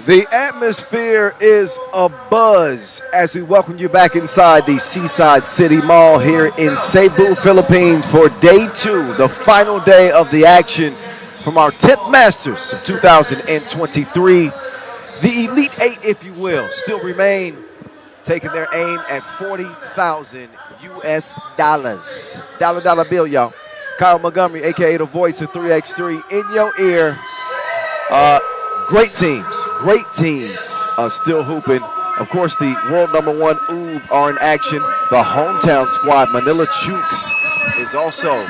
The atmosphere is abuzz as we welcome you back inside the Seaside City Mall here in Cebu, Philippines for day 2, the final day of the action from our 10th Masters of 2023. The Elite 8, if you will, still remain taking their aim at 40,000 US dollars. Dollar bill, y'all. Kyle Montgomery, aka the voice of 3x3, in your ear. Great teams still hooping. Of course, the world #1 Oob are in action. The hometown squad, Manila Chooks, is also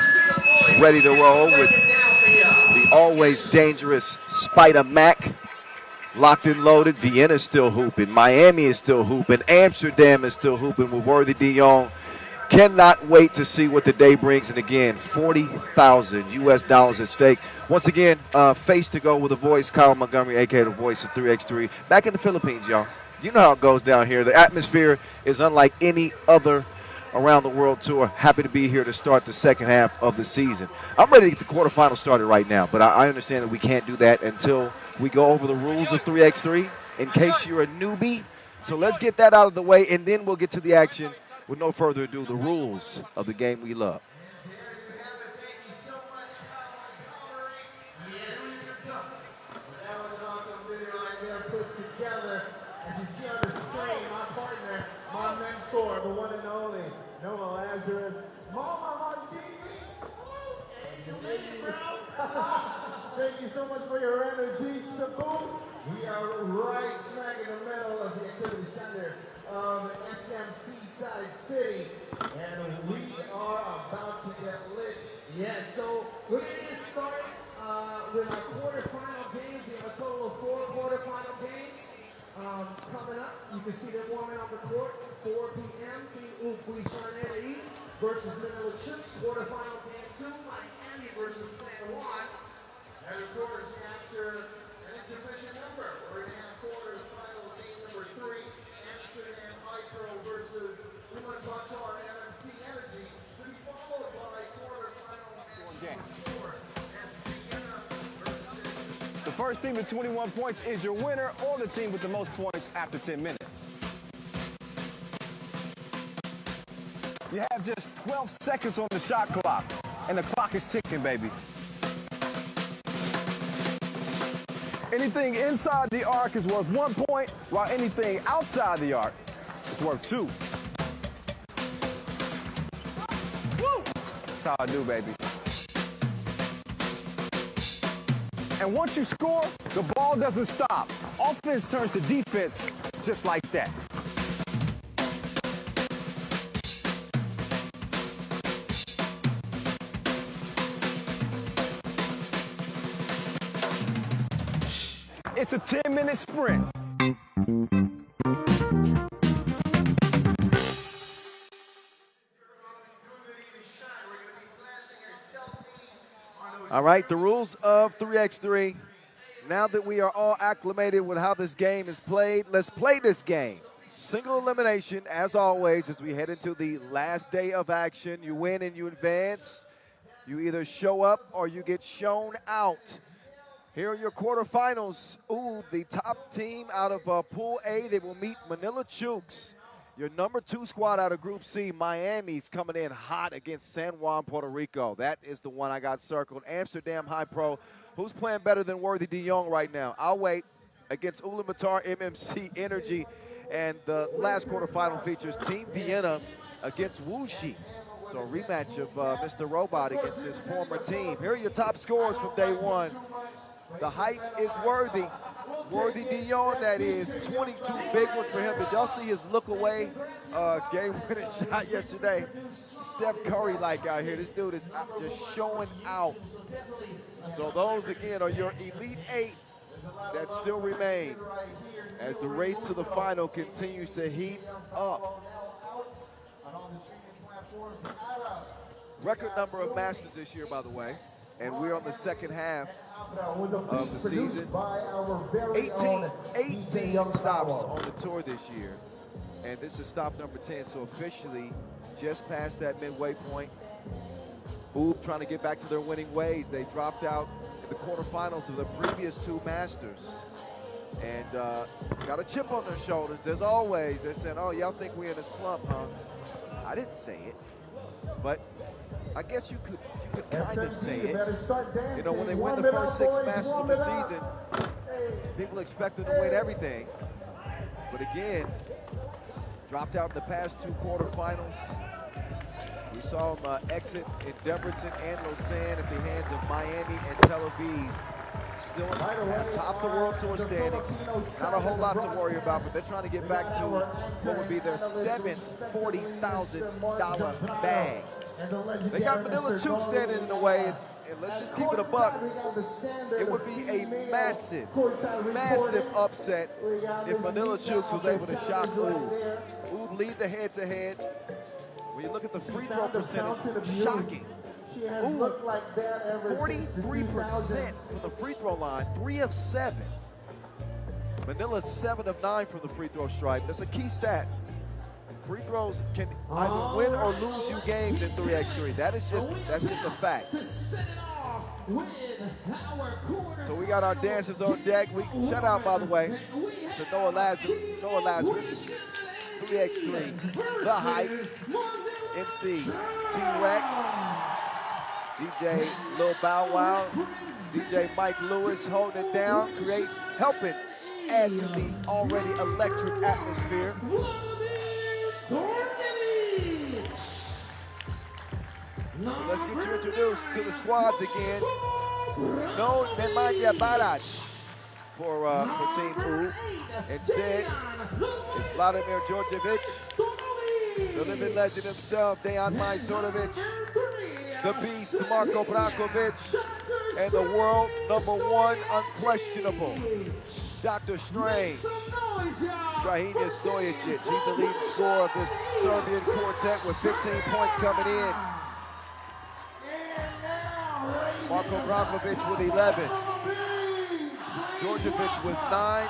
ready to roll with the always dangerous Spider Mac. Locked and loaded. Vienna is still hooping. Miami is still hooping. Amsterdam is still hooping with Worthy de Jong. Cannot wait to see what the day brings. And again, 40,000 US dollars at stake. Once again, face to go with the voice, Kyle Montgomery, aka the voice of 3x3. Back in the Philippines, y'all. You know how it goes down here. The atmosphere is unlike any other around the World Tour. Happy to be here to start the second half of the season. I'm ready to get the quarterfinals started right now, but I understand that we can't do that until we go over the rules of 3x3 in case you're a newbie. So let's get that out of the way, and then we'll get to the action. With no further ado, the rules of the game we love. The one and only Noah Lazarus, Mama on TV. Thank you so much for your energy, Cebu. We are right smack in the middle of the activity center of SMC Side City, and we are about to get lit. Yes, so we're going to get started with our quarterfinal games. We have a total of 4 quarterfinal games coming up. You can see them warming up the court. 4 p.m. Team Huishan versus Manila Chooks. Quarterfinal game 2, Miami versus San Juan. And of course, after an insufficient number, we're going to have quarterfinal game number 3, Amsterdam HiPRO versus Ulaanbaatar MMC Energy, to be followed by quarterfinal match number 4. The first team with 21 points is your winner, or the team with the most points after 10 minutes. You have just 12 seconds on the shot clock, and the clock is ticking, baby. Anything inside the arc is worth 1 point, while anything outside the arc is worth 2. Woo! That's how I do, baby. And once you score, the ball doesn't stop. Offense turns to defense just like that. It's a 10-minute sprint. All right, the rules of 3x3. Now that we are all acclimated with how this game is played, let's play this game. Single elimination, as always, as we head into the last day of action. You win and you advance. You either show up or you get shown out. Here are your quarterfinals. Ooh, the top team out of Pool A, they will meet Manila Chooks. Your number 2 squad out of Group C, Miami's coming in hot against San Juan, Puerto Rico. That is the one I got circled. Amsterdam HiPRO. Who's playing better than Worthy de Jong right now? I'll wait. Against Ulaanbaatar MMC Energy. And the last quarterfinal features Team Vienna against Wuxi. So a rematch of Mr. Robot against his former team. Here are your top scorers from day 1. The height is Worthy de Jong, that is. 22 big ones for him. Did y'all see his look away game-winning shot yesterday? Steph Curry-like out here. This dude is just showing out. So those, again, are your Elite 8 that still remain as the race to the final continues to heat up. Record number of Masters this year, by the way. And we're on the second half of the season. 18 stops on the tour this year. And this is stop number 10, so officially just past that midway point. Oob trying to get back to their winning ways. They dropped out in the quarterfinals of the previous 2 Masters. And got a chip on their shoulders, as always. They're saying, oh, y'all think we're in a slump, huh? I didn't say it, but I guess you could kind of say it. You know, when they win the first 6 matches of the season, people expect them to win everything. But again, dropped out in the past 2 quarterfinals. We saw them exit in Debrecen and Lausanne at the hands of Miami and Tel Aviv. Still on top of the World Tour standings. Not a whole lot to worry about, but they're trying to get back to what would be their 7th $40,000 bag. They got Manila Chooks standing in the way, and let's just keep it a buck. It would be a massive, massive upset if Manila Chooks was able to shock Oob. Oob lead the head-to-head. When you look at the free throw percentage, shocking. Ooh, 43% from the free throw line, 3 of 7. Manila's 7 of 9 from the free throw stripe. That's a key stat. Free throws can either win or lose you games in 3x3. That's just a fact. So we got our dancers on deck. Shout out, by the way, to Noah Lazarus, 3x3, The Hype, MC T-Rex, DJ Lil Bow Wow, DJ Mike Lewis holding it down, helping add to the already electric atmosphere. So let's get you introduced to the squads again. No Nemanja Barac for Team Oob. Instead, it's Vladimir Djordjevic, the living legend himself, Dejan Majstorovic, the beast, Marko Brankovic, and the world #1 unquestionable, Dr. Strange, Strahinja Stojicic. He's the leading scorer of this Serbian quartet with 15 points coming in. Marko Brankovic with 11. Djordjevic with 9.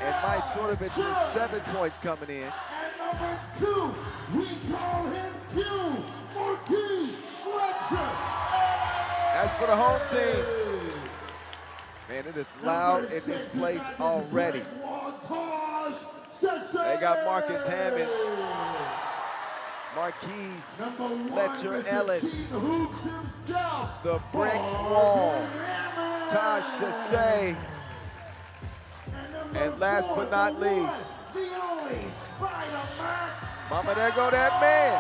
And Majstorovic with 7 points coming in. And number 2, we call him Q, Marquis Fletcher. As for the home team, man, it is loud in this place already. They got Marcus Hammonds, Marquise Fletcher Ellis, the Brick Wall, Taj Shasay, and last but not least, mama, there go that man,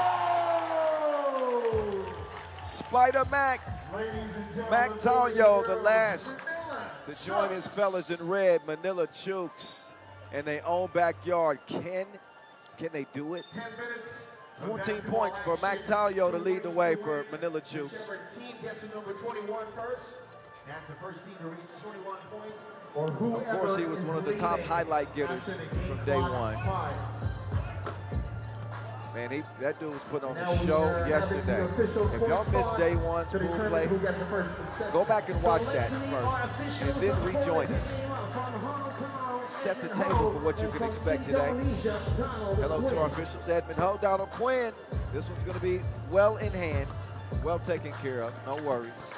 Spider Mac, Mac Talio, the last to join his fellas in red, Manila Chooks, in their own backyard. Can they do it? 14 points for Mac Talio to lead the way for Manila Chooks. Team gets to number 21 first. That's the first team to reach 21 points. Or whoever of course, he was one of the top highlight getters from day one. Man, that dude was putting on a show yesterday. If y'all missed day one school play, go back and watch that first, and then rejoin us. Set the table for what you can expect today. Hello to our officials, Edmund Ho, Donald Quinn. This one's going to be well in hand, well taken care of, no worries.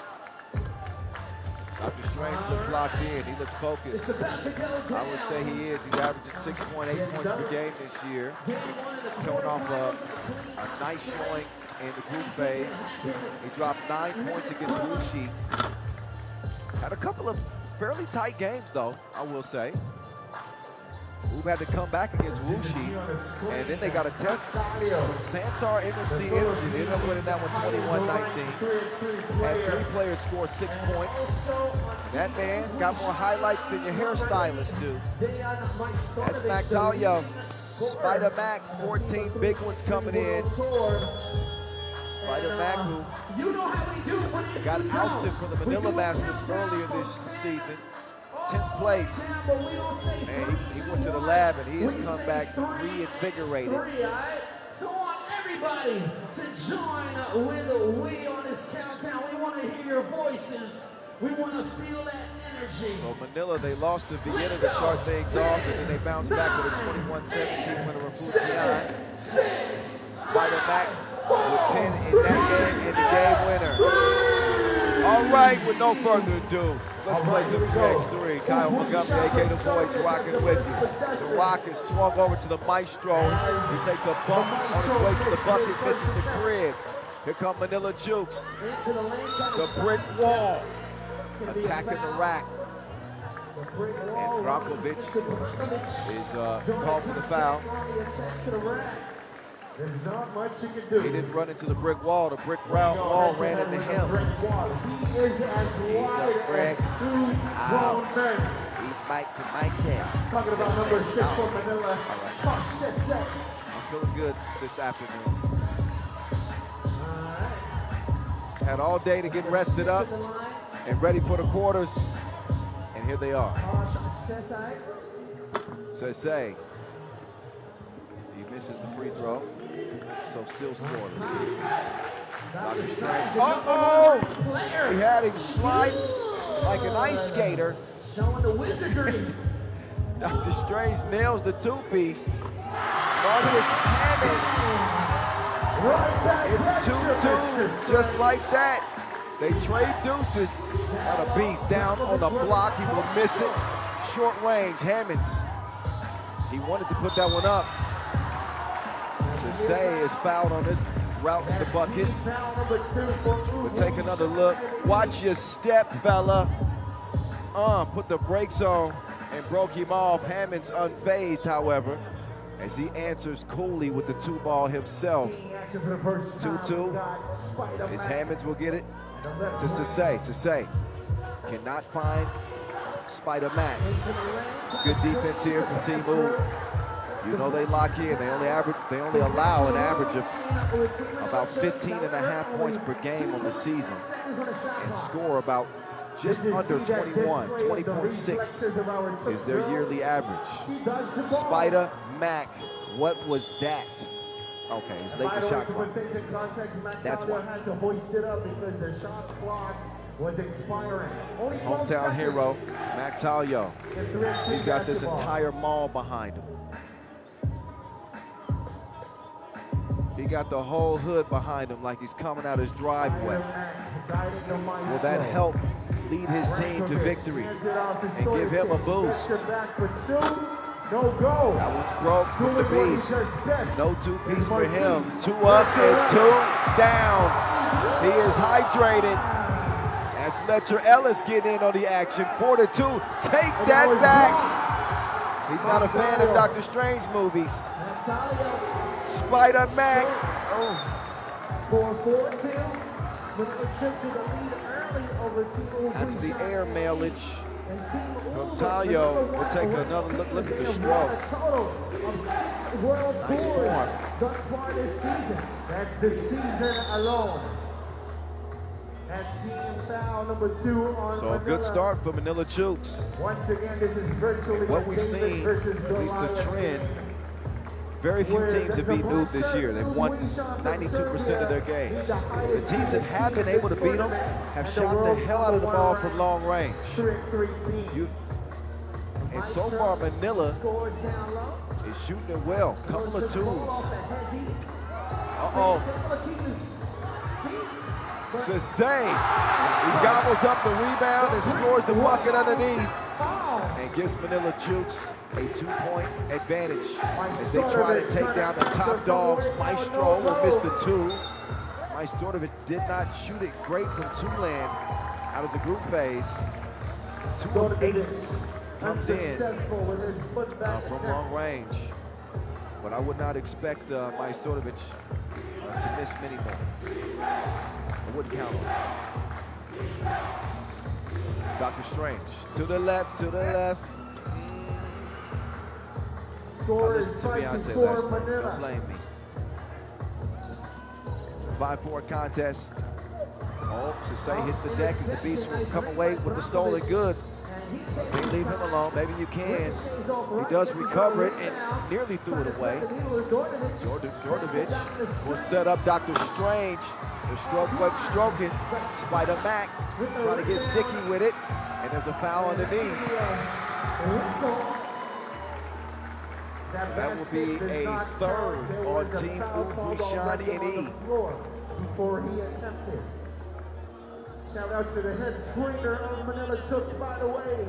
Dr. Strange looks locked in. He looks focused. I would say he is. He's averaging 6.8 points per game this year. Coming off a nice showing in the group phase. He dropped 9 points against Wuxi. Had a couple of fairly tight games, though, I will say. Oob had to come back against Wuxi, and then they got a test with Sansar MMC Energy. They ended up winning that one 21-19. Had 3 players score 6 points. That man got more highlights than your hairstylist do. That's Mac Talio. Spider Mac, 14 big ones coming in. Spider Mac, who got ousted from the Manila Masters earlier this season. 10th place, and he went to the lab, and he has come back reinvigorated. So I want everybody to join with we on this countdown. We want to hear your voices. We want to feel that energy. So Manila, they lost to Vienna to start things off, and then they bounced back with a 21-17 win over Huishan. Spider Mac with 10 in that game, and the game winner. All right, with no further ado, Let's play some 3x3. Kyle Montgomery, a.k.a. The Voice, rocking with you. The Rock is swung over to the Maestro. He takes a bump on his way to the bucket, misses the crib. Here come Manila Chooks. The brick wall. Attacking the rack. And Brankovic is called for the foul. There's not much you can do. He didn't run into the brick wall. The brick wall ran into him. He is as wide as two grown men. He's Mike to Mike 10. Talking about number 6 for Manila. I'm feeling good this afternoon. Had all day to get rested up and ready for the quarters. And here they are. Sesay. He misses the free throw. So still scoreless. Dr. Strange. Uh-oh! He had him slide like an ice skater. Showing the wizardry. Dr. Strange nails the two-piece. Marcus Hammonds. It's 2-2, just like that. They trade deuces. What a beast, down on the block. He will miss it. Short range, Hammonds. He wanted to put that one up. Sesay is fouled on this route to the bucket. We'll take another look. Watch your step, fella. Put the brakes on and broke him off. Hammonds unfazed, however, as he answers coolly with the 2-ball himself. 2-2. As Hammonds will get it to Sesay. Sesay cannot find Spider-Man. Good defense here from Team Mood. You know they lock in. They only allow an average of about 15.5 points per game on the season and score about just under 21. 20.6 is their yearly average. Spider Mac, what was that? Okay, it's late for shot clock. That's why. had to hoist it up because the shot clock was expiring. Only 12 Hometown seconds. hero, Mac Talio. He's got this entire mall behind him. He got the whole hood behind him like he's coming out his driveway. Will that help lead his team to victory and give him a boost? No go. That one's broke from the beast. No two-piece for him. 2 up and 2 down. He is hydrated. As Letcher Ellis get in on the action. 4-2. Take that back. He's not a fan of Dr. Strange movies. Spider-Man. Score 4-2. Onto the air mailage from Talio. We'll take another look at the stroke. Nice form. Thus far this season. That's the season alone. That's team foul number 2 on So a good start for Manila Chooks. Once again, this is virtually What we've seen, at least the trend, very few teams have beat Noob this year. They've won 92% of their games. The teams that have been able to beat them have shot the hell out of the ball from long range. And so far, Manila is shooting it well. Couple of twos. Uh-oh. Sesay, he gobbles up the rebound and scores the bucket underneath and gives Manila Chooks a 2-point advantage as they try to take down the top dogs. Maestro will miss the 2. Majstorovic did not shoot it great from two-land out of the group phase. 2 of 8 comes in from long range. But I would not expect Majstorovic to miss many more. I wouldn't count on it. Dr. Strange, to the left, to the left. I listened to Beyonce last night, don't blame me. 5-4 contest. Oh, Sesay hits the deck as the Beast will come away with the stolen goods. Can't leave him alone, maybe you can. He does recover it and nearly threw it away. Jordovic will set up Dr. Strange. The stroke wasn't stroking. Spider-Mac trying to get sticky with it. And there's a foul underneath. So that will be a third on Team Huishan NE. Before he attempted. Shout out to the head trainer of Manila Chooks, by the way,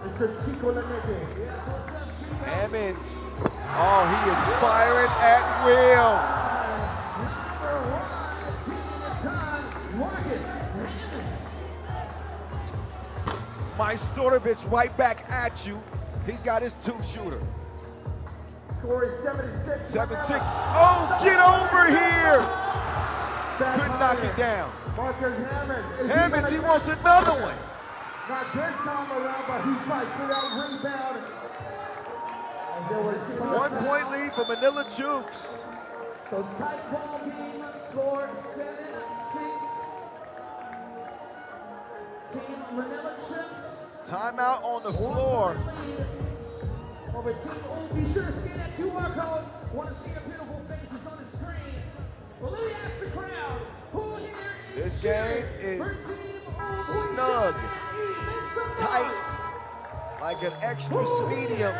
Mr. Chico Laneke. Yes, what's up, Chico? Hammonds. Oh, he is firing at will. Majstorovic right back at you. He's got his two-shooter. Score is 76. 7-6. Oh, get over here. Couldn't knock it down. Marcus Hammonds. Hammonds, he wants another one. Not this time around, but he fights for that rebound. And there was 1 point lead for Manila Chooks. So tight ball game, score 7-6. Team Manila Chooks. Timeout on the floor. Over Team O, be sure to scan that QR code. Want to see your beautiful faces on the screen. Well, let me ask the crowd, who here is This game is snug, tight, like an extra medium.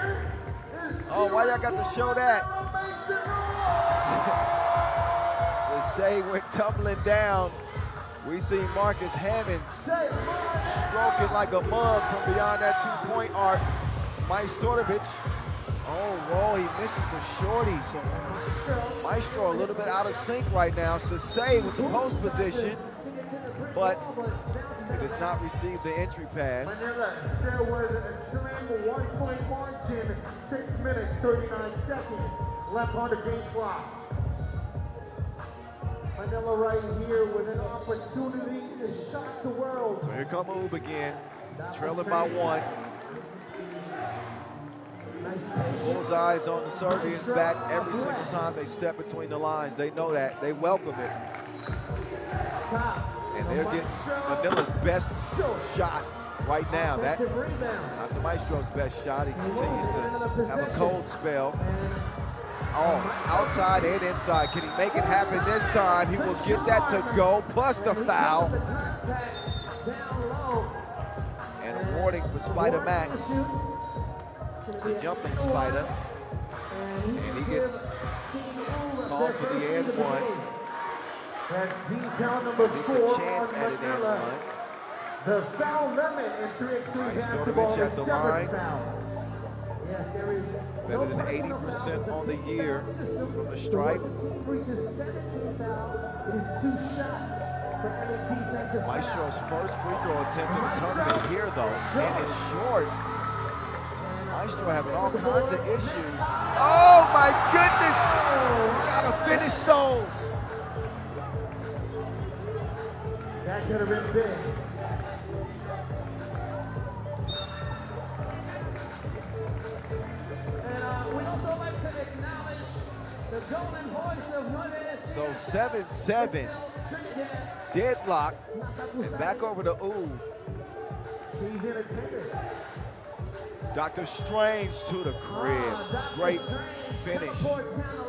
Oh, why y'all got to show that? So say went tumbling down. We see Marcus Hammonds stroking like a mug from beyond that two-point arc. Majstorovic. Oh, whoa, he misses the shorty. So Maestro a little bit out of sync right now. Sasay with the post position, but he does not receive the entry pass. Manila still with a slim 1 point margin, 6 minutes, 39 seconds left on the game clock. Manila right here with an opportunity to shock the world. So here come Ub again, trailing by 1. Bullseyes on the Serbians' back every single time they step between the lines. They know that. They welcome it. And they're getting Manila's best shot right now. That, not the Maestro's best shot. He continues to have a cold spell. Oh, outside and inside. Can he make it happen this time? He will get that to go, plus the foul. And a warning for Spider Mac. It's a jumping Spider. And he gets called for the and one. That's team foul number 4 At least a chance on at an and Manila. one. The foul limit in 3x3 basketball is at the 7 line. fouls. Yes, there is Better than 80% on the year from the stripe. Reaches 17 fouls. It is 2 shots for every defensive foul. Maestro's first free throw attempt in the tournament here, though, and it's short. Maestro having all kinds of issues. Oh my goodness! Gotta finish those. That could have been big. And we also like to acknowledge the golden voice of Nunes. So 7-7, deadlock, and back over to Ub. He's in attendance. Dr. Strange to the crib. Great finish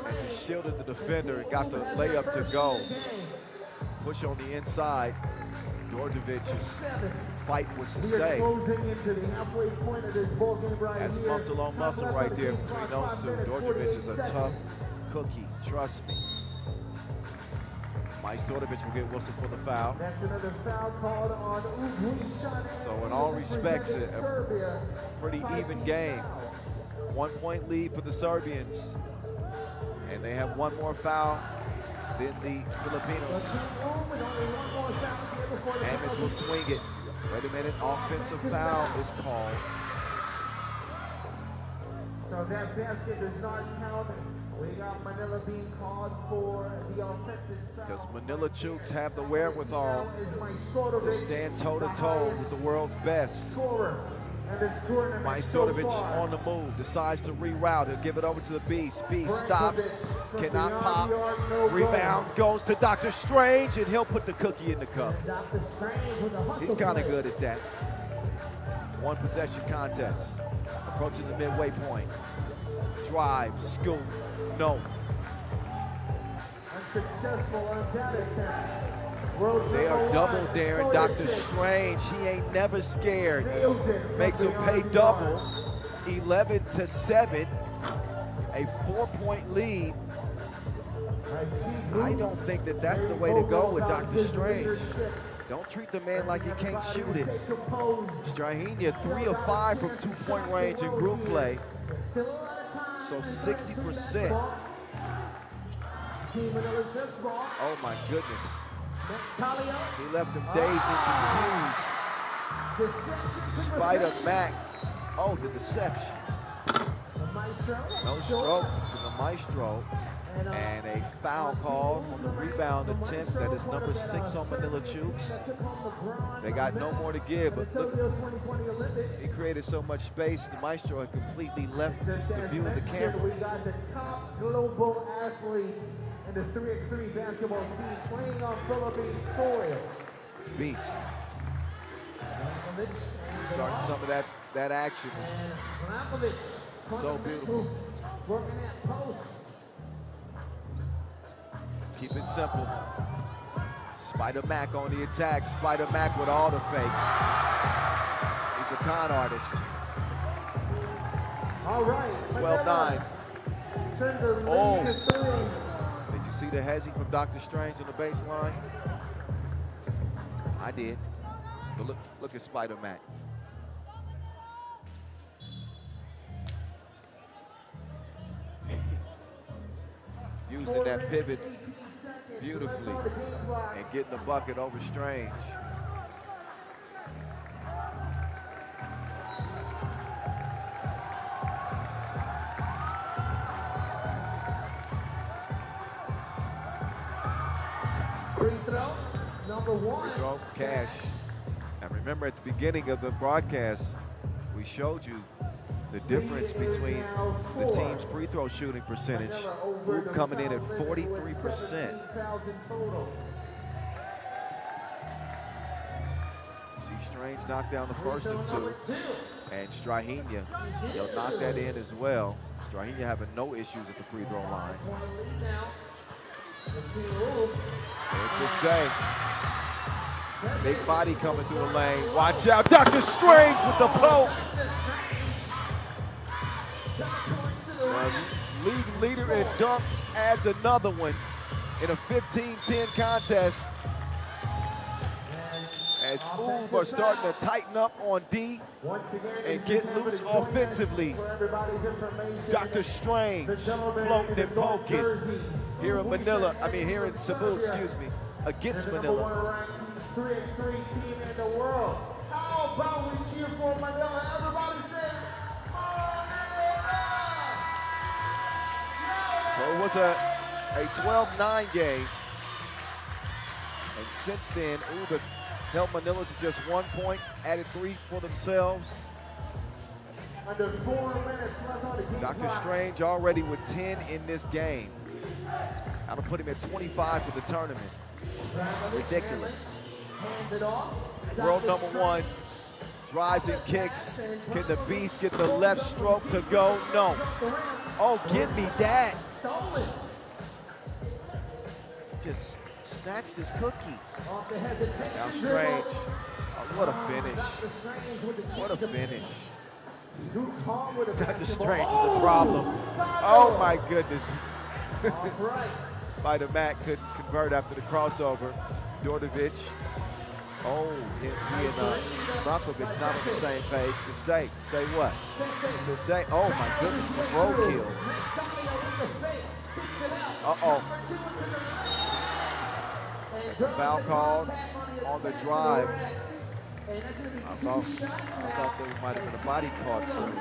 as he shielded the defender and got the layup to go. Push on the inside. Djordjevic's fight was to We are say. closing into the halfway point of this ball game right That's here. muscle on muscle right there between those two. Djordjevic is a tough cookie, trust me. Majstorovic will get whistled for the foul. That's another foul called on Huishan. So in all respects, a pretty even game. 1 point lead for the Serbians. And they have one more foul than the Filipinos. Hammonds will swing it. Wait a minute, offensive foul is called. So that basket does not count. We got Manila being called for the offensive foul. Because Manila Chooks have the wherewithal to stand toe-to-toe with the world's best. Majstorovic on the move, decides to reroute. He'll give it over to the Beast. Beast stops, cannot pop. Rebound goes to Dr. Strange, and he'll put the cookie in the cup. He's kind of good at that. One possession contest, approaching the midway point. Drive, scoop, no. Unsuccessful on that attempt. They are double daring Dr. Strange. He ain't never scared. Makes him pay double. 11-7, a 4-point lead. I don't think that that's the way to go with Dr. Strange. Don't treat the man like he can't shoot it. Strahinja 3 of 5 from 2-point range in group play. So 60%. Oh my goodness. He left him dazed and confused. Spider Mac. Oh, the deception. No stroke for the Maestro. And a foul call on the rebound attempt. That is number 6 on Manila Chooks. They got no more to give, but look, he created so much space, the Maestro had completely left the view of the camera. We got the top global athletes in the 3x3 basketball team playing on Philippine soil. Beast. Starting some of that action. So beautiful. Working that post. Keep it simple. Spider Mac on the attack. Spider Mac with all the fakes. He's a con artist. All right. 12-9. Oh. Did you see the hezzy from Dr. Strange on the baseline? I did. But look at Spider Mac. Using that pivot beautifully and getting the bucket over Strange. Free throw, number 1. Free throw, cash. And remember at the beginning of the broadcast, we showed you the difference between the team's free throw shooting percentage. Hoop coming in at 43%. See Strange knock down the first of 2. And Strahinja, he'll knock that in as well. Strahinja having no issues at the free throw line. There's his say. Big body coming through the lane. Watch out, Dr. Strange with the poke. League leader in dunks adds another one in a 15-10 contest. As Oob are starting to tighten up on D and get loose offensively. Dr. Strange floating and poking here in Manila, here in Cebu, excuse me, against Manila. 3x3 team in the world. How about we cheer for Manila? Everybody say, So it was a 12-9 game. And since then, Oob held Manila to just 1 point, added 3 for themselves. Under 4 minutes left on the game Dr. clock. Strange already with 10 in this game. That'll put him at 25 for the tournament. Ridiculous. World number 1 drives and kicks. Can the Beast get the left stroke to go? No. Oh, give me that. Just snatched his cookie. Now Strange. Oh, what a finish. What a finish. Dr. Strange is a problem. Oh my goodness. Spider Mac couldn't convert after the crossover. Dordovic. Oh, he and Brockovich not on the same page. So say what? So say, oh my goodness, a road kill. Uh-oh. There's a foul called on the drive. I thought there might have been a body caught soon.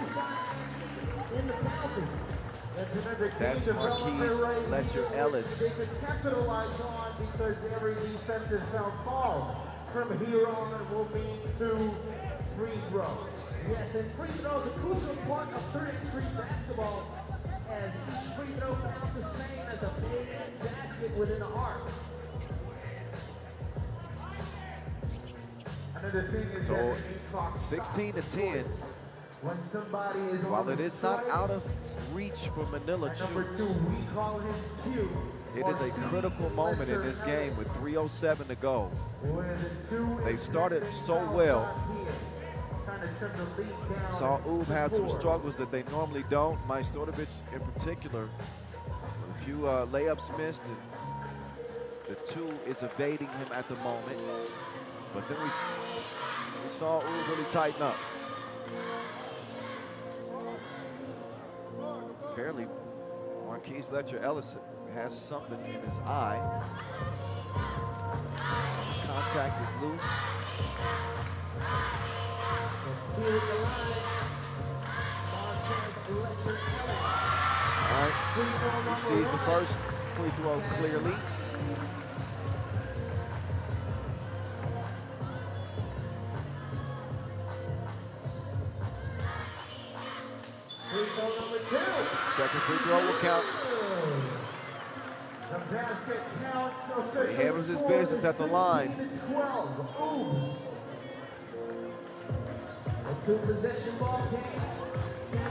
That's Marquise Letcher Ellis. They could capitalize on because every defensive foul call from here on will mean 2 free throws. Yes, and free throws a crucial part of 3x3 basketball, as each free throw counts the same as a made basket within the arc. So 16-10. When somebody is While it is not out of reach for Manila number 2, Chooks, we call him Q. it is a critical moment in this game with 3:07 to go. They started so well. Saw Oob have some struggles that they normally don't. Majstorovic in particular, a few layups missed, and the 2 is evading him at the moment. But then we saw Ul really tighten up. Apparently, Marquise Letcher-Ellis has something in his eye. Contact is loose. All right, he sees the first free throw clearly. Free throw number 2. Second free throw will count. The basket counts. So he handles his business at the line. 12. Ooh. A 2-possession ball game.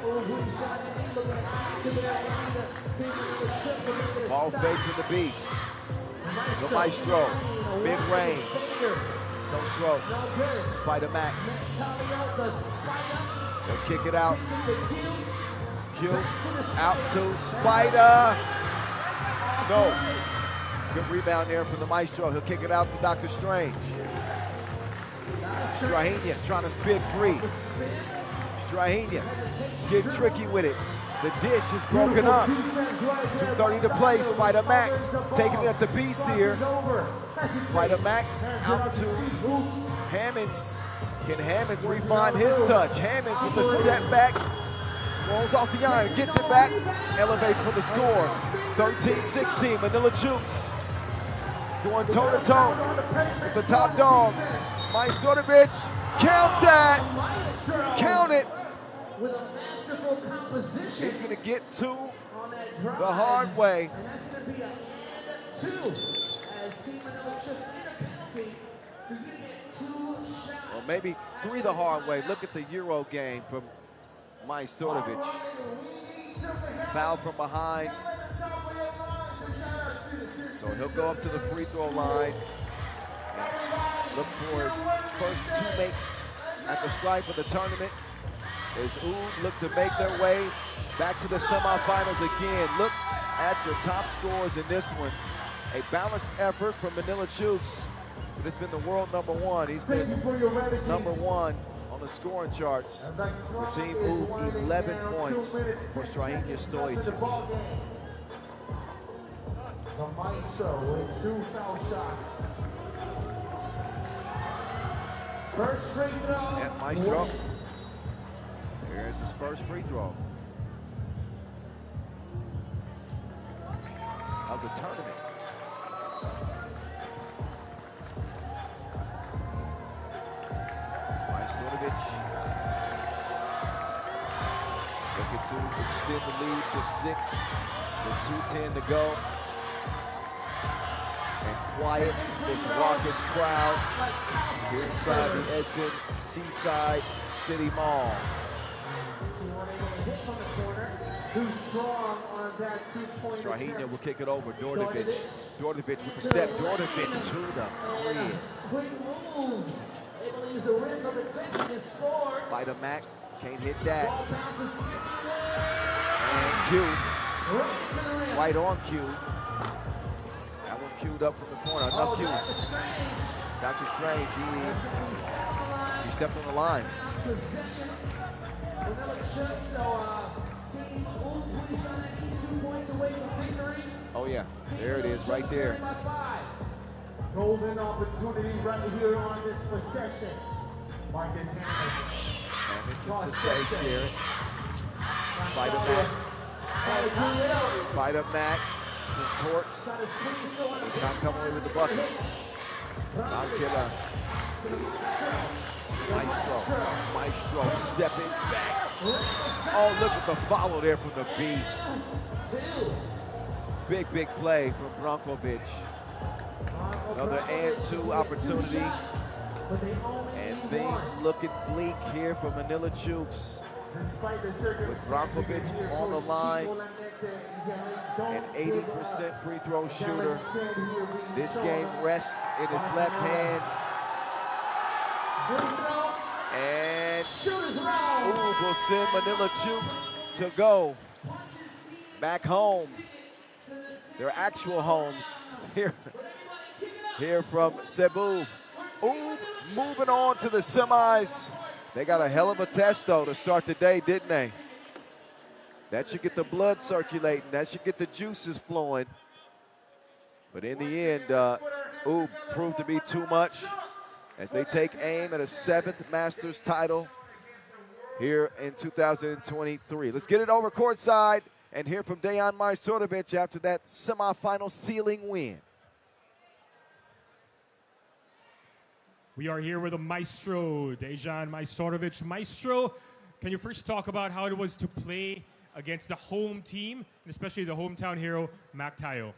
Huishan and he looking at Ball fake from the beast. The maestro. Mid-range. No stroke. Spider Mac. They'll kick it out. Q out to Spider. No. Good rebound there from the maestro. He'll kick it out to Dr. Strange. Strahinja trying to spin free. Strahinja get tricky with it. The dish is broken up. 2:30 to play. Spider Mac taking it at the beast here. Spider Mac out to Hammonds. Can Hammonds refine his touch? Hammonds with the step back. Rolls off the iron, gets it back, elevates for the score. 13-16, Manila Chooks going toe-to-toe with the top dogs. Majstorovic, count that! Count it! With a masterful composition. He's gonna get two On that drive. the hard way. And that's going to be an and 2 as Team Manila Chooks in a penalty. He's going to get 2 shots. Or maybe 3 the hard way. Look at the Euro game from Majstorovic. Foul from behind. So he'll go up to the free throw line and look for his first 2 makes at the stripe of the tournament. As Oud look to make their way back to the semifinals again. Look at your top scores in this one. A balanced effort from Manila Chooks, but it's been the world #1. He's been #1 on the scoring charts for Team Oud. 11 points for Strahinja Stojic. The maestro with 2 foul shots. First free throw. Yeah, Maestro. Here's his first free throw of the tournament. Majstorovic looking to extend the lead to 6 with 2:10 to go. And quiet this raucous crowd here inside the Essen Seaside City Mall. Too strong on that 2-point Strahinja will kick it over. Dordovic with the step. Dordovic to the free. Quick move. Able to use a rim for protection and scores. Spider Mac can't hit that. Ball bounces anywhere. And Q, Right into the rim. right on Q. That one queued up from the corner. Enough Dr. Qs. Strange. Dr. Strange, That's gonna be he stepped on the line. possession. Manila Chooks, so Team Oud Huishan and 2 points away from victory. Oh yeah, there it is, right there. By 5. golden opportunity right here on this possession. Marcus Hammonds. Hamilton to say, share it. Spider Mac. Spider Mac contorts. Not coming away with the bucket. Not killer. Maestro stepping back. Oh, look at the follow there from the beast. Big play from Brankovic. Another and 2 opportunity. And things looking bleak here for Manila Chooks. With Brankovic on the line, an 80% free throw shooter. This game rests in his left hand. And Oud will send Manila Chooks to go back home. Their actual homes here from Cebu. Ooh, moving on to the semis. They got a hell of a test, though, to start the day, didn't they? That should get the blood circulating. That should get the juices flowing. But in the end, Oob proved to be too much as they take aim at a 7th Masters title here in 2023. Let's get it over courtside and hear from Dejan Majstorovic after that semifinal sealing win. We are here with the maestro, Dejan Majstorovic. Maestro, can you first talk about how it was to play against the home team, and especially the hometown hero, Mac Tayo?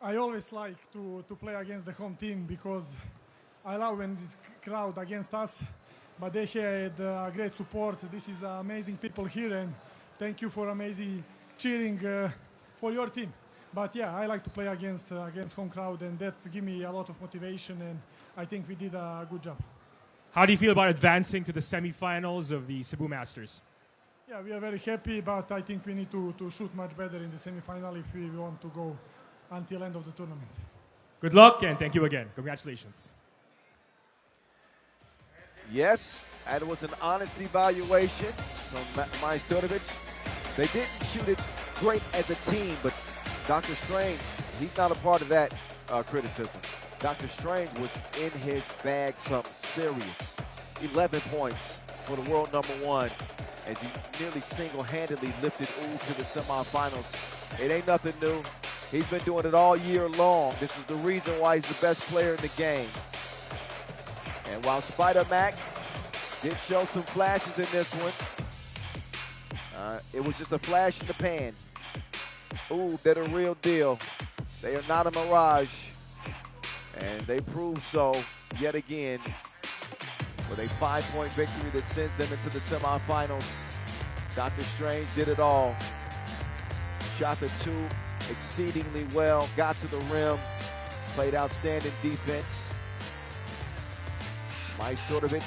I always like to play against the home team because I love when this crowd against us, but they had great support. This is amazing people here, and thank you for amazing cheering for your team. But yeah, I like to play against home crowd, and that gives me a lot of motivation, and I think we did a good job. How do you feel about advancing to the semifinals of the Cebu Masters? Yeah, we are very happy, but I think we need to shoot much better in the semifinal if we want to go until end of the tournament. Good luck, and thank you again. Congratulations. Yes, and it was an honest evaluation from Majstorovic. They didn't shoot it great as a team, but Dr. Strange, he's not a part of that criticism. Dr. Strange was in his bag something serious. 11 points for the world #1 as he nearly single-handedly lifted Oob to the semifinals. It ain't nothing new. He's been doing it all year long. This is the reason why he's the best player in the game. And while Spider Mac did show some flashes in this one, it was just a flash in the pan. Ooh, they're the real deal. They are not a mirage. And they prove so yet again with a 5-point victory that sends them into the semifinals. Dr. Strange did it all. Shot the 2 exceedingly well, got to the rim, played outstanding defense. Majstorovic,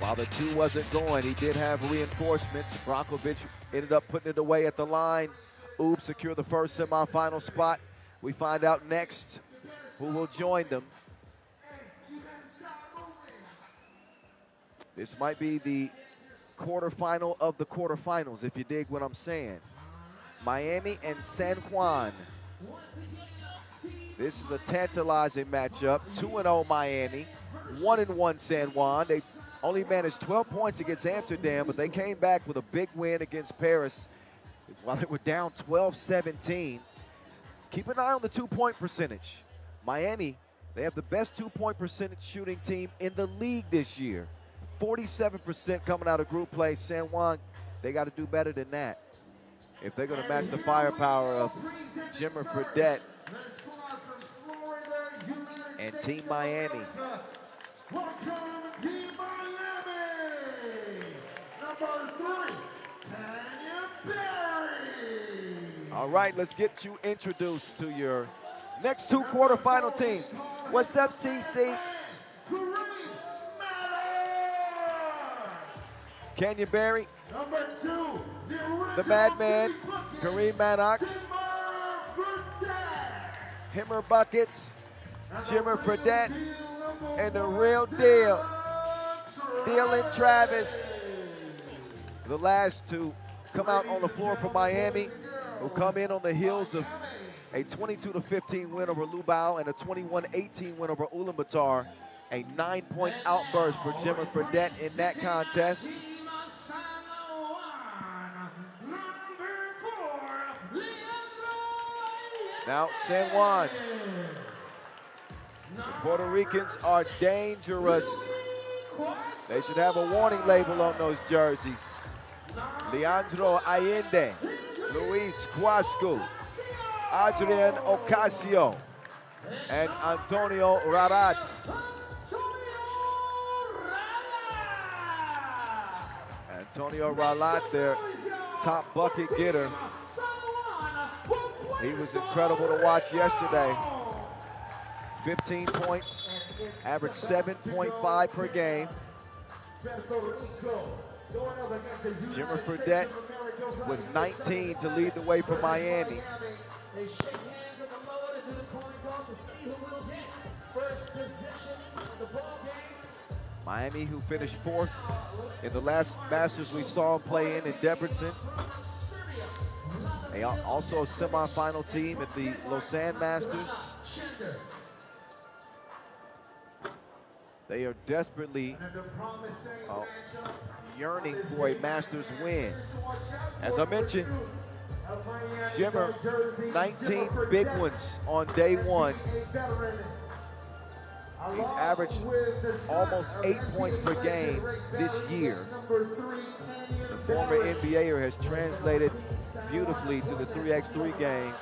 while the 2 wasn't going, he did have reinforcements. Brankovic ended up putting it away at the line. Oob secured the first semifinal spot. We find out next who will join them. This might be the quarterfinal of the quarterfinals, if you dig what I'm saying. Miami and San Juan. This is a tantalizing matchup. 2-0 Miami, 1-1 San Juan. They only managed 12 points against Amsterdam, but they came back with a big win against Paris while they were down 12-17. Keep an eye on the 2-point percentage. Miami, they have the best 2-point percentage shooting team in the league this year. 47% coming out of group play. San Juan, they got to do better than that if they're going to match the firepower of Jimmer Fredette and Team Miami. Welcome, Team Miami! Number 3, Tanya Berry! All right, let's get you introduced to your next 2 quarterfinal teams. What's up, CC? Kenya Berry, Number 2, the Madman, Kareem Maddox, Himmer Buckets, Jimmer Fredette, and the real deal, Dylan Travis. The last to come out on the floor for Miami, who come in on the heels of a 22-15 win over Lubao and a 21-18 win over Ulaanbaatar. A 9-point outburst for Jimmer Fredette in that contest. Now San Juan. The Puerto Ricans are dangerous. They should have a warning label on those jerseys. Leandro Allende, Luis Cuascu, Adrian Ocasio, and Antonio Rarat. Antonio Ralat, their top bucket getter. He was incredible to watch yesterday. 15 points, averaged 7.5 per game. Jimmer Fredette with 19 to lead the way for Miami. first possession of the ball game. Miami, who finished 4th in the last Masters we saw him play in Debrecen. They are also a semifinal team at the Lausanne Masters. They are desperately yearning for a Masters win. As I mentioned, Jimmer, 19 big ones on day one. He's averaged almost 8 points per game this year. The former NBAer has translated beautifully to the 3x3 game.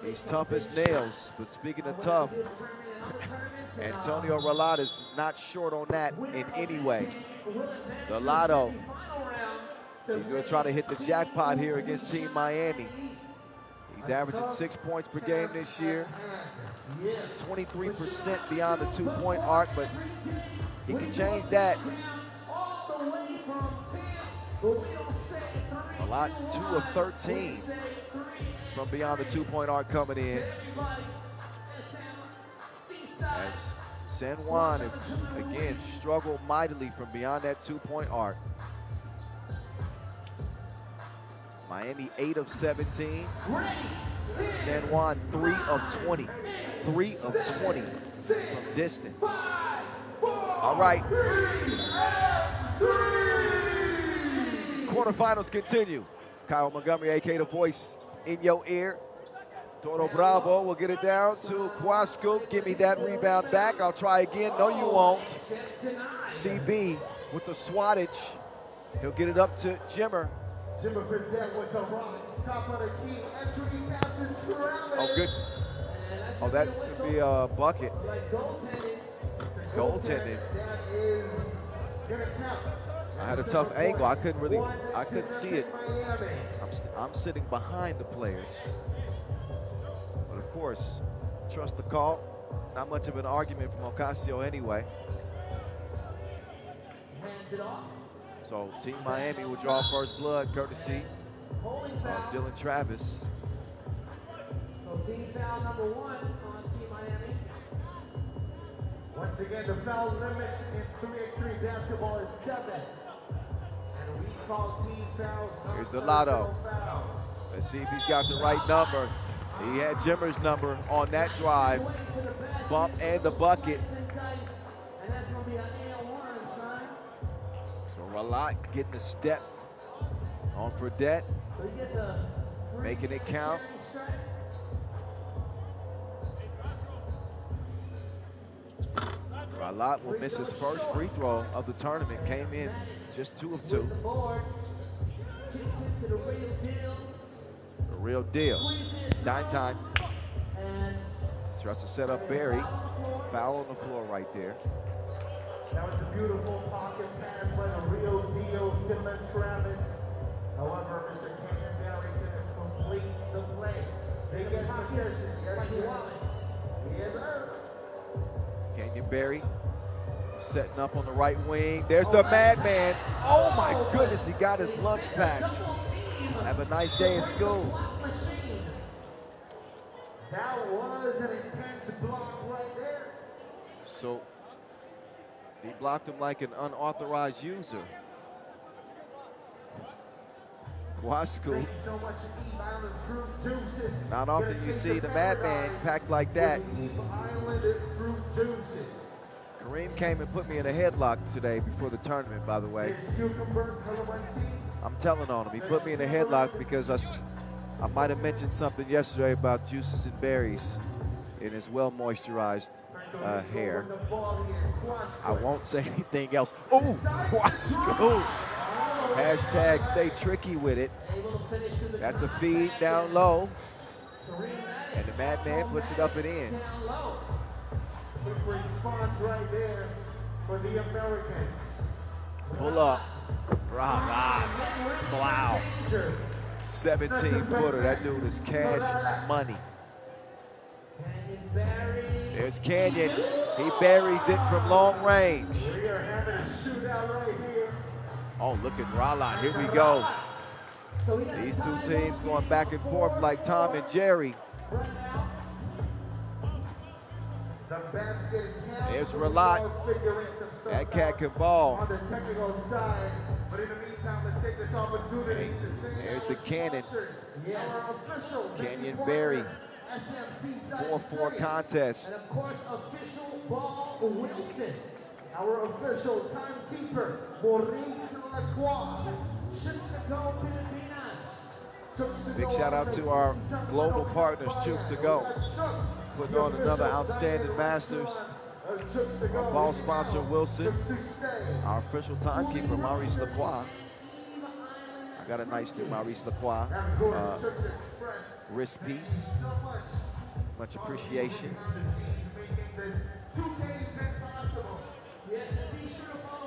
He's tough as nails, but speaking of tough, Antonio Ralado is not short on that in any way. Ralado, he's going to try to hit the jackpot here against Team Miami. He's averaging 6 points per game this year, 23% beyond the 2-point arc, but he can change that. A lot, 2 of 13 from beyond the 2-point arc coming in. As San Juan, again, struggled mightily from beyond that 2-point arc. Miami 8 of 17. San Juan 3 of 20. 3 of 20 from distance. All right. Quarterfinals continue. Kyle Montgomery, a.k.a. the voice in your ear. Toro Bravo will get it down to Quasco. Give me that rebound back. I'll try again. No, you won't. CB with the swattage. He'll get it up to Jimmer. Jimmer for deck with the rock. Top of the key. Entry pass to Travis. Oh, good. Oh, that's going to be a bucket. Goaltending. That is going to count. I had a tough angle. I couldn't see it. I'm sitting behind the players. But of course, trust the call. Not much of an argument from Ocasio anyway. So Team Miami will draw first blood courtesy of Dylan Travis. So team foul number 1 on Team Miami. Once again, the foul limit in 3x3 basketball is 7. And we call team fouls. Here's the lotto. Let's see if he's got the right number. He had Jimmer's number on that drive. Bump and the bucket. And that's going to be an L1, son. So Ralot getting a step on Fredette. So he gets a Making it count. Ralot will miss his first free throw of the tournament. Came in just 2 of 2. Kicks it to the real deal. The real deal. 9 time. Tries to set up Barry. Foul on the floor right there. That was a beautiful pocket pass by the real deal, Dylan Travis. However, Mr. Kenyon Barry couldn't complete the play. They get possession. Yes, sir. Kenyon Barry setting up on the right wing. There's the madman. Oh my goodness, he got his lunch packed. Have a nice day at school. That was an intense block right there. So he blocked him like an unauthorized user. Quasco. So much Eve Island fruit juices. Not often you see the madman packed like that. Eve Island fruit juices. Kareem came and put me in a headlock today before the tournament, by the way. I'm telling on him. He put me in a headlock because I might have mentioned something yesterday about juices and berries in his well-moisturized hair. I won't say anything else. Oh, Quasco. Hashtag stay tricky with it. That's a feed down low. And the madman puts it up and in. Quick response right there for the Americans. Pull up. Wow. 17-footer. That dude is cash money. There's Canyon. He buries it from long range. We are having a shootout right here. Oh, look at Ralot. Here we go. These two teams going back and forth like Tom and Jerry. The basket count. There's Ralat. That cat can ball. On the technical side. But in the meantime, let's take this opportunity to thank There's the cannon. our official Canyon partner, Berry. SMC 4-4 contest. And of course, official ball Wilson. Our official timekeeper, Maurice Lacroix. Chooks to go, Pilipinas. Big shout out to our global partners, Chooks to go. Putting on another outstanding Masters. Our ball sponsor, Wilson. Our official timekeeper, Maurice Lacroix. I got a nice new Maurice Lacroix wrist piece. Much appreciation.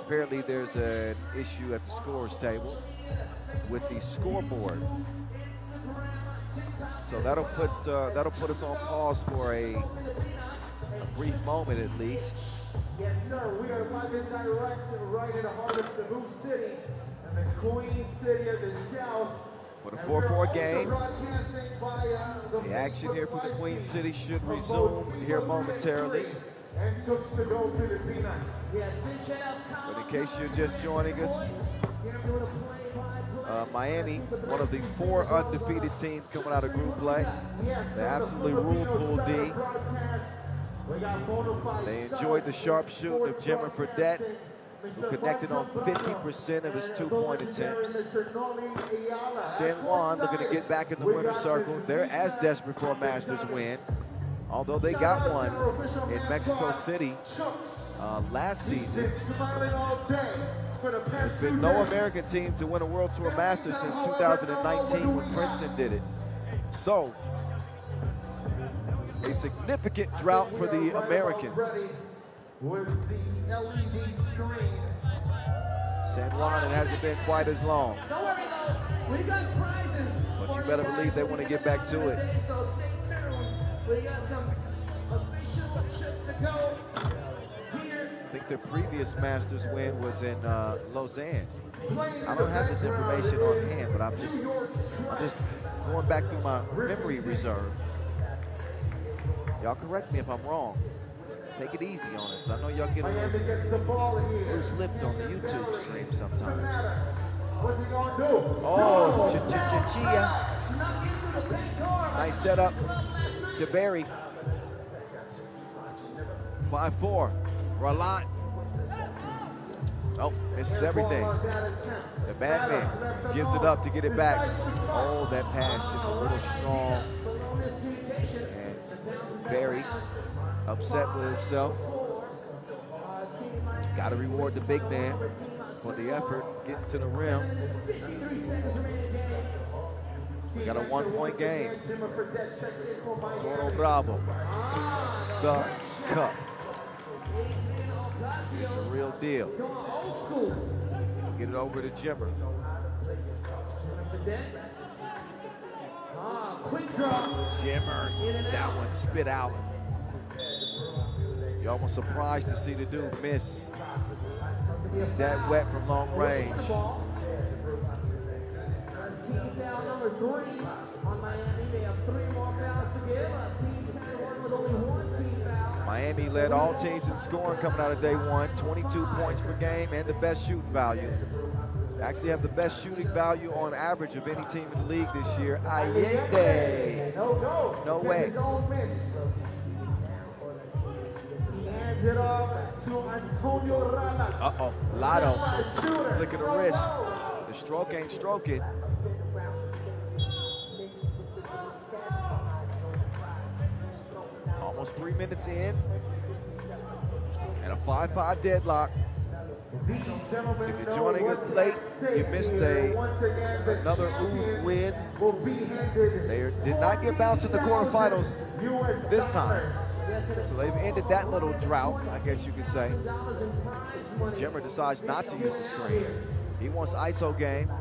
Apparently there's an issue at the scores table with the scoreboard. So that'll put us on pause for a brief moment at least. Yes, sir. We are live and direct right in the heart of Cebu City and the Queen City of the South. For the 4-4 game, the action here for the Queen City should resume here momentarily. And Chooks to go Pilipinas. But in case you're just joining us, Miami, one of the 4 undefeated teams coming out of group play. They absolutely ruled Pool D. They enjoyed the sharp shooting of Jimmer Fredette, who connected on 50% of his 2-point attempts. San Juan looking to get back in the winner's circle. They're as desperate for a Masters win, although they got one in Mexico City last season. There's been no American team to win a World Tour Masters since 2019 when Princeton did it. So, a significant drought for the Americans. With the LED screen. San Juan, it hasn't been quite as long. Don't worry though, we got prizes. But you better believe they want to get back to it. So stay tuned. We got some official Chooks to go here. I think their previous Masters win was in Lausanne. I don't have this information on hand, but I'm just going back through my memory reserve. Y'all correct me if I'm wrong. Take it easy on us. I know y'all get a little slipped on the YouTube stream sometimes. What's he gonna do? Oh, Chia. Nice setup to Barry. 5-4. Ralat. Oh, misses everything. The bad man gives it up to get it back. Oh, that pass just a little strong. And Barry upset with himself. Got to reward the big man for the effort, getting to the rim. We got a 1-point game. Toro Bravo to the cup. It's a real deal. Get it over to Jimmer. Jimmer, that one spit out. You're almost surprised to see the dude miss. He's that wet from long range. Team foul number 3 on Miami. They have 3 more fouls to give. Team San Juan with only 1 team foul. Miami led all teams in scoring coming out of day 1, 22 points per game and the best shooting value. Actually have the best shooting value on average of any team in the league this year. Allende. No way. It off to Antonio Rana. Uh-oh, Lotto, flicking the wrist. The stroke ain't stroking. Almost 3 minutes in, and a 5-5 deadlock. If you're joining us late, you missed another OOD win. They did not get bounced in the quarterfinals this time. So they've ended that little drought, I guess you could say. Jimmer decides not to use the screen. He wants ISO game.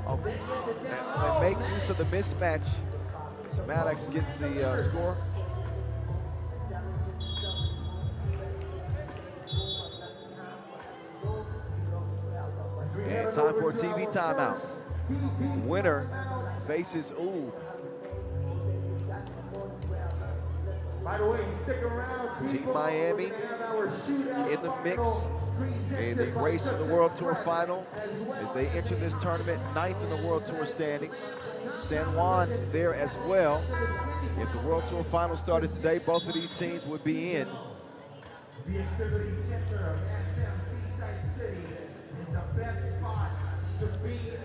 And make use of the mismatch. So Maddox gets the score. And time for a TV timeout. Winner faces OOD. By the way, stick around, Team people. Miami We're gonna have our shootout in the mix final in the presented by race to the Pepsi World Tour Express, final as well as they as enter this a tournament, 9th in the World Tour standings. San Juan there as well. If the World Tour final started today, both of these teams would be in. The activity center of SM Seaside City is the best spot to be at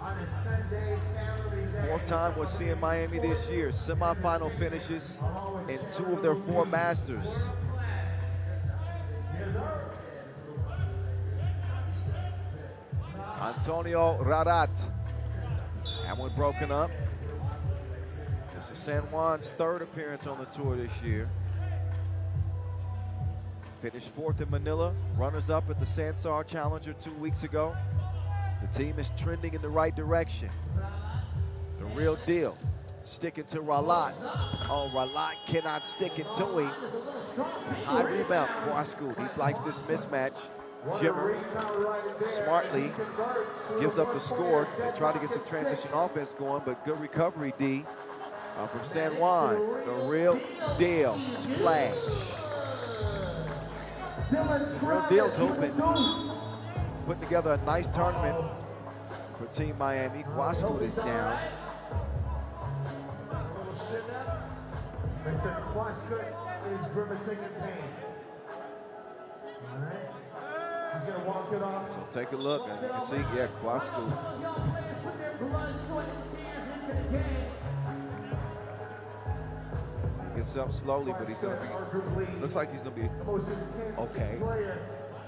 on a Sunday family day. Fourth time we're seeing Miami this year. Semifinal finishes in 2 of their 4 Masters. Antonio Rarat. That one broken up. This is San Juan's 3rd appearance on the tour this year. Finished 4th in Manila, runners-up at the Sansar Challenger 2 weeks ago. The team is trending in the right direction. The real deal, sticking to Ralat. Oh, Ralat cannot stick it to him. High rebound, Kwasku. He likes this mismatch. Jimmer smartly gives up the score. They try to get some transition offense going, but good recovery, D, from San Juan. The real deal, splash. Real deal's hoping. Put together a nice tournament for Team Miami. Kwasku is down. Mr. Kwasku is grimacing in pain. All right. He's gonna walk it off. So take a look, as you can see, yeah, Kwasku. Young players put their blood, sweat, and tears into the game. Gets up slowly, but he's gonna be, looks like he's gonna be okay. Player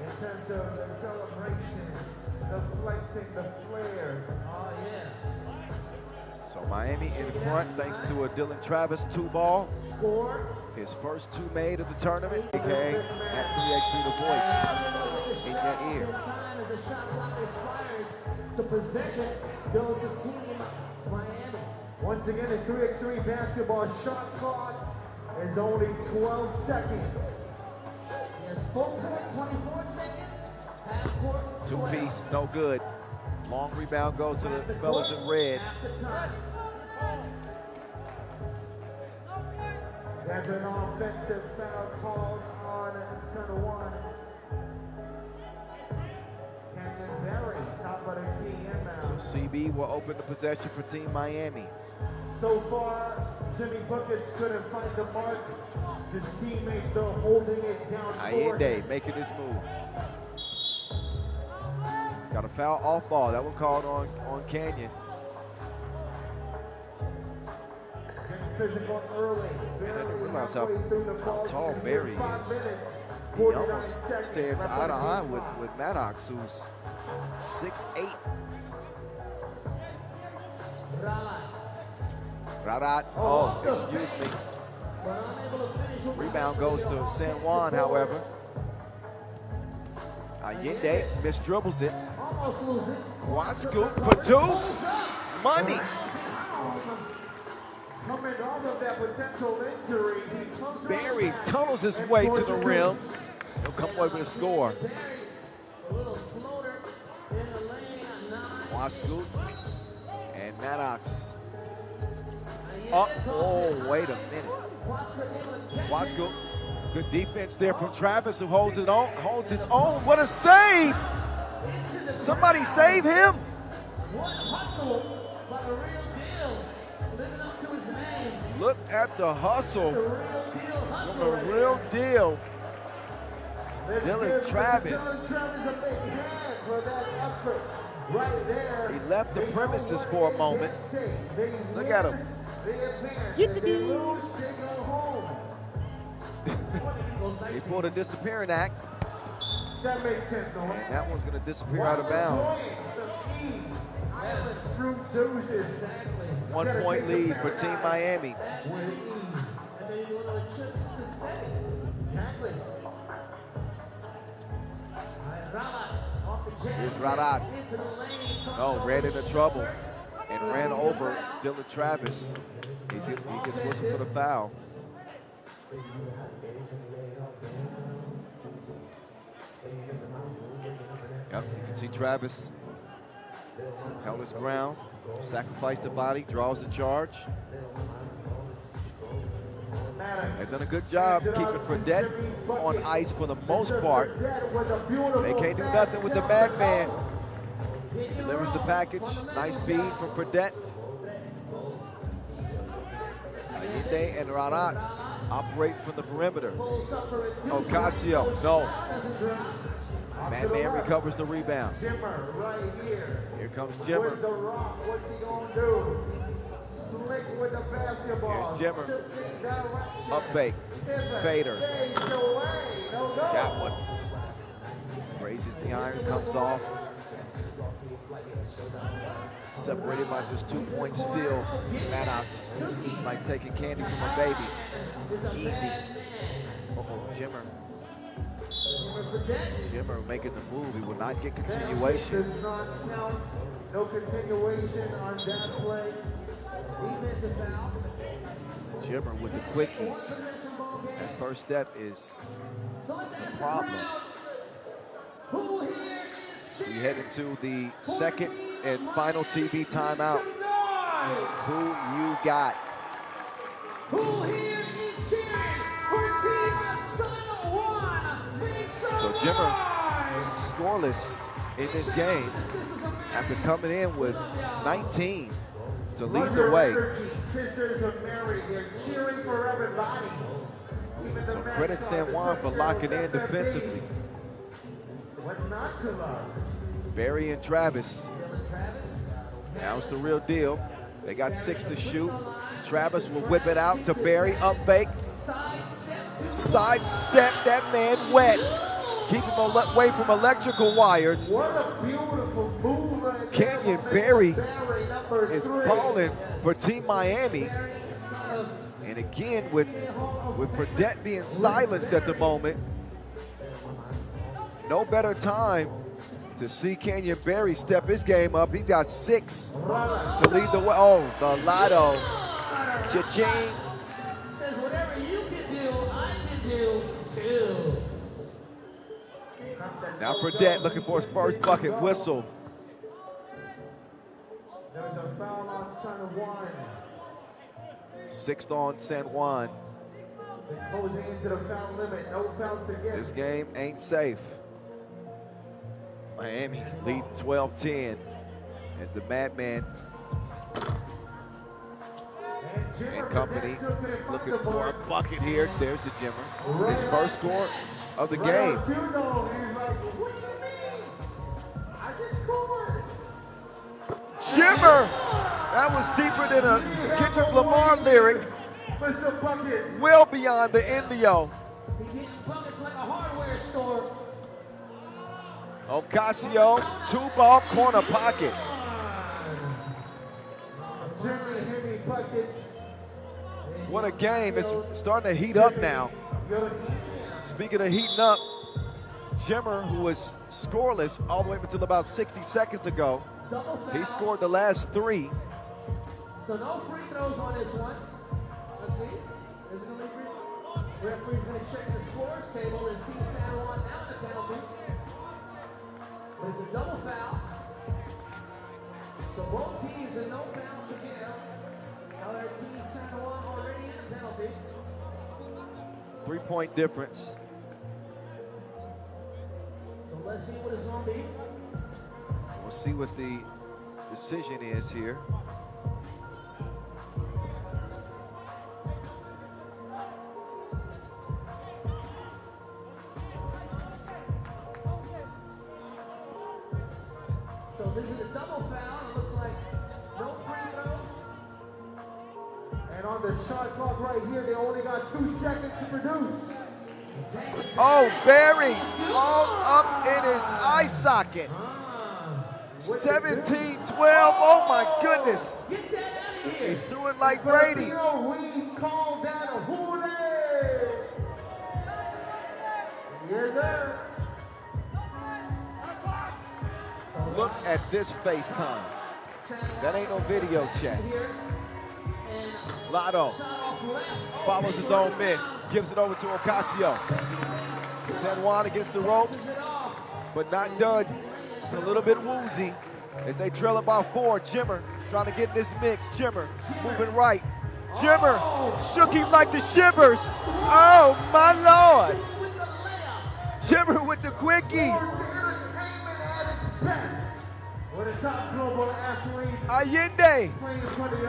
in terms of the celebration, the flexing, the flair. Oh yeah. So Miami in front thanks to a Dylan Travis 2-ball. Score. His first 2 made of the tournament, aka at 3x3 The Voice in your ear. Time as the shot clock expires, the possession goes to Team Miami. Once again, the 3x3 basketball shot clock is only 12 seconds. Yes, full court, 24 seconds. Half court, 12. 2-piece, no good. Long rebound goes to the fellas in red. Half the time. There's an offensive foul called on San Juan. Canyon Berry, top of the key inbound. So CB will open the possession for Team Miami. So far, Jimmy Buckets couldn't find the mark. His teammates are holding it down for him. Allende making his move. Got a foul off ball. That one called on Canyon. Getting physical early. I didn't Barely realize halfway through the how ball tall game. Barry 5 is. minutes, He 49 almost seconds stands left eye to on eye the with clock. Maddox, who's 6'8". Rarat, oh, excuse me. Rebound goes to San Juan, however. Allende misdribbles it. Almost lose it. Kwasku for 2. Money. Coming off of that potential injury, he comes Barry right back tunnels his and way to scores the a rim. deuce. He'll come away with a score. Barry, a little floater in the lane at 9. Kwasku and Maddox. Oh, wait a minute. Kwasku, good defense there from Travis, who holds his own. What a save! Somebody save him! What hustle by the real deal, living up to his name. Look at the hustle The real deal from hustle. the right real there. deal. Let's Dylan give Travis. Dylan Travis a big hand for that effort right there. He left the They know premises what for a it moment. takes. They Look win, at him. They advance. If they lose, they go home. He pulled a disappearing act, That makes sense, no? and that one's going to disappear out of bounds. Island fruit juices. 1 point lead for Team Miami. And then you want to Chooks to stay. Exactly. Ralat off the jab. Here's Rarat. Into the lane. Oh, ran into trouble and ran over Dylan Travis. He gets whistled for the foul. Yep, you can see Travis held his ground, sacrificed the body, draws the charge. They've done a good job keeping Fredette on ice for the most part. They can't do nothing with the madman. Delivers the package. Nice feed from Fredette. Ayinde and Ranat operate from the perimeter. Ocasio, no. Madman recovers the rebound. Here comes Jimmer. What's he gonna do? Slick with the basketball. Here's Jimmer. Up fake. Fader. Got one. Raises the iron, comes off. Separated by just 2 points still. Maddox. It's like taking candy from a baby. Easy. Jimmer. Jimmer making the move. He will not get continuation. Does not count. No continuation on that play. Defensive foul. Jimmer with the quickies. That first step is a problem. We head into the second and final TV timeout. Who you got? Who here is cheering for Team San Juan? So Jimmer scoreless in this game after coming in with 19 to lead the way. Sisters of Mary, they're cheering for everybody. So credit San Juan for locking in defensively. What's not to love? Barry and Travis. Now it's the real deal. They got 6 to shoot. Travis will whip it out to Barry. Up fake. Sidestep. That man wet. Keep him away from electrical wires. What a beautiful move right there. Kenyon Barry number is 3. balling for Team Miami. And again, with Fredette being silenced at the moment, no better time to see Kenyon Barry step his game up. He's got 6 to lead the way. Oh, the lotto. Cha-ching. Says whatever you can do, I can do too. Now Fredette looking for his first bucket. Whistle. There's a foul on San Juan. 6th on San Juan. They're closing into the foul limit. No fouls again. This game ain't safe. Miami lead 12-10 as the Madman and company looking for a bucket here. There's the Jimmer. His first score of the game. He's like, what do you mean? I just scored. Jimmer! That was deeper than a Kendrick Lamar lyric. Mr. Buckets. Well beyond the Indio. He's hitting buckets like a hardware store. Ocasio, 2-ball corner pocket. Jimmy Henry Buckets. What a game. It's starting to heat up now. Speaking of heating up, Jimmer, who was scoreless all the way up until about 60 seconds ago, he scored the last 3. So no free throws on this one. Let's see. Is it gonna be free? Referee's gonna check the scores table and Team San Juan down the penalty. But it's a double foul. So both teams are no fouls to give. Other Team San Juan already in the penalty. 3-point difference. So let's see what it's gonna be. We'll see what the decision is here. So this is a double foul. It looks like no free throws. And on the shot clock right here, they only got 2 seconds to produce. Oh, Barry all up in his eye socket. 17-12, oh my goodness. Get that out of He here. threw it like Brady. We call that a hoolie. Yes, sir. Look at this FaceTime. That ain't no video chat. Lotto follows his own miss, gives it over to Ocasio. San Juan against the ropes, but not done. Just a little bit woozy as they trail it by 4. Jimmer trying to get in this mix. Jimmer moving right. Jimmer shook him like the shivers. Oh, my Lord. Jimmer with the quickies. Allende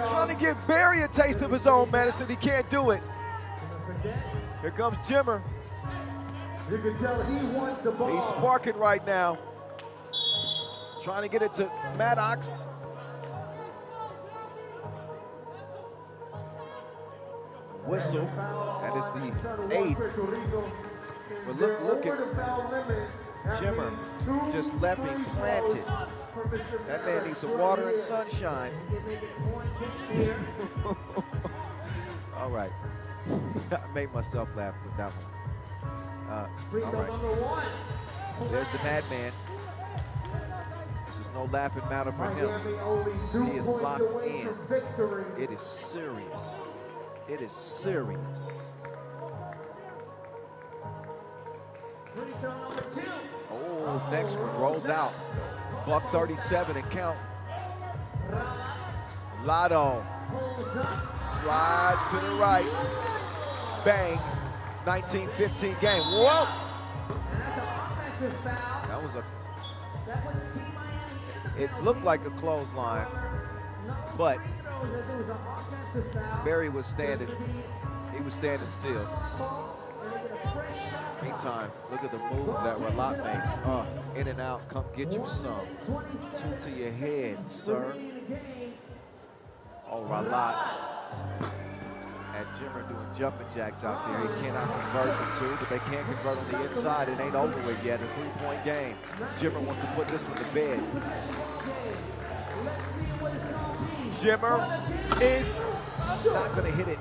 trying to give Barry a taste of his own medicine. He can't do it. Here comes Jimmer. You can tell he wants the ball. He's sparking right now. Trying to get it to Maddox. Whistle. That is the 8th. But look at Jimmer just left him planted. That man needs some water and sunshine. All right. I made myself laugh with that one. All right. There's the madman. This is no laughing matter for him. He is locked in. It is serious. It is serious. Oh, next one rolls out. Buck 37 and count. Lotto slides to the right. Bang. 19-15 game. Whoa! That was a. It looked like a clothesline, but Barry was standing. He was standing still. Meantime, look at the move that Ralat makes. In and out, come get you some. 2 to your head, sir. Oh, Ralat. And Jimmer doing jumping jacks out there. He cannot convert the 2, but they can convert on the inside. It ain't over with yet. A 3-point game. Jimmer wants to put this one to bed. Jimmer is not going to hit it.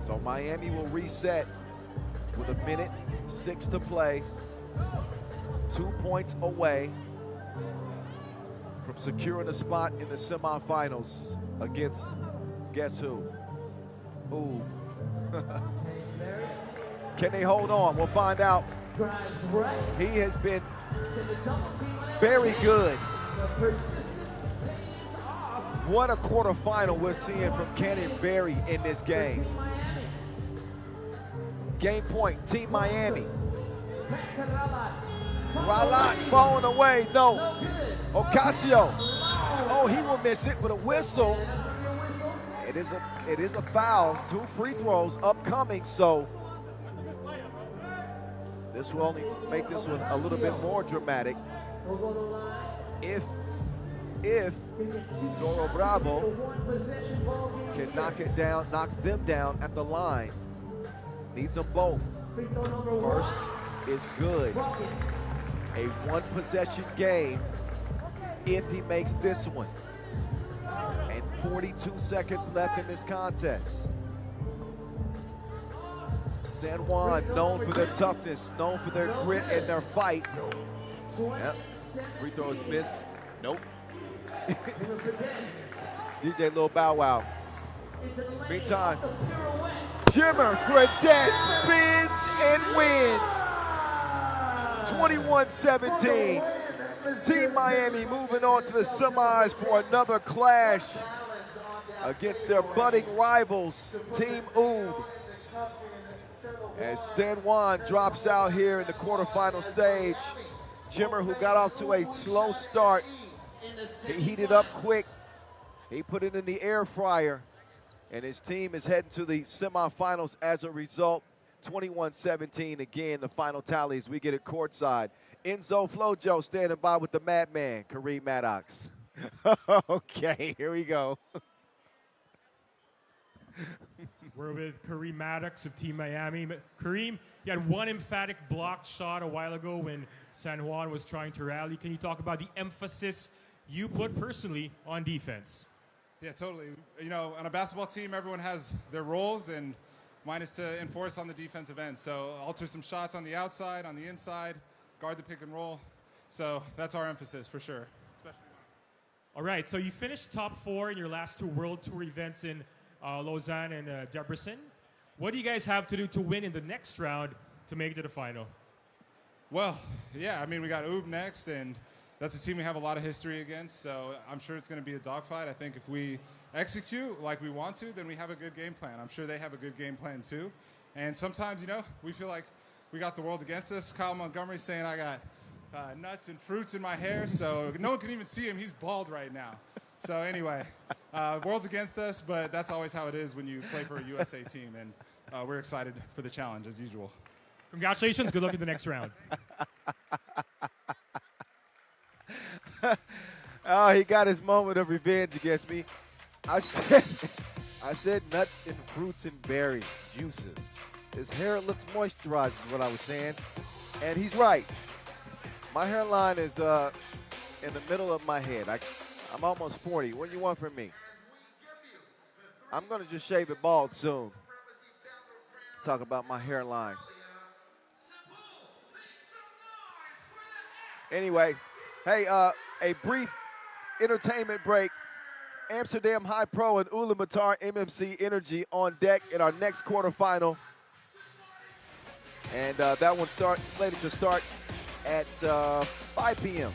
So Miami will reset with 1:06 to play. 2 points away from securing a spot in the semifinals against guess who? Ooh. Can they hold on? We'll find out. He has been very good. What a quarterfinal we're seeing from Kenyon Berry in this game. Game point, Team Miami. Ralat falling away, no. Ocasio, oh, he will miss it with a whistle. It is a foul, 2 free throws upcoming, so this will only make this one a little bit more dramatic. If Toro Bravo can knock them down at the line. Needs them both. First is good. A 1-possession game if he makes this one. And 42 seconds left in this contest. San Juan, known for their toughness, known for their grit and their fight. Yep. Free throws missed. Nope. DJ Lil Bow Wow. Meantime, Jimmer Fredette spins and wins. 21-17. Team Miami moving on to the semis for another clash against their budding rivals, Team Oud. As San Juan drops out here in the quarterfinal stage, Jimmer, who got off to a slow start, he heated up quick. He put it in the air fryer, and his team is heading to the semifinals as a result. 21-17, again, the final tally as we get it courtside. Enzo Flojo standing by with the madman, Kareem Maddox. Okay, here we go. We're with Kareem Maddox of Team Miami. Kareem, you had one emphatic blocked shot a while ago when San Juan was trying to rally. Can you talk about the emphasis you put personally on defense? Yeah, totally. You know, on a basketball team, everyone has their roles, and mine is to enforce on the defensive end. So alter some shots on the outside, on the inside, guard the pick and roll. So that's our emphasis for sure. All right, so you finished top 4 in your last 2 World Tour events in Lausanne and Debrecen. What do you guys have to do to win in the next round to make it to the final? Well, yeah, I mean, we got Oob next, and that's a team we have a lot of history against, so I'm sure it's going to be a dogfight. I think if we execute like we want to, then we have a good game plan. I'm sure they have a good game plan too. And sometimes, you know, we feel like we got the world against us. Kyle Montgomery's saying I got nuts and fruits in my hair, so no one can even see him. He's bald right now. So anyway, world's against us, but that's always how it is when you play for a USA team, and we're excited for the challenge as usual. Congratulations. Good luck in the next round. Oh, he got his moment of revenge against me. I said nuts and fruits and berries, juices. His hair looks moisturized is what I was saying. And he's right. My hairline is in the middle of my head. I'm almost 40. What do you want from me? I'm going to just shave it bald soon. Talk about my hairline. Anyway, hey, a brief entertainment break. Amsterdam HiPRO and Ulaanbaatar MMC Energy on deck in our next quarterfinal. And that one slated to start at 5 p.m.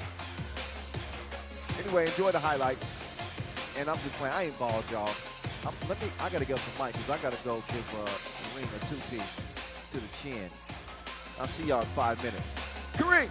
Anyway, enjoy the highlights. And I'm just playing. I ain't bald, y'all. I got to get off the mic because I got to go give Kareem a two-piece to the chin. I'll see y'all in 5 minutes. Kareem!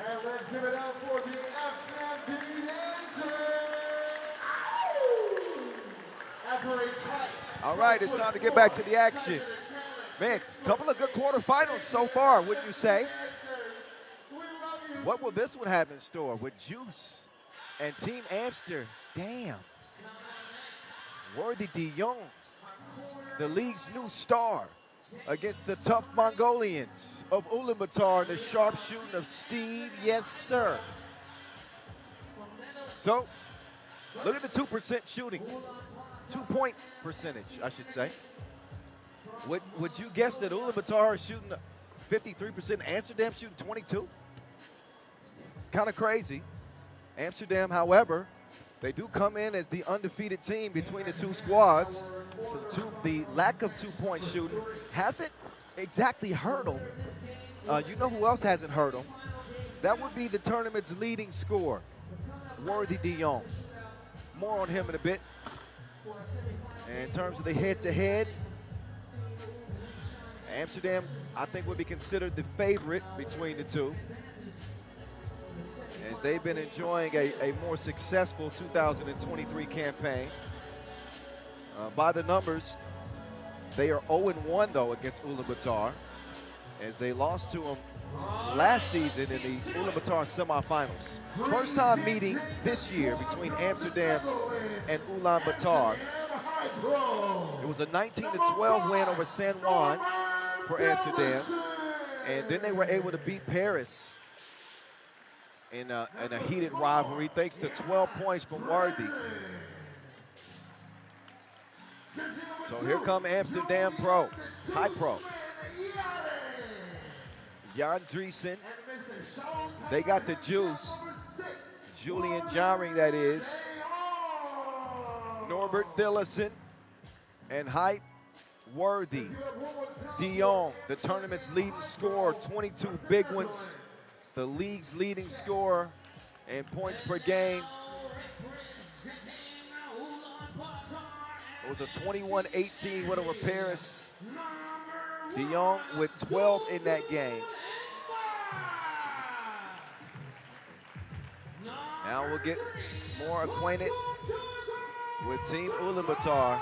And let's give it up for the FMD dancer. Average height. All right, it's time to get back to the action. Man, a couple of good quarterfinals so far, wouldn't you say? What will this one have in store with Juice And Team Amsterdam, Worthy de Jong, the league's new star, against the tough Mongolians of Ulaanbaatar and the sharpshooting of Steve. Yes, sir. So, look at the 2% shooting. 2-point percentage, I should say. Would you guess that Ulaanbaatar is shooting 53%, Amsterdam shooting 22? Kind of crazy. Amsterdam, however, they do come in as the undefeated team between the two squads. So the lack of 2-point shooting hasn't exactly hurt them. You know who else hasn't hurt them? That would be the tournament's leading scorer, Worthy de Jong. More on him in a bit. And in terms of the head-to-head, Amsterdam, I think, would be considered the favorite between the two, as they've been enjoying a more successful 2023 campaign. By the numbers, they are 0-1, though, against Ulaanbaatar, as they lost to them last season in the Ulaanbaatar semifinals. First time meeting this year between Amsterdam and Ulaanbaatar. It was a 19-12 win over San Juan for Amsterdam, and then they were able to beat Paris in a heated rivalry thanks to 12 points from Worthy. So here come Amsterdam Pro, HiPRO. Jan Driesen, they got the juice. Julian Jaring, that is. Norbert Dillison and Hype Worthy. de Jong, the tournament's leading scorer, 22 big ones. The league's leading scorer in points per game. It was a 21-18 win over Paris. De Jong with 12 in that game. Now we'll get more acquainted with Team Ulaanbaatar.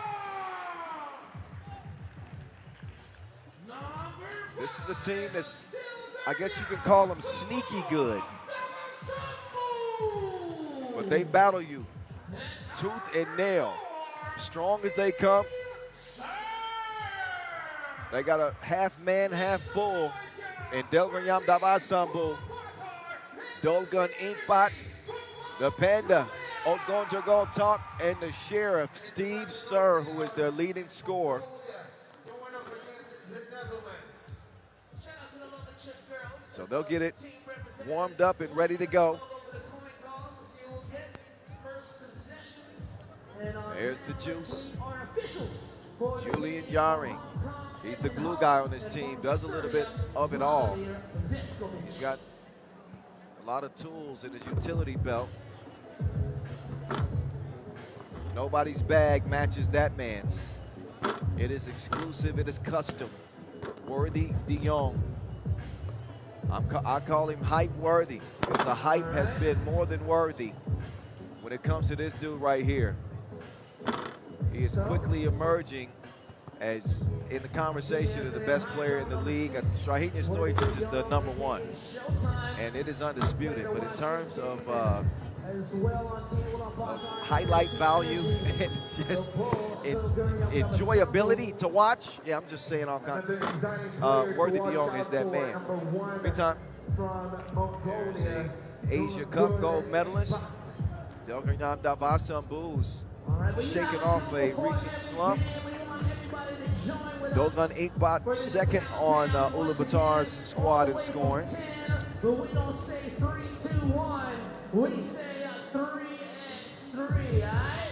This is a team that's, I guess you can call them sneaky good. But they battle you tooth and nail. Strong as they come. They got a half man, half bull in Delganyam Davasambu. Dolgun Inkbot, the Panda, Otgonjagon Talk, and the Sheriff, Steve Sir, who is their leading scorer. So they'll get it warmed up and ready to go. There's the juice. Julian Jaring. He's the glue guy on this team. Does a little bit of it all. He's got a lot of tools in his utility belt. Nobody's bag matches that man's. It is exclusive. It is custom. Worthy de Jong. I call him Hype Worthy, because the hype has been more than worthy when it comes to this dude right here. He is quickly emerging as in the conversation of the best player in the league. Strahinja Stojic is the #1, and it is undisputed. But in terms of highlight value and just enjoyability to watch, yeah, I'm just saying all kinds. Worthy de Jong is that man. Meantime, there's a Asia Cup gold medalist, Delganyam Davasambu's shaking off a recent slump. Dolgun Inkbot second on Ulaanbaatar's squad in scoring. But we don't say 3, 2, 1. We say 3x3, alright?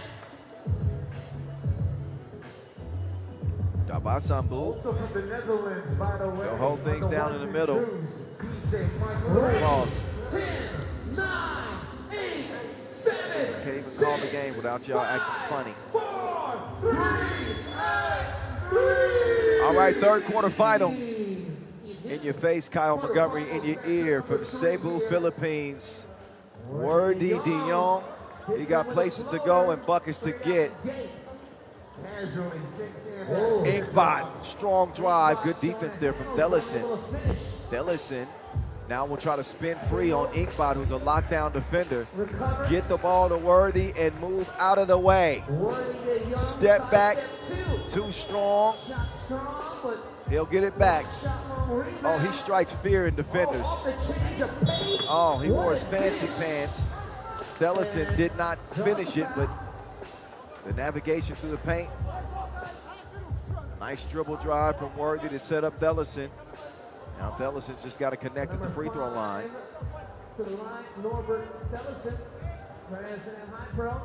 Davasambu. Also from the Netherlands, by the way. They'll hold things down in the middle. Pause. 10, 9, 8, 7. Can't even call the game without y'all acting funny. 4, 3x3. All right, third quarter final. In your face, Kyle Montgomery. In your ear from Cebu, Philippines. Worthy de Jong. He got places to go and buckets to get. Inkbot, strong drive. Good defense there from Dellison. Dellison Now we'll try to spin free on Inkbot, who's a lockdown defender. Get the ball to Worthy and move out of the way. Step back, too strong. He'll get it back. Oh, he strikes fear in defenders. Oh, he wore his fancy pants. Thellison did not finish it, but the navigation through the paint. Nice dribble drive from Worthy to set up Thellison. Now Thellison's just got to connect at the free throw line. To the line, Norbert Thellison, president HiPRO.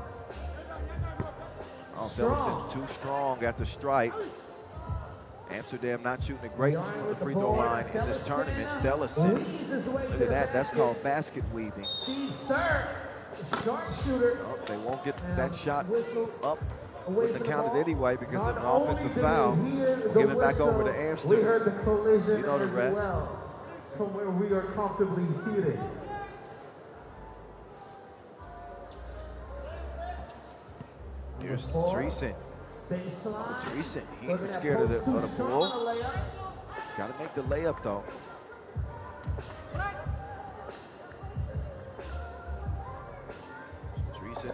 Oh, Thellison too strong at the stripe. Amsterdam not shooting a great one from the free throw line in this tournament. Thellison, look at that, that's called basket weaving. Oh, they won't get that shot up. Wouldn't have counted anyway because of an offensive foul. Give it back over to Amsterdam. You know the rest. From where we are comfortably seated. Here's Dreesen. Dreesen, he ain't scared of the ball. Got to make the layup though. Dreesen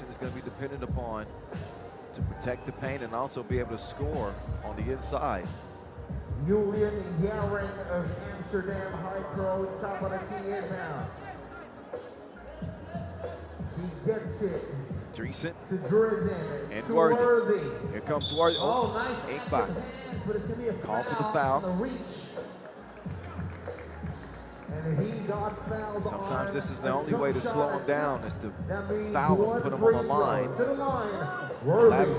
is going to be dependent upon to protect the paint and also be able to score on the inside. Julian Yaren of Amsterdam HiPRO, top of the key inbound. He gets it. Dreesen To Drizzen. and to Worthy. Here comes Worthy. Oh, nice. Inkbot. Call for the foul. And he got fouled. Sometimes this is the only way to slow him down is to foul him, put him on the line. To the line.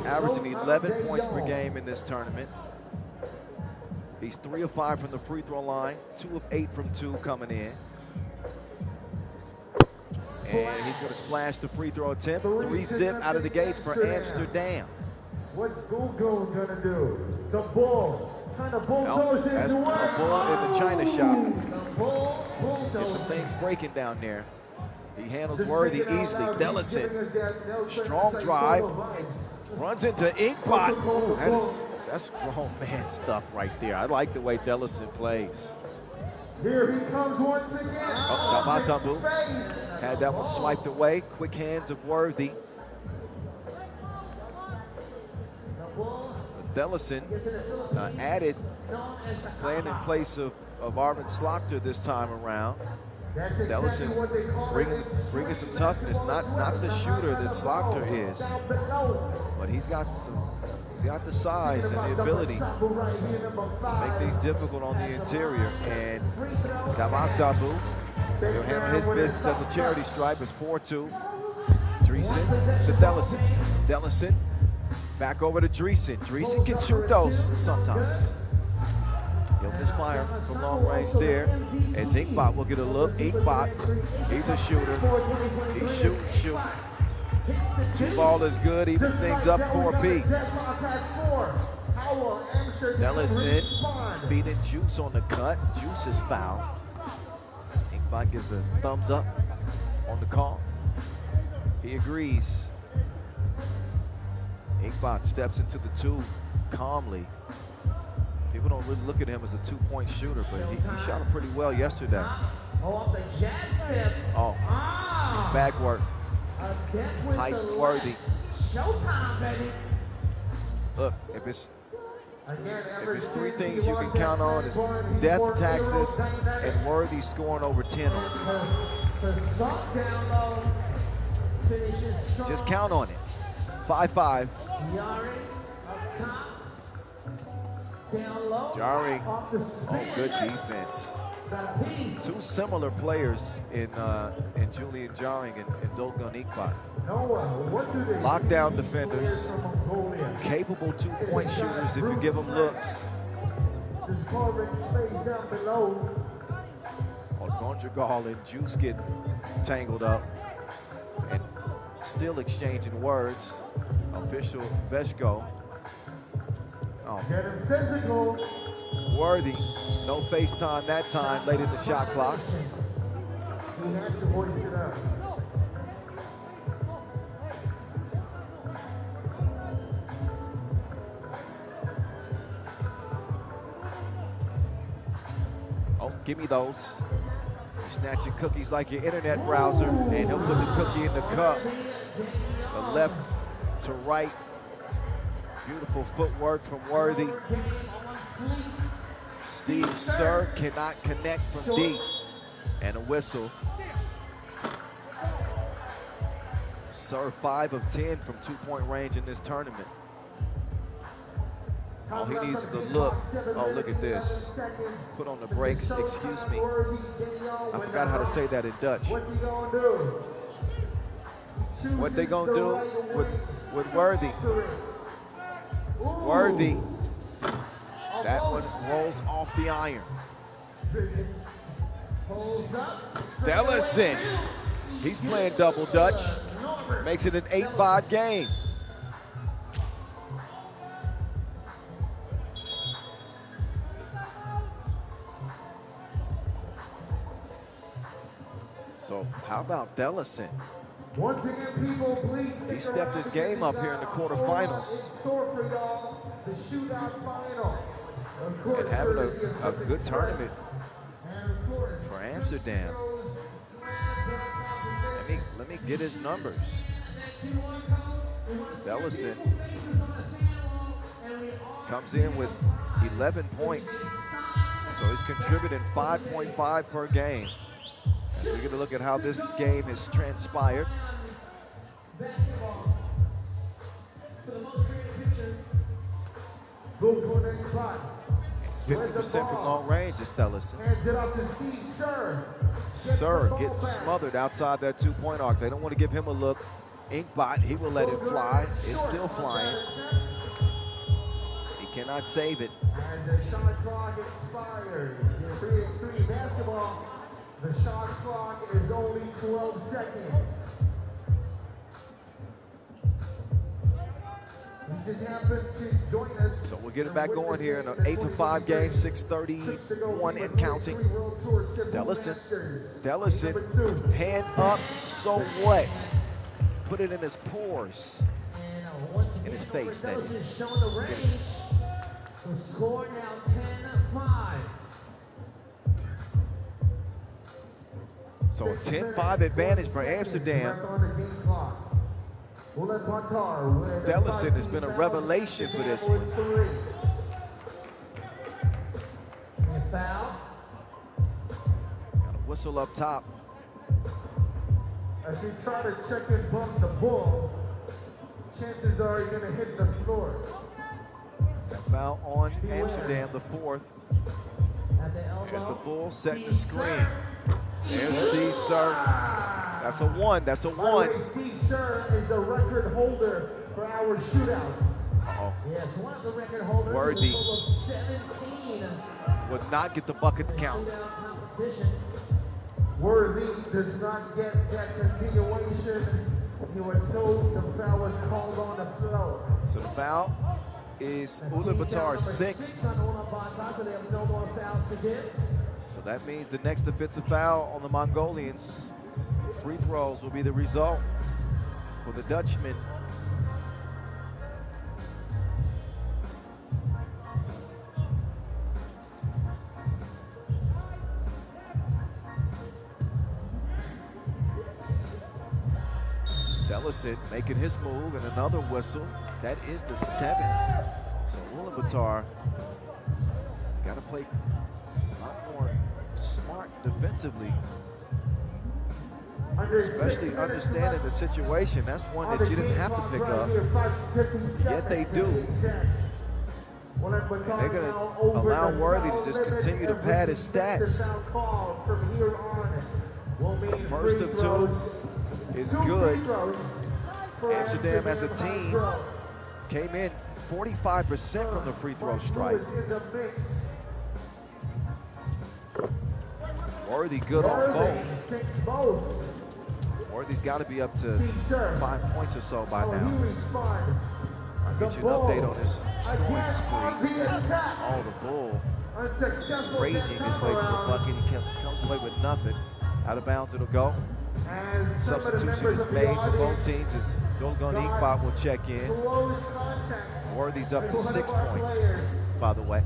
Averaging 11 points per game in this tournament. He's 3 of 5 from the free throw line, 2 of 8 from 2 coming in. And he's going to splash the free throw attempt. 3-zip out of the gates for Amsterdam. What's Google gonna do? The bull. Kind of bulldoze That's a into bull in the China shop. There's some things breaking down there. He handles Worthy easily. Dellison, strong drive, runs into Inkbot. Ooh, that's grown man stuff right there. I like the way Dellison plays. Here he comes once again. Oh, Damasambu had that one swiped away. Quick hands of Worthy. Dellison added, playing in place of Arvin Slaughter this time around. Dellison bringing some toughness, not the shooter that Slaughter is, but he's got the size and the ability to make things difficult on the interior. And Damasambu, he'll handle his business at the charity stripe. It's 4-2. Dreesen to Dellison. Dellison back over to Dreesen. Dreesen can shoot those sometimes. He'll misfire from long range there. As Inkbot will get a look. Inkbot, he's a shooter. He's shooting. Two ball is good, evens things up 4 apiece. Dellison feeding Juice on the cut. Juice is fouled. Inkbot gives a thumbs up on the call. He agrees. Inkbot steps into the 2 calmly. People don't really look at him as a 2-point shooter, but he shot him pretty well yesterday. Oh, bag work. Height worthy. Showtime, baby. Look, if it's 3 things you can count on, it's death, taxes, and Worthy scoring over 10 on you. Just count on it. 5-5. Jari, oh, good defense. 2 similar players in Julian Jaring and Dolgun Inkbot. Lockdown defenders, capable 2-point shooters if you give them looks. Gondragal and Juice get tangled up and still exchanging words. Official Veshko. Oh. Worthy, no FaceTime that time, late in the shot clock. He had to hoist it up. Oh, Give me those. You're snatching cookies like your internet browser, and he'll put the cookie in the cup. The left to right. Beautiful footwork from Worthy. Steve's serve cannot connect from deep. And a whistle. Serve 5 of 10 from 2-point range in this tournament. All he needs is a look. Oh, look at this. Put on the brakes. Excuse me. I forgot how to say that in Dutch. What they gonna do with Worthy? Worthy. That one rolls off the iron. Dellison. He's playing double Dutch. Makes it an 8-5 game. So how about Dellison? Once again, people, please. He stepped his game up here in the quarterfinals. For y'all, the shootout final. And having a good tournament for Amsterdam. Let me get his numbers. Dellison comes in with 11 points. So he's contributing 5.5 per game. As we're gonna look at how this game has transpired. 50% from long range is Dellison. Sir getting smothered outside that 2-point arc. They don't want to give him a look. Inkbot, he will let it fly. It's still flying. He cannot save it. As the shot clock expires in 3x3 basketball, the shot clock is only 12 seconds. You just happened to join us. So we'll get it back going here in an 8-5 game, 6:31 and counting. Dellison, hand up, so what? Put it in his pores. In his face, that is. Showing the range. The score now 10-5. So a 10-5 advantage for Amsterdam. Dellison has been a revelation for this one. Foul. Got a whistle up top. As you try to check and bump the ball, chances are you're going to hit the floor. That foul on Amsterdam, the 4th. At the elbow. There's the bull setting the screen. There's Steve Sir. That's a 1. That's a 1. Steve Sir is the record holder for our shootout. Uh-oh. Yes, one of the record holders. Worthy. With a total of 17. Would not get the bucket to count. Shootout competition. Worthy does not get that continuation. He was told the foul was called on the floor. So the foul is Ulaanbaatar's 6th. So they have no more fouls to get. So that means the next offensive foul on the Mongolians. Free throws will be the result for the Dutchman. Dellison making his move and another whistle. That is the 7th. So Ulaanbaatar got to play a lot more smart defensively, especially understanding the situation. That's one that you didn't have to pick up, yet they do. And they're going to allow Worthy to just continue to pad his stats. The first of 2 is good. Amsterdam as a team came in 45% from the free throw strike. Worthy good on both. Worthy's got to be up to 5 points or so by now. I'll get you an update on his scoring spree. Oh, the Bull is raging his way to the bucket. He comes away with nothing. Out of bounds it'll go. Substitution is made for both teams as Dolgon Inkbot will check in. Worthy's up to 6 points, by the way.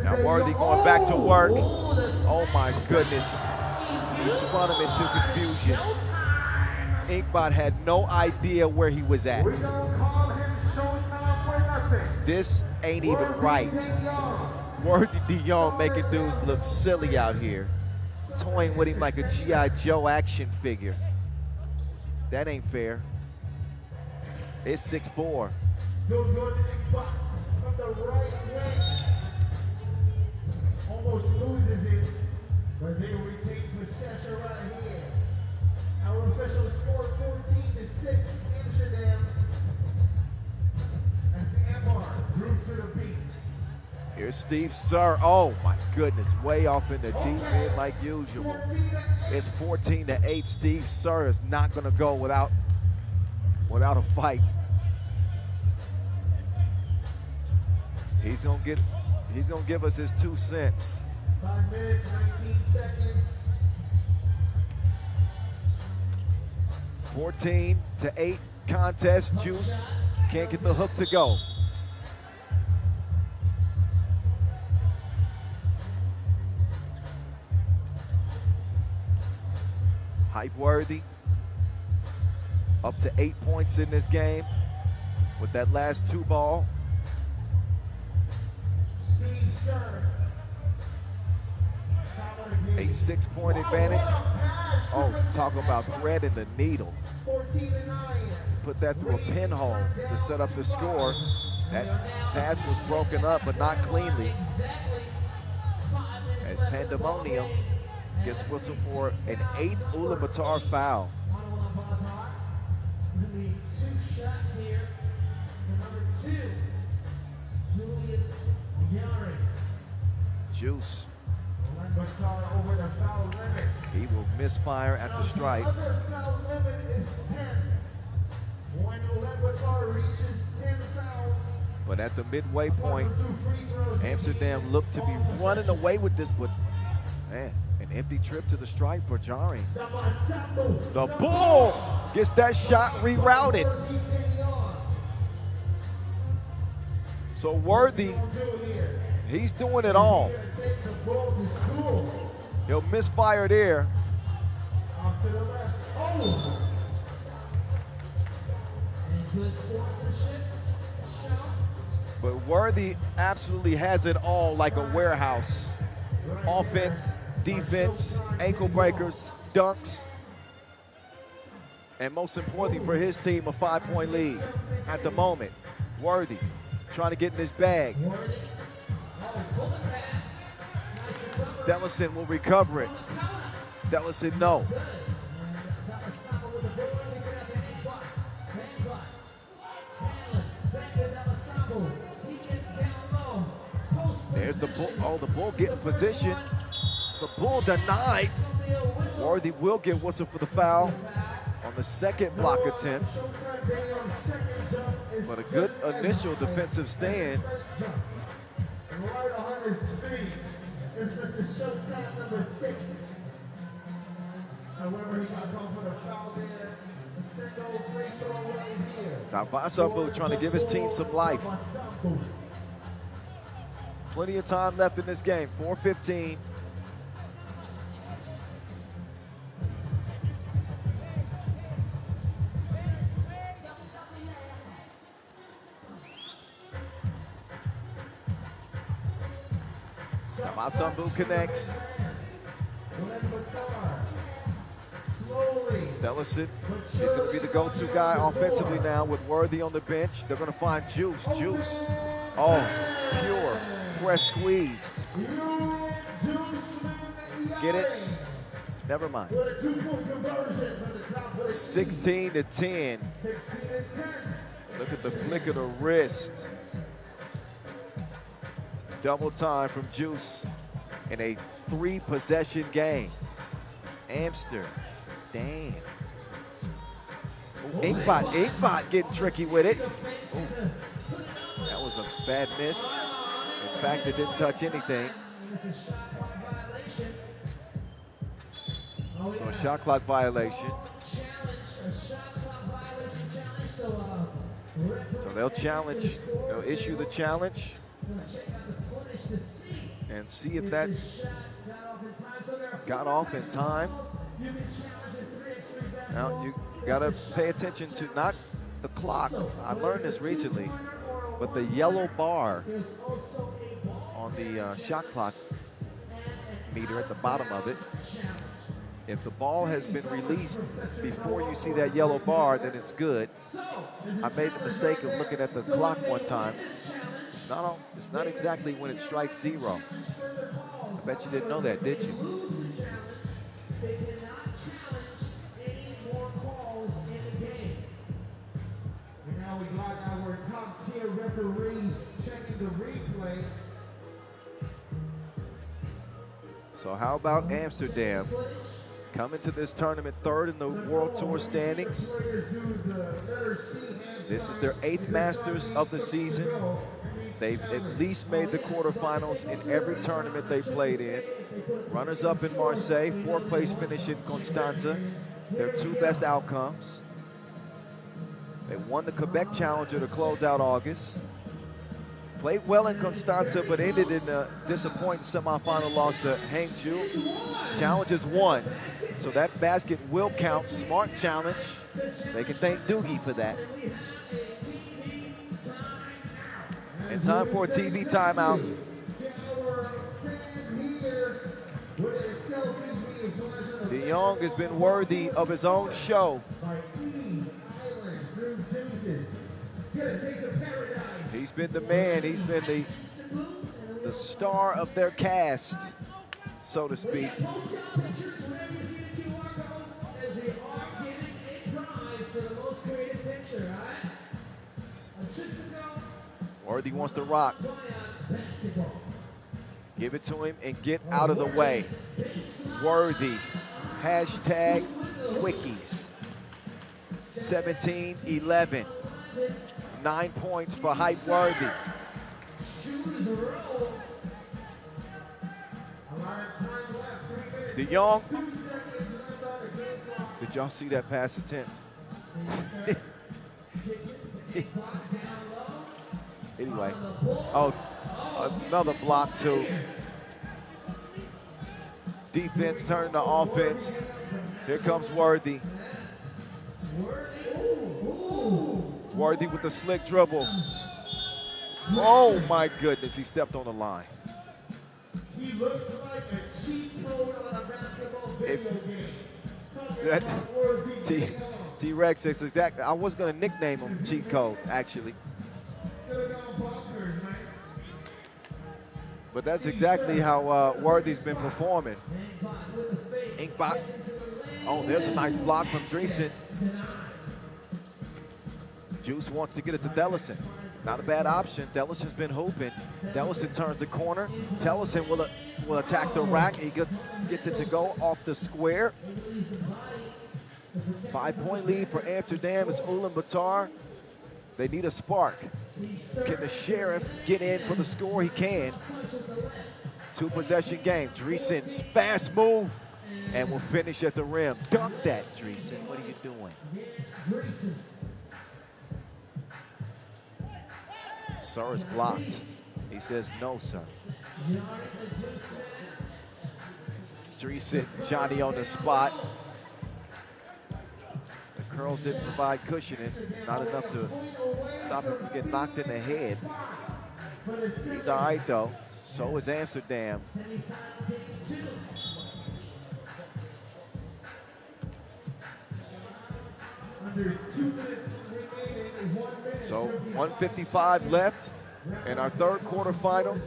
Now Worthy going back to work. Oh my goodness. He spun him into confusion. Inkbot had no idea where he was at. This ain't even right. Worthy DeYoung making dudes look silly out here. Toying with him like a G.I. Joe action figure. That ain't fair. It's 6-4. Almost loses it, but they retain possession right here. Our official score 14-6 Amsterdam as Ambar groups to the beat. Here's Steve Sir. Oh my goodness, way off in the deep end like usual. It's 14-8. Steve Sir is not gonna go without a fight. He's gonna give us his 2 cents. 5 minutes, 19 seconds. 14-8 contest. Juice can't get the hook to go. Hype-worthy up to 8 points in this game with that last 2 ball. A 6-point advantage. Oh, talk about thread in the needle. Put that through a pinhole to set up the score. That pass was broken up, but not cleanly. As Pandemonium gets whistled for an 8th Ulaanbaatar foul. Juice. Over the foul limit. He will misfire at the strike. Other foul limit is 10. When Ulaanbaatar reaches 10 fouls. But at the midway point, Amsterdam looked to be running away with this, but man, an empty trip to the strike for jarring. The Bull gets that shot rerouted. So Worthy, he's doing it all. He'll misfire there. But Worthy absolutely has it all like a warehouse. Offense, defense, ankle breakers, dunks, and most importantly for his team, a 5-point lead at the moment. Worthy trying to get in his bag. Dellison will recover it. Dellison, no. There's the Bull. Oh, the Bull getting position. The Bull denied. Worthy will get whistled for the foul on the second block attempt. But a good initial defensive stand. Right on his feet is Mr. Showtime number 6. However, he got called for the foul there. A single free throw right here. Now Vasabu trying to give his team some life. Plenty of time left in this game, 4:15. Matsambu connects. Dellison is going to be the go-to guy offensively now with Worthy on the bench. They're going to find Juice. Juice. Oh, pure, fresh squeezed. Get it? Never mind. 16-10. Look at the flick of the wrist. Double time from Juice in a 3-possession game. Amsterdam. Damn. Inkbot getting tricky with it. Ooh. That was a bad miss. In fact, it didn't touch anything. So a shot clock violation. So they'll challenge, they'll issue the challenge and see if that got off in time. Now you gotta pay attention to not the clock. I learned this recently, but the yellow bar on the shot clock meter at the bottom of it. If the ball has been released before you see that yellow bar, then it's good. I made the mistake of looking at the clock one time. It's not exactly when it strikes 0. I bet you didn't know that, did you? Now we got our top tier referees checking the replay. So how about Amsterdam? Coming to this tournament third in the World Tour standings. This is their 8th Masters of the season. They've at least made the quarterfinals in every tournament they played in. Runners-up in Marseille, 4th place finish in Constanza. Their 2 best outcomes. They won the Quebec Challenger to close out August. Played well in Constanza, but ended in a disappointing semifinal loss to Hangzhou. Challenge is won, so that basket will count. Smart challenge. They can thank Doogie for that. And time for a TV timeout. De Jong has been worthy of his own show. He's been the man. He's been the star of their cast, so to speak. Worthy wants to rock. Give it to him and get out of the way. Worthy. Hashtag quickies. 17-11. 9 points for HiPRO. De Jong. Did y'all see that pass attempt? Anyway, oh, another block too. Defense turned to offense. Here comes Worthy. Worthy with the slick dribble. Oh my goodness, he stepped on the line. He looks like a cheat code on a basketball video game. T-Rex is exactly. I was gonna nickname him cheat code actually. But that's exactly how Worthy's been performing. Inkbot. Oh, there's a nice block from Dreesen. Juice wants to get it to Dellison. Not a bad option. Dellison's been hooping. Dellison turns the corner. Dellison will attack the rack. He gets it to go off the square. 5-point lead for Amsterdam is Ulaanbaatar. They need a spark. Can the Sheriff get in for the score? He can. 2-possession game. Dreesen's fast move and will finish at the rim. Dunk that, Dreesen. What are you doing? Sir is blocked. He says, no, sir. Dreesen, Johnny on the spot. The curls didn't provide cushioning. Not enough to stop him from getting knocked in the head. He's all right, though. So is Amsterdam. So 1:55 left in our third quarterfinal.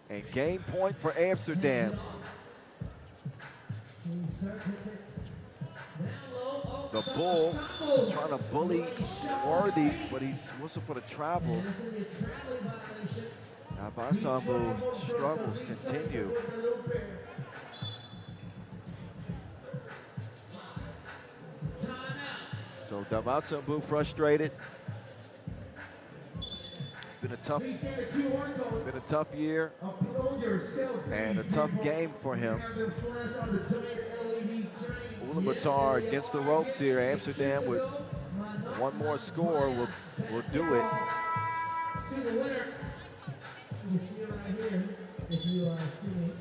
And game point for Amsterdam. The Bull trying to bully Worthy, but he's whistled for the travel. Abasambu's struggles continue. So Davasambu frustrated. Been been a tough year and a tough game for him. Ulaanbaatar against the ropes here. Amsterdam with one more score will do it. See the winner. You can see it right here if you see me.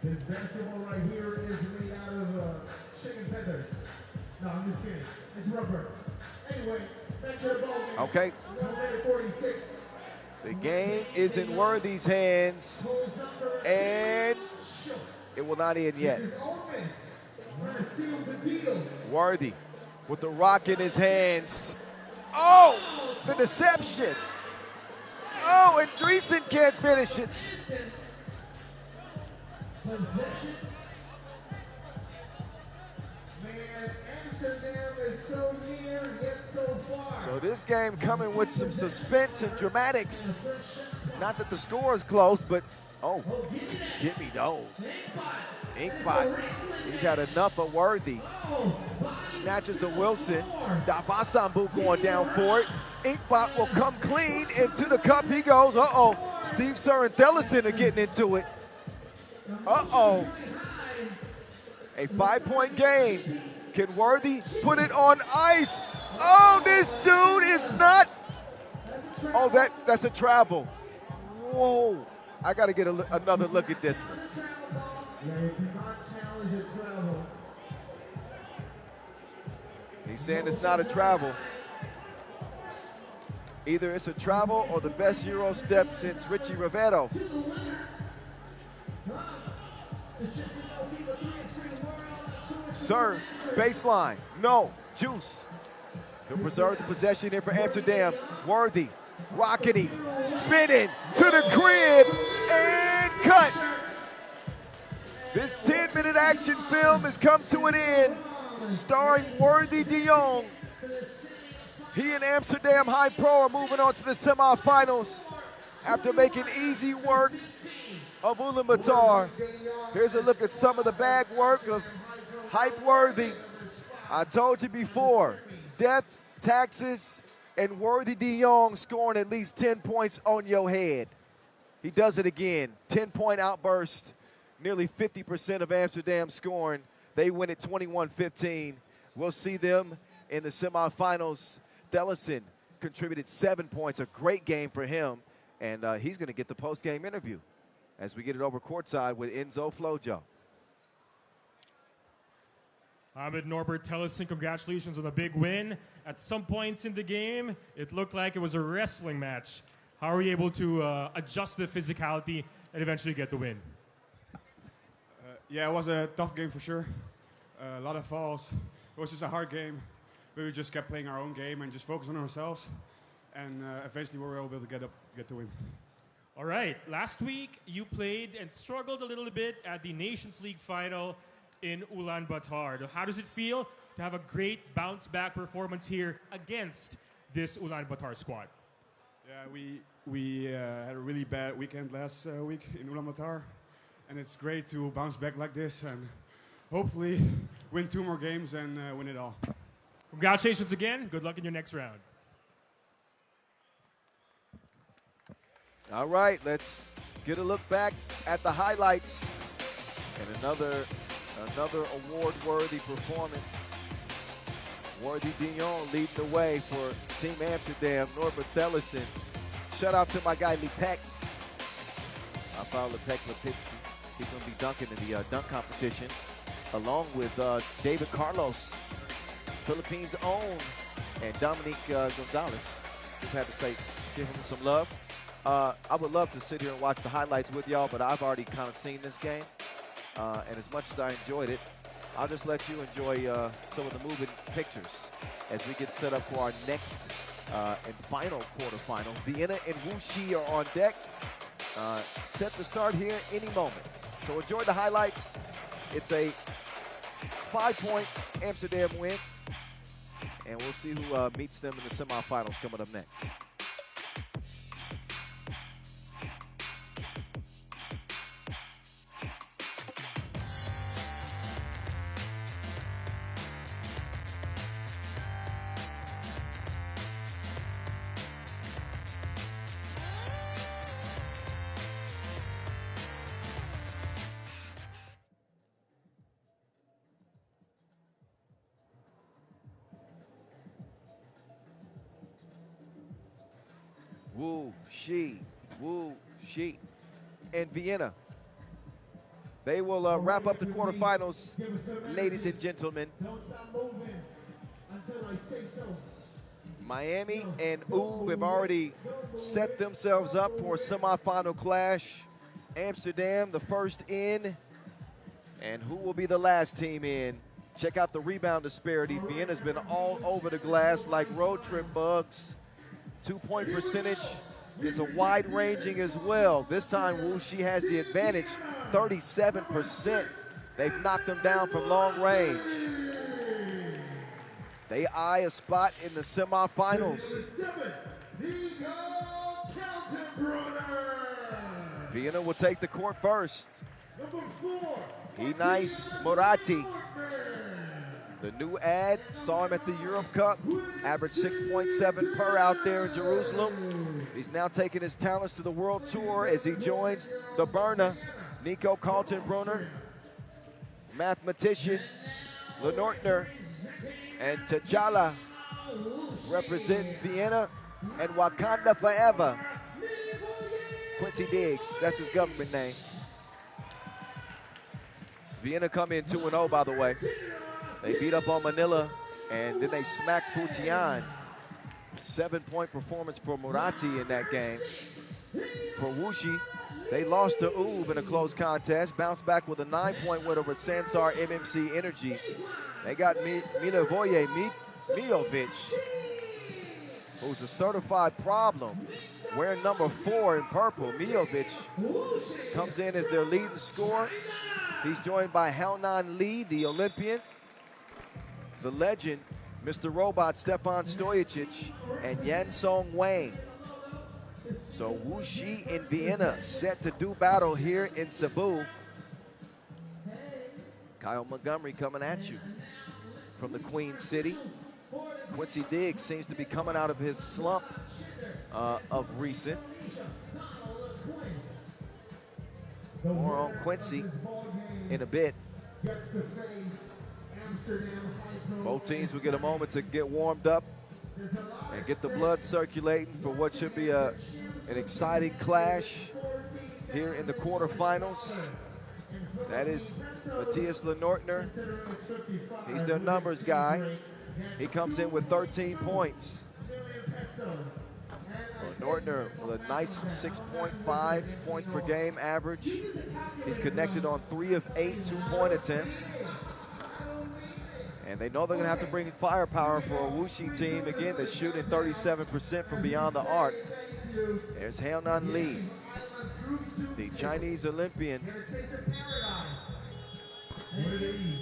This basketball right here is made out of chicken feathers. No, I'm just kidding. It's rubber. Anyway, back to the ball game. Okay. Number 46. The game is in Worthy's hands, and it will not end yet. Worthy with the rock in his hands. Oh, the deception. Oh, and Dreesen can't finish it. Man, Amsterdam is so near yet so far. So this game coming with some suspense and dramatics. Not that the score is close, but oh, give me those. Inkbot, he's had enough of Worthy. Snatches to Wilson. Dabasambu going down for it. Inkbot will come clean into the cup. He goes, uh-oh. Steve Sir and Thellison are getting into it. Uh-oh. A 5-point game. Can Worthy put it on ice? Oh, this dude is not. Oh, that's a travel. Whoa. I got to get another look at this one. He's saying it's not a travel. Either it's a travel or the best Euro step since Richie Rivero. Sir, baseline, no, Juice. He'll preserve the possession here for Amsterdam. Worthy, rocketing, spinning to the crib, and cut. This 10-minute action film has come to an end, starring Worthy de Jong. He and Amsterdam HiPRO are moving on to the semifinals after making easy work of Ulaanbaatar. Here's a look at some of the bag work of Hype Worthy. I told you before, death, taxes, and Worthy de Jong scoring at least 10 points on your head. He does it again, 10-point outburst, nearly 50% of Amsterdam scoring. They win at 21-15. We'll see them in the semifinals. Thellison contributed 7 points, a great game for him, and he's going to get the post-game interview as we get it over courtside with Enzo Flojo. Ahmed Norbert Tellison, congratulations on a big win. At some points in the game, it looked like it was a wrestling match. How were you able to adjust the physicality and eventually get the win? Yeah, it was a tough game for sure. A lot of fouls. It was just a hard game. But we just kept playing our own game and just focused on ourselves. And eventually we were able to get the win. All right, last week you played and struggled a little bit at the Nations League final in Ulaanbaatar. How does it feel to have a great bounce-back performance here against this Ulaanbaatar squad? Yeah, we had a really bad weekend last week in Ulaanbaatar. And it's great to bounce back like this and hopefully win 2 more games and win it all. Congratulations again. Good luck in your next round. All right, let's get a look back at the highlights. And another award-worthy performance. Worthy de Jong leading the way for Team Amsterdam. Norbert Thellison. Shout out to my guy Lepek. I follow Lepek Lipinski. He's going to be dunking in the dunk competition, along with David Carlos, Philippines' own, and Dominique Gonzalez. Just had to say, give him some love. I would love to sit here and watch the highlights with y'all, but I've already kind of seen this game. And as much as I enjoyed it, I'll just let you enjoy some of the moving pictures as we get set up for our next and final quarterfinal. Vienna and Wuxi are on deck, set to start here any moment. So enjoy the highlights. It's a 5-point Amsterdam win, and we'll see who meets them in the semifinals coming up next. Wuxi, Wuxi, and Vienna. They will wrap up the quarterfinals, ladies and gentlemen. Don't stop moving until I say so. Miami and UB have already set themselves up for a semifinal clash. Amsterdam, the first in. And who will be the last team in? Check out the rebound disparity. Vienna's been all over the glass like road trip bugs. 2-point percentage is a wide ranging as well. This time Wuxi has the advantage, 37%. They've knocked them down from long range. They eye a spot in the semifinals. Vienna will take the court first. Nice Moratti. The new ad, saw him at the Europe Cup, averaged 6.7 per out there in Jerusalem. He's now taking his talents to the World Tour as he joins the Burner, Nico Kaltenbrunner, mathematician, Lenortner, and T'Challa representing Vienna and Wakanda Forever. Quincy Diggs, that's his government name. Vienna come in 2-0, by the way. They beat up on Manila, and then they smacked Futian. 7-point performance for Moratti in that game. For Wuxi, they lost to UB in a close contest, bounced back with a 9-point win over Sansar MMC Energy. They got Milivoje Mijovic, who's a certified problem, wearing number 4 in purple. Mijovic comes in as their leading scorer. He's joined by Haonan Lee, the Olympian, the legend, Mr. Robot Stefan Stojicic, and Yansong Wang. So Wuxi and Vienna set to do battle here in Cebu. Kyle Montgomery coming at you from the Queen City. Quincy Diggs seems to be coming out of his slump of recent. More on Quincy in a bit. Both teams will get a moment to get warmed up and get the blood circulating for what should be an exciting clash here in the quarterfinals. That is Matthias Lenortner. He's their numbers guy. He comes in with 13 points. Lenortner with a nice 6.5 points per game average. He's connected on 3 of 8 2-point attempts. And they know they're going to have to bring firepower for a Wuxi team, again, that's shooting 37% from beyond the arc. There's Haonan Lee, the Chinese Olympian,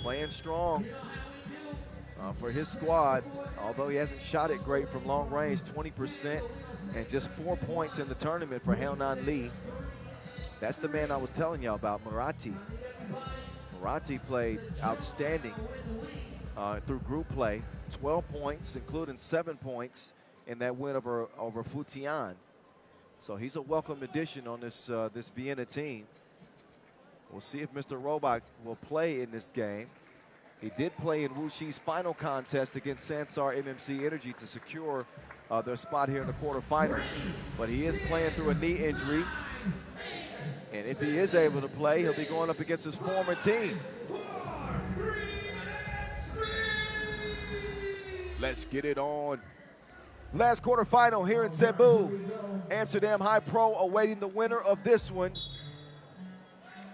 playing strong for his squad, although he hasn't shot it great from long range, 20%, and just 4 points in the tournament for Haonan Lee. That's the man I was telling y'all about, Moratti. Moratti played outstanding through group play, 12 points, including 7 points in that win over Futian. So he's a welcome addition on this Vienna team. We'll see if Mr. Robot will play in this game. He did play in Wuxi's final contest against Sansar MMC Energy to secure their spot here in the quarterfinals. But he is playing through a knee injury. And if he is able to play, he'll be going up against his former team. Let's get it on. Last quarterfinal here in Cebu. Amsterdam HiPRO awaiting the winner of this one.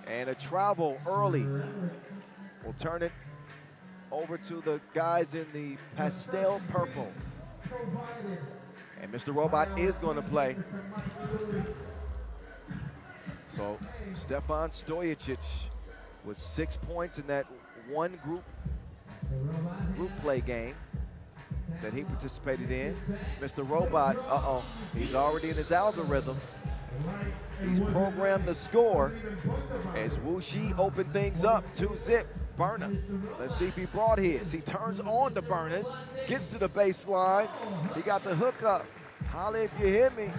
And a travel early. We'll turn it over to the guys in the pastel purple. And Mr. Robot is going to play. So Stefan Stojicic with 6 points in that one group play game that he participated in. Mr. Robot, he's already in his algorithm. He's programmed the score as Wuxi opened things up, 2-zip, Burner. Let's see if he brought his. He turns on the Burners, gets to the baseline. He got the hook up. Holla if you hear me.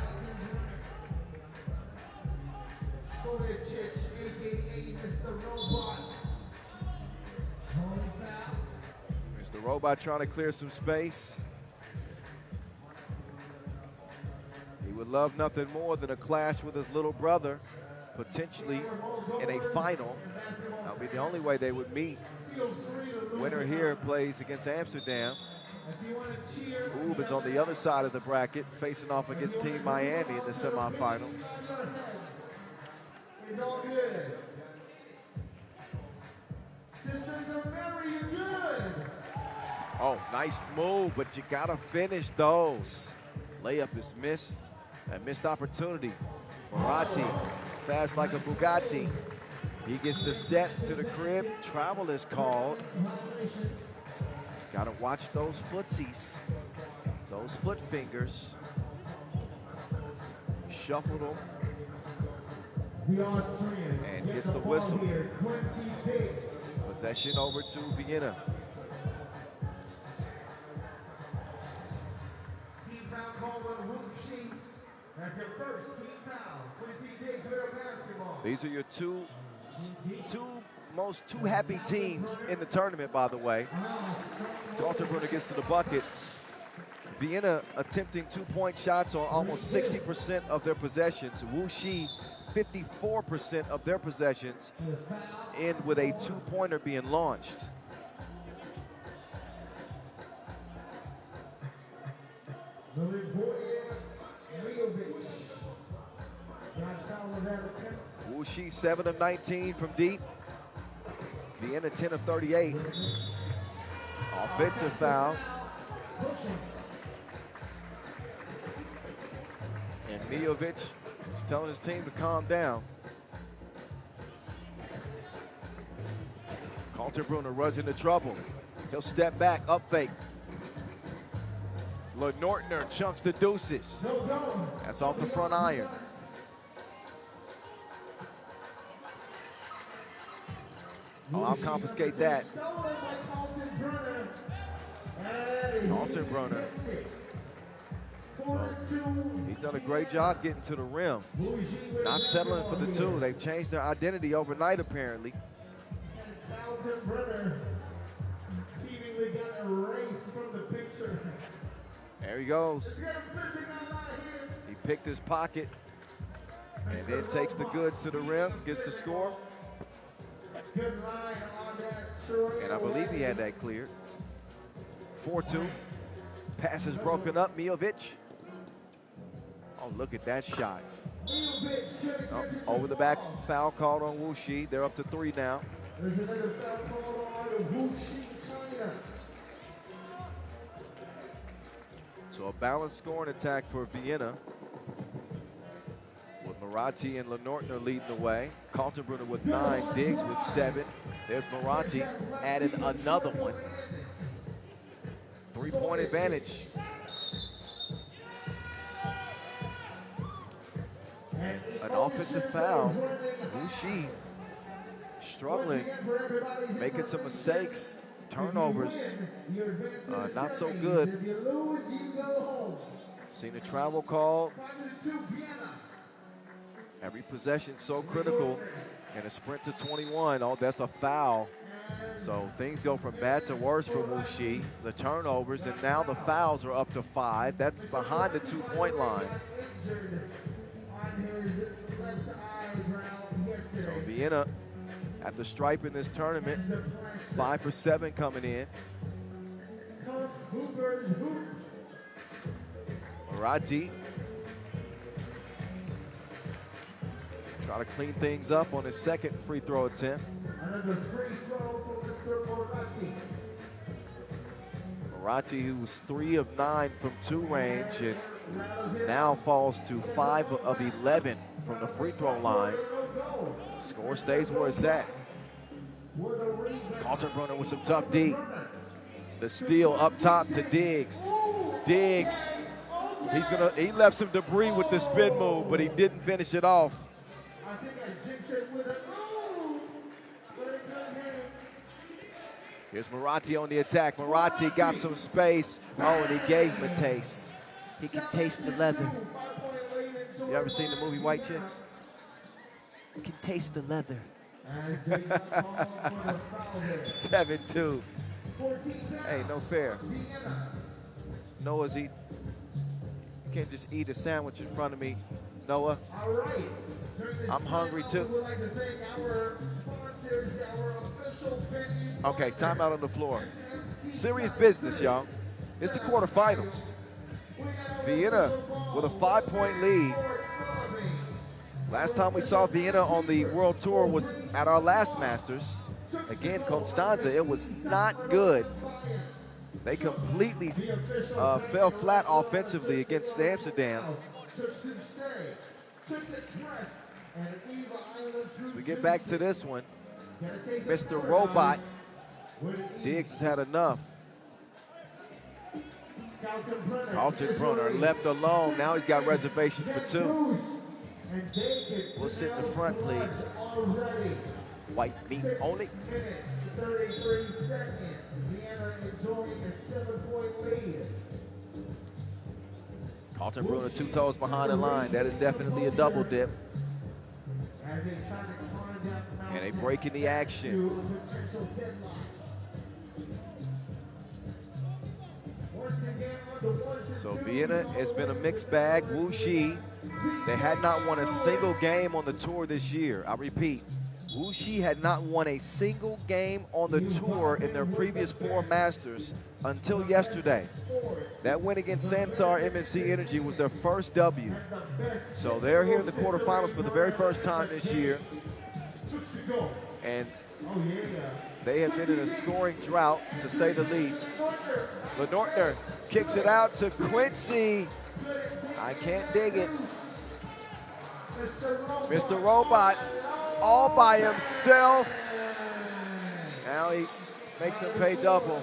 Mr. Robot trying to clear some space. He would would love nothing more than a clash with his little brother, potentially in a final. That'll be the only way they would meet. Winner here plays against Amsterdam. Oob is on the other side of the bracket, facing off against Team Miami in the semifinals. It's all good. Systems are very good. Oh, nice move, but you gotta finish those. Layup is missed, a missed opportunity. Moratti, fast like a Bugatti. He gets the step to the crib, travel is called. Gotta watch those footsies, those foot fingers. Shuffled them. And gets the whistle. Possession over to Vienna. Team foul called on Wuxi. That's your first team foul. 20 days for basketball. These are your two happy teams in the tournament, by the way. As Kaltenbrunner gets to the bucket, Vienna attempting two-point shots on almost 60% of their possessions. Wuxi, 54% of their possessions, end with a two-pointer being launched. Wuxi 7 of 19 from deep. Vienna 10 of 38. Offensive foul. And Mijovic is telling his team to calm down. Kaltenbrunner runs into trouble. He'll step back, up fake. Lenortner chunks the deuces. That's off the front iron. Oh, I'll confiscate that. Kaltenbrunner. He's done a great job getting to the rim. Not settling for the two. They've changed their identity overnight, apparently. Kaltenbrunner seemingly got erased from the picture. There he goes. He picked his pocket and then takes the goods to the rim, gets the score. Good line on that story. And I believe he had that cleared. 4-2. Pass is broken up. Mijovic. Oh, look at that shot. Oh, over the back foul called on Wuxi. They're up to 3 now. There's another foul called on Wuxi, China. So a balanced scoring attack for Vienna, with Moratti and Lenortner leading the way. Kaltenbrunner with 9, Diggs with 7. There's Moratti, added another one. 3-point advantage. An offensive foul. Wuxi struggling, making some mistakes. Turnovers, not so good. Seen a travel call. Every possession so critical, and a sprint to 21. Oh, that's a foul. So things go from bad to worse for Wuxi. The turnovers, and now the fouls are up to 5. That's behind the 2-point line. So Vienna at the stripe in this tournament, 5 for 7 coming in. Moratti try to clean things up on his second free throw attempt. Another free throw for Mr. Moratti. Moratti, who's 3 of 9 from 2 range, and now falls to 5 of 11 from the free throw line. Score stays where it's at. Kaltenbrunner with some tough D. The steal up top to Diggs. Diggs, he left some debris with the spin move, but he didn't finish it off. I think I jinxed it with a Here's Moratti on the attack. Moratti got some space. Oh, and he gave him a taste. He can taste the leather. You ever seen the movie White Chicks? You can taste the leather. 7-2. Hey, no fair. Noah's eating. You can't just eat a sandwich in front of me, Noah. All right. I'm hungry too. We would like to thank our sponsors, our official venue. Okay, timeout on the floor. Serious business, y'all. It's the quarterfinals. Vienna with a 5-point lead. Last time we saw Vienna on the World Tour was at our last Masters. Again, Constanza, it was not good. They completely fell flat offensively against Amsterdam. As we get back to this one, Mr. Robot, Diggs has had enough. Kaltenbrunner left alone. Now he's got reservations for two. We'll sit in the front, please. White meat only. 33 seconds. Vienna enjoying a 7-point lead. Kaltenbrunner 2 toes behind the line. That is definitely a double dip. And a break in the action. So Vienna has been a mixed bag. Wuxi, they had not won a single game on the tour this year. I repeat, Wuxi had not won a single game on the tour in their previous 4 Masters until yesterday. That win against Sansar MMC Energy was their first W. So they're here in the quarterfinals for the very first time this year. And they have been in a scoring drought, to say the least. Lenortner kicks it out to Quincy. I can't dig it. Mr. Robot all by himself. Now he makes him pay double.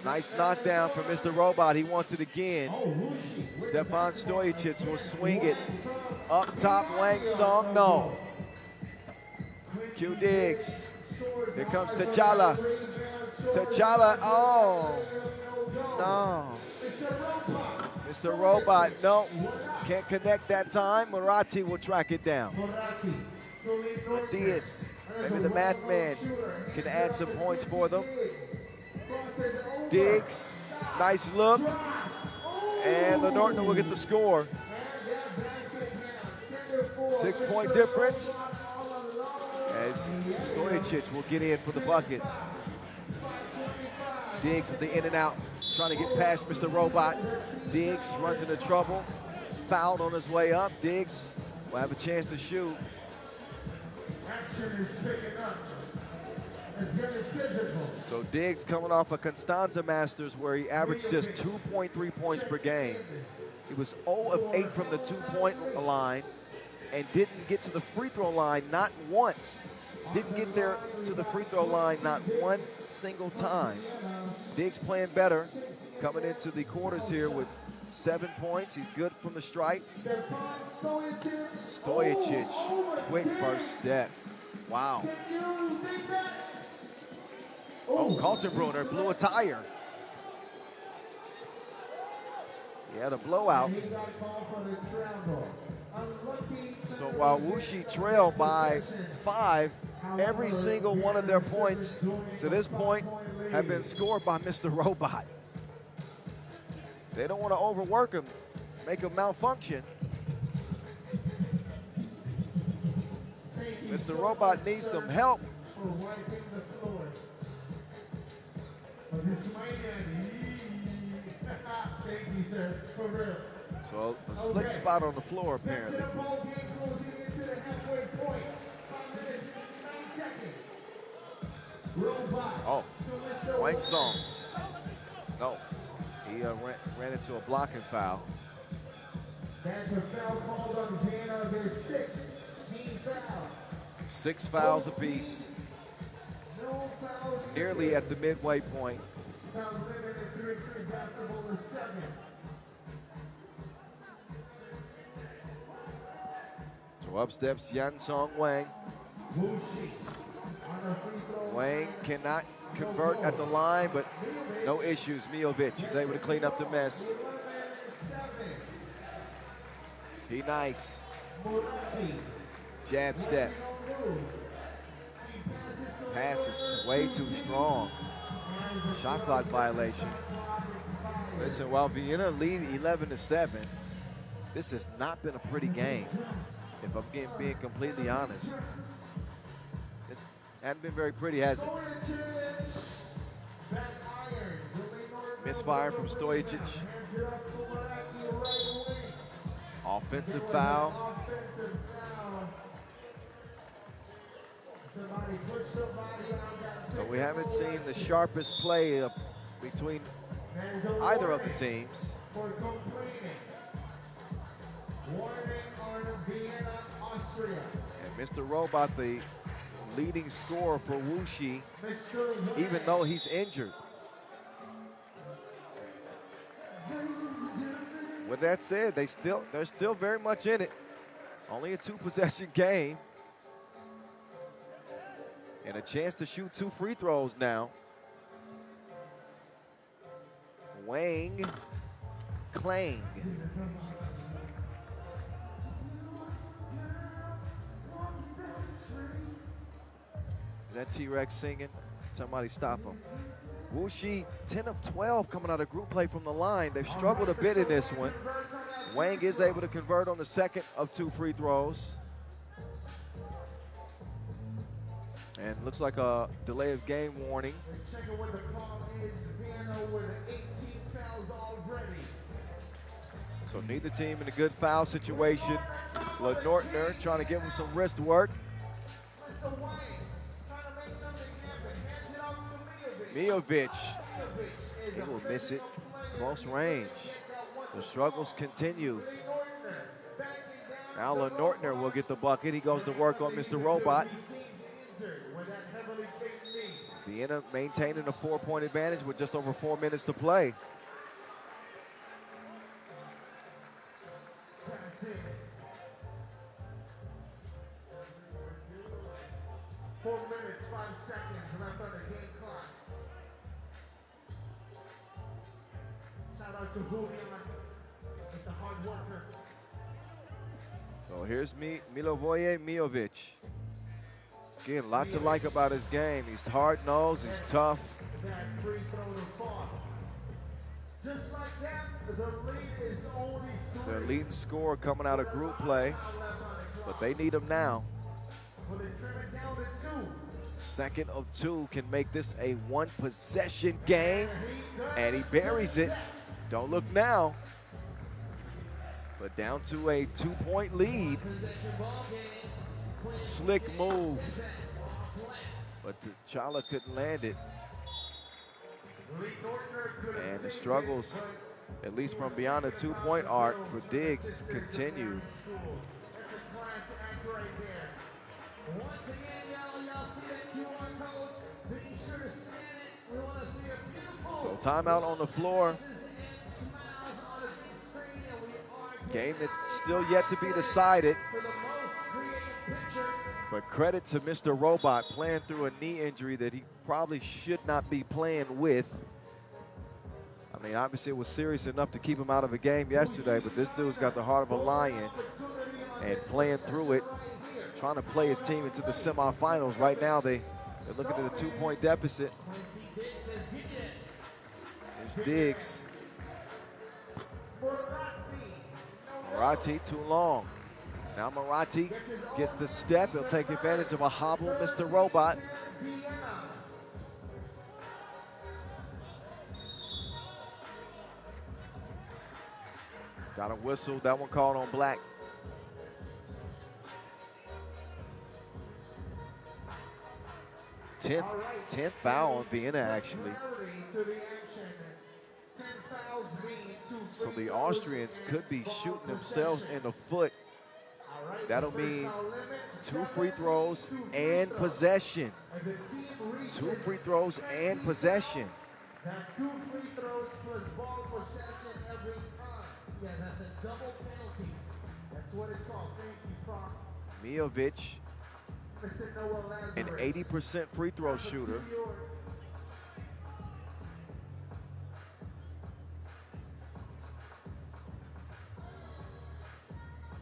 Nice knockdown from Mr. Robot. He wants it again. Stefan Stojicic will swing it. Up top, Wang Song, no. Q Diggs. Here comes T'Challa. T'Challa, oh, no. Mr. Robot, no. Can't connect that time. Murati will track it down. Diaz, maybe the math man, can add some points for them. Diggs, nice look. And Lenortner will get the score. 6-point difference. As Stojicic will get in for the bucket. Diggs with the in and out, trying to get past Mr. Robot. Diggs runs into trouble, fouled on his way up. Diggs will have a chance to shoot. So Diggs coming off a Constanza Masters where he averaged just 2.3 points per game. He was 0 of 8 from the 2-point line and didn't get to the free throw line not once. Didn't get there to the free throw line not one single time. Diggs playing better, coming into the quarters here with 7 points. He's good from the stripe. Stojicic, quick first step. Wow. Oh, Kaltenbrunner blew a tire. He had a blowout. So while Wuxi trailed by 5, every single one of their points to this point have been scored by Mr. Robot. They don't want to overwork him, make him malfunction. Mr. Robot needs some help. So a slick spot on the floor apparently. Oh, Wang Song. No, he ran into a blocking foul. That's a foul called on Vienna. There's 6 fouls. 6 fouls apiece. No fouls. Nearly at the midway point. Foul limit in 3x3 basketball is 7. So up steps Yan Song Wang. Wang cannot convert at the line, but no issues. Miovic is able to clean up the mess. He nice. Jab step. Pass is way too strong. Shot clock violation. Listen, while Vienna lead 11-7, this has not been a pretty game, if I'm being completely honest. It hasn't been very pretty, has it? Misfire from Stojacic. Offensive foul. So we haven't seen the sharpest play between either of the teams. And Mr. Robot, the leading scorer for Wuxi, even though he's injured. With that said, they're still very much in it. Only a 2-possession game. And a chance to shoot 2 free throws now. Wang Klang. Is that T-Rex singing? Somebody stop him. Wuxi, 10 of 12 coming out of group play from the line. They've struggled a bit in this one. Wang is able to convert on the second of 2 free throws. And looks like a delay of game warning. Checking what the call is. Vienna with 18 fouls already. So neither team in a good foul situation. Nortner trying to give him some wrist work. Mr. Wang trying to make something happen. Hands it off to Miovic. Miovic. He will miss it. Close range. The struggles continue. Now Nortner will get the bucket. He goes to work on Mr. Robot. Vienna maintaining a 4-point advantage with just over 4 minutes to play. Four minutes, 5 seconds left on the game clock. Shout out to Juan. He's a hard worker. So here's Milivoje Miovic. Again, a lot to like about his game. He's hard-nosed, he's tough. That free throw to fall. Just like that, the lead is only 3. Their leading scorer coming out of group play, but they need him now. Will they trim it down to 2? Second of 2 can make this a 1-possession game, and he buries it. Don't look now. But down to a 2-point lead. Slick move, but Chala couldn't land it. And the struggles, at least from beyond the 2-point arc for Diggs, continue. So timeout on the floor. Game that's still yet to be decided. But credit to Mr. Robot playing through a knee injury that he probably should not be playing with. I mean, obviously it was serious enough to keep him out of a game yesterday, but this dude's got the heart of a lion and playing through it, trying to play his team into the semifinals. Right now they're looking at a 2-point deficit. There's Diggs. Marathi too long. Now Marathi gets the step. He'll take advantage of a hobble, Mr. Robot. Got a whistle. That one called on Black. Tenth foul on Vienna, actually. So the Austrians could be shooting themselves in the foot. That'll mean 2 free throws and possession. 2 free throws and possession. That's 2 free throws plus ball possession every time. Yeah, that's a double penalty. That's what it's called. Thank you, Prof. Miovic, an 80% free throw shooter.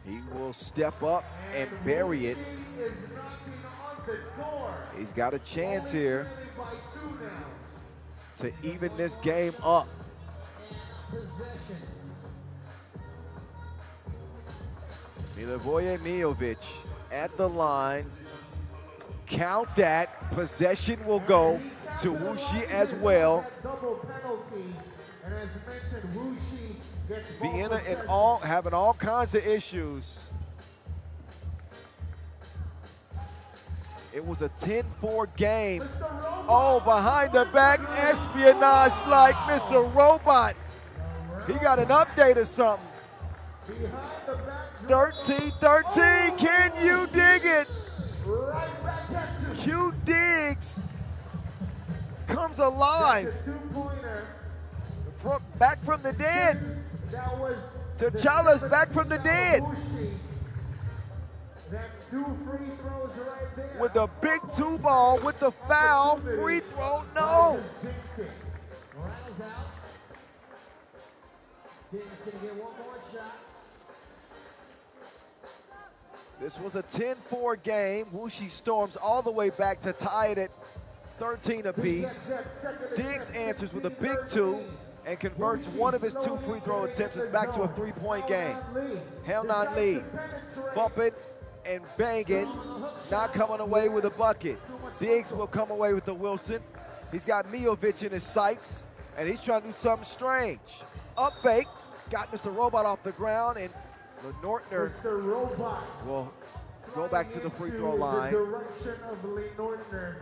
He will step up and bury it. He's got a chance here to even this game up. possession. Milivoje Mijovic at the line. Count that. Possession will go to Wuxi as well. Double penalty, and as mentioned, Wuxi gets ball Vienna possession. having all kinds of issues. It was a 10-4 game. Oh, behind the back espionage like Mr. Robot. He got an update or something. Behind the back, 13-13, can you dig it? right back at you. Q Diggs comes alive The two-pointer. back from the dead. That was T'Challa's back from the dead Wuxi. That's 2 free throws right there. with a big 2-ball with the foul. Free throw, no. Jinxed it. Rattles out. Diggs gonna get one more shot. This was a 10-4 game. Wuxi storms all the way back to tie it at 13 apiece. Diggs answers with a big 2 and converts one of his 2 free throw attempts. It's back to a 3-point game. Held on lead. Bump it and bang it. Not coming away with a bucket. Diggs will come away with the Wilson. He's got Mijovic in his sights, and he's trying to do something strange. Up fake. Got Mr. Robot off the ground, and Nortner Mr. Robot. will go back to the free throw Into line. The direction of Lee Nortner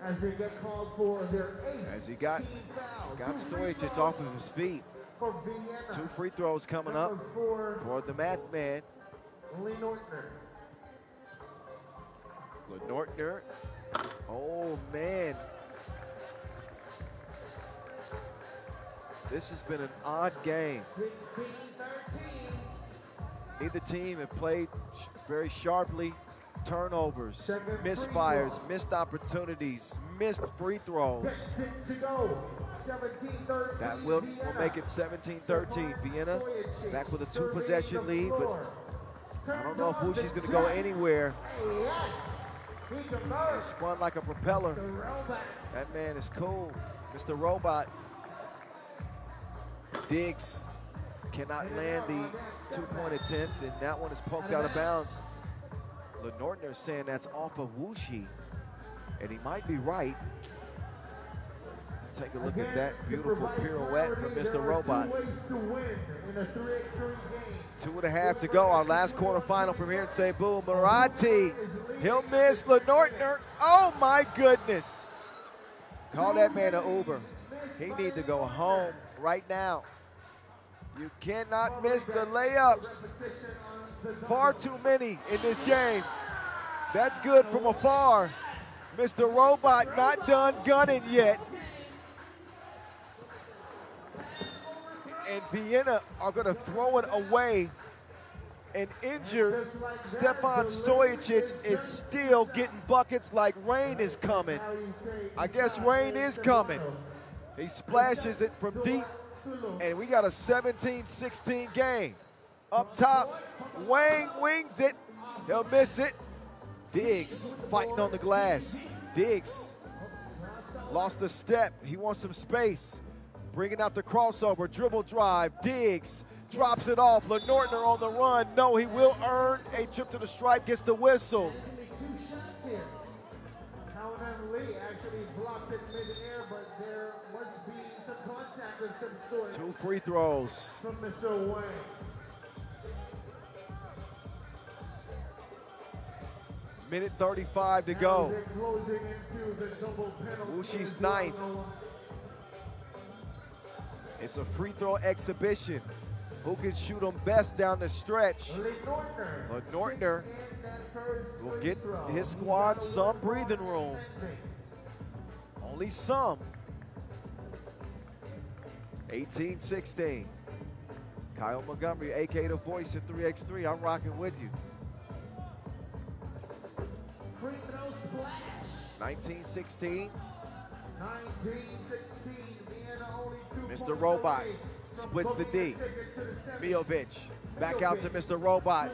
as they get called for their 8th As he got team foul. got 2 free Stojic throws off of his feet. for Vienna. 2 free throws coming up Number 4, for the math man. Lee Nortner. Nortner. Oh man. This has been an odd game. 16-13. Neither team have played very sharply. Turnovers, 7 free misfires, throws. missed opportunities, missed free throws. 10 to go. 17-13. That will Vienna. make it 17-13. Vienna back with a 2-possession lead, but I don't know if Wuxi's going to go anywhere. Yes. He He converts. spun like a propeller. The robot. That man is cool. Mr. Robot. Diggs cannot land the 2-point attempt, and that one is poked out of bounds. Lenortner saying that's off of Wuxi, and he might be right. Take a look at that beautiful pirouette from Mr. Robot. 2 ways to win in a 3x3 game. 2.5 to go. Our last quarterfinal from here at Cebu. Marathi, he'll miss. Lenortner, oh my goodness. Call that man an Uber. He need to go home right now. You cannot miss the layups. Far too many in this game. That's good from afar. Mr. Robot not done gunning yet. And Vienna are going to throw it away. And injured Stefan Stojic is still getting buckets like rain is coming. I guess rain is coming. He splashes it from deep, and we got a 17-16 game. Up top, Wang wings it. He'll miss it. Diggs fighting on the glass. Diggs lost a step. He wants some space. Bringing out the crossover, dribble drive. Diggs drops it off. Lenortner on the run. No, he will earn a trip to the stripe, gets the whistle. Only 2 shots here. Howden Lee actually blocked it mid-air, but there must be some contact of some sort 2 free throws. from Mr. Wang. Minute 35 to Now go. they're closing into the double penalty. Wuxi's as well. ninth. It's a free throw exhibition. Who can shoot them best down the stretch? Lenortner will get his squad some breathing room. Only some. 18-16. Kyle Montgomery, a.k.a. the voice of 3x3. I'm rocking with you. Free throw splash. 19-16. 19-16. Vienna only 2 Mr. points Robot away from splits the booking D. a ticket to the semi. Mijovic back out to Mr. Robot.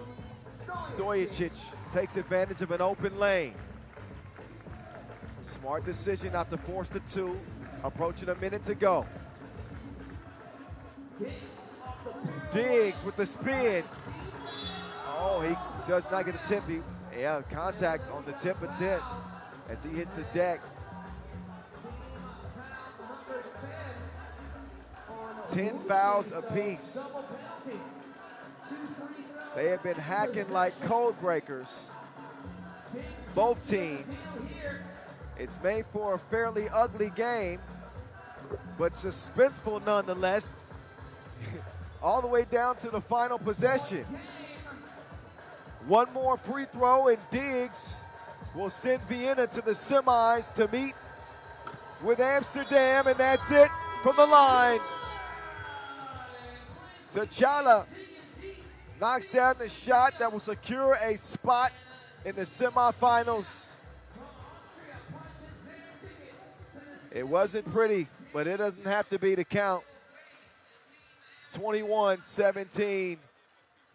Stojic takes advantage of an open lane. Smart decision not to force the 2. Approaching a minute to go. Diggs with the spin. Oh, he does not get the tip. Yeah, contact on the tip of 10 as he hits the deck. 10 fouls apiece. They have been hacking like code breakers, both teams. It's made for a fairly ugly game, but suspenseful nonetheless. All the way down to the final possession. One more free throw and Diggs will send Vienna to the semis to meet with Amsterdam, and that's it from the line. T'Challa knocks down the shot that will secure a spot in the semifinals. It wasn't pretty, but it doesn't have to be to count. 21-17.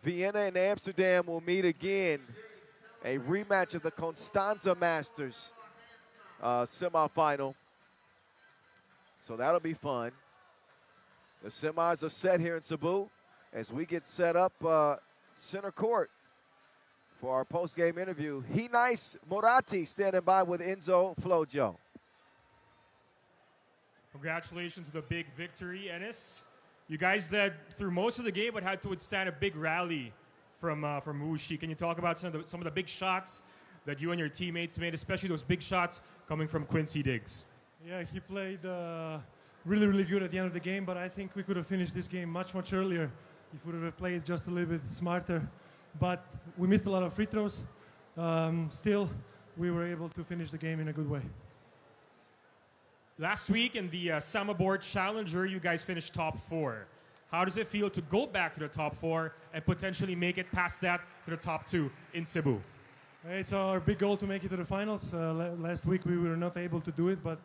Vienna and Amsterdam will meet again. A rematch of the Constanza Masters semifinal. So that'll be fun. The semis are set here in Cebu as we get set up center court for our post-game interview. Nice Moratti standing by with Enzo Flojo. Congratulations to the big victory, Ennis. You guys led through most of the game, but had to withstand a big rally from Wuxi. Can you talk about some of the big shots that you and your teammates made, especially those big shots coming from Quincy Diggs? Yeah, he played really, really good at the end of the game, but I think we could have finished this game much, much earlier if we would have played just a little bit smarter. But we missed a lot of free throws. Still, we were able to finish the game in a good way. Last week in the Summerboard Challenger, you guys finished top 4. How does it feel to go back to the top 4 and potentially make it past that to the top 2 in Cebu? It's our big goal to make it to the finals. Last week we were not able to do it, but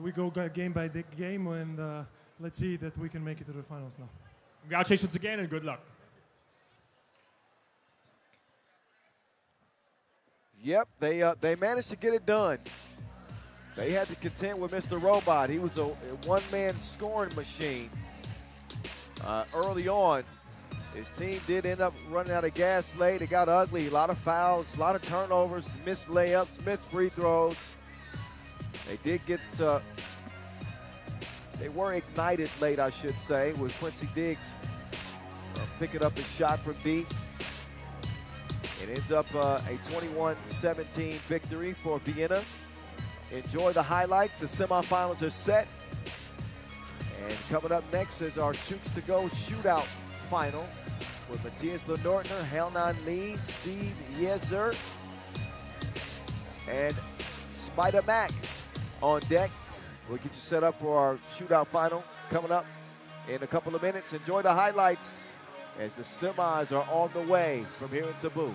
we go game by game, and let's see that we can make it to the finals now. Congratulations again and good luck. Yep, they managed to get it done. They had to contend with Mr. Robot. He was a one-man scoring machine. Early on, his team did end up running out of gas late. It got ugly. A lot of fouls, a lot of turnovers, missed layups, missed free throws. They did get, they were ignited late, I should say, with Quincy Diggs picking up his shot from deep. It ends up a 21-17 victory for Vienna. Enjoy the highlights. The semifinals are set. And coming up next is our Chooks to Go shootout final with Matthias Lenortner, Helnan Lee, Steve Yezer, and Spider Mac on deck. We'll get you set up for our shootout final coming up in a couple of minutes. Enjoy the highlights as the semis are on the way from here in Cebu.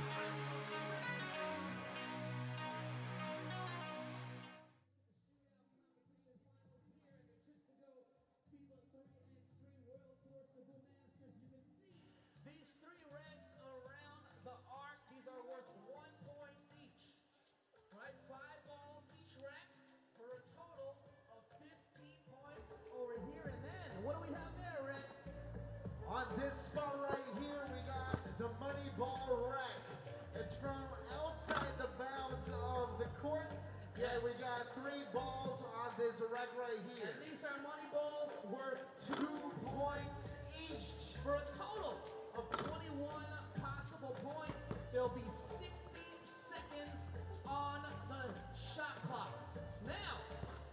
On this spot right here, we got the money ball rack. It's from outside the bounds of the court. Yeah, we got 3 balls on this rack right here. And these are money balls worth 2 points each for a total of 21 possible points. There'll be 60 seconds on the shot clock. Now,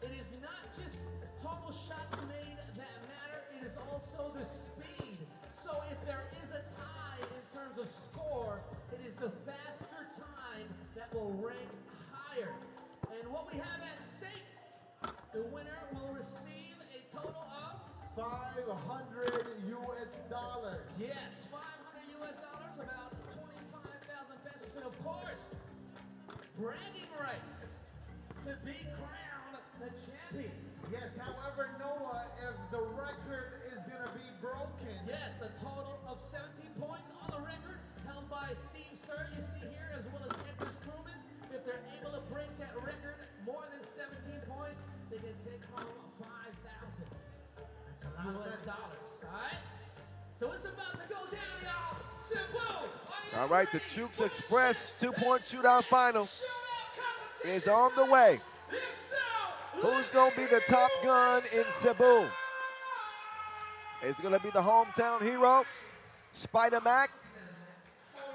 it is not just total shots made that matter, it is also the speed. So if there is a tie in terms of score, it is the faster time that will rank higher. And what we have at stake, the winner will receive a total of $500 US. yes, $500 US, about 25,000 pesos, and of course, bragging rights to be crowned the champion. Yes, however, Noah, if the record is going to be broken. Yes, a total of 17 points on the record, held by Steve Sir, you see here, as well as Edward Truman. If they're able to break that record, more than 17 points, they can take home $5,000 US. Alright? So it's about to go down, y'all. Cebu. All right, the Chooks Express 2-point shootout final is on the way. Who's going to be the top gun in Cebu? Is it going to be the hometown hero, Spider Mac?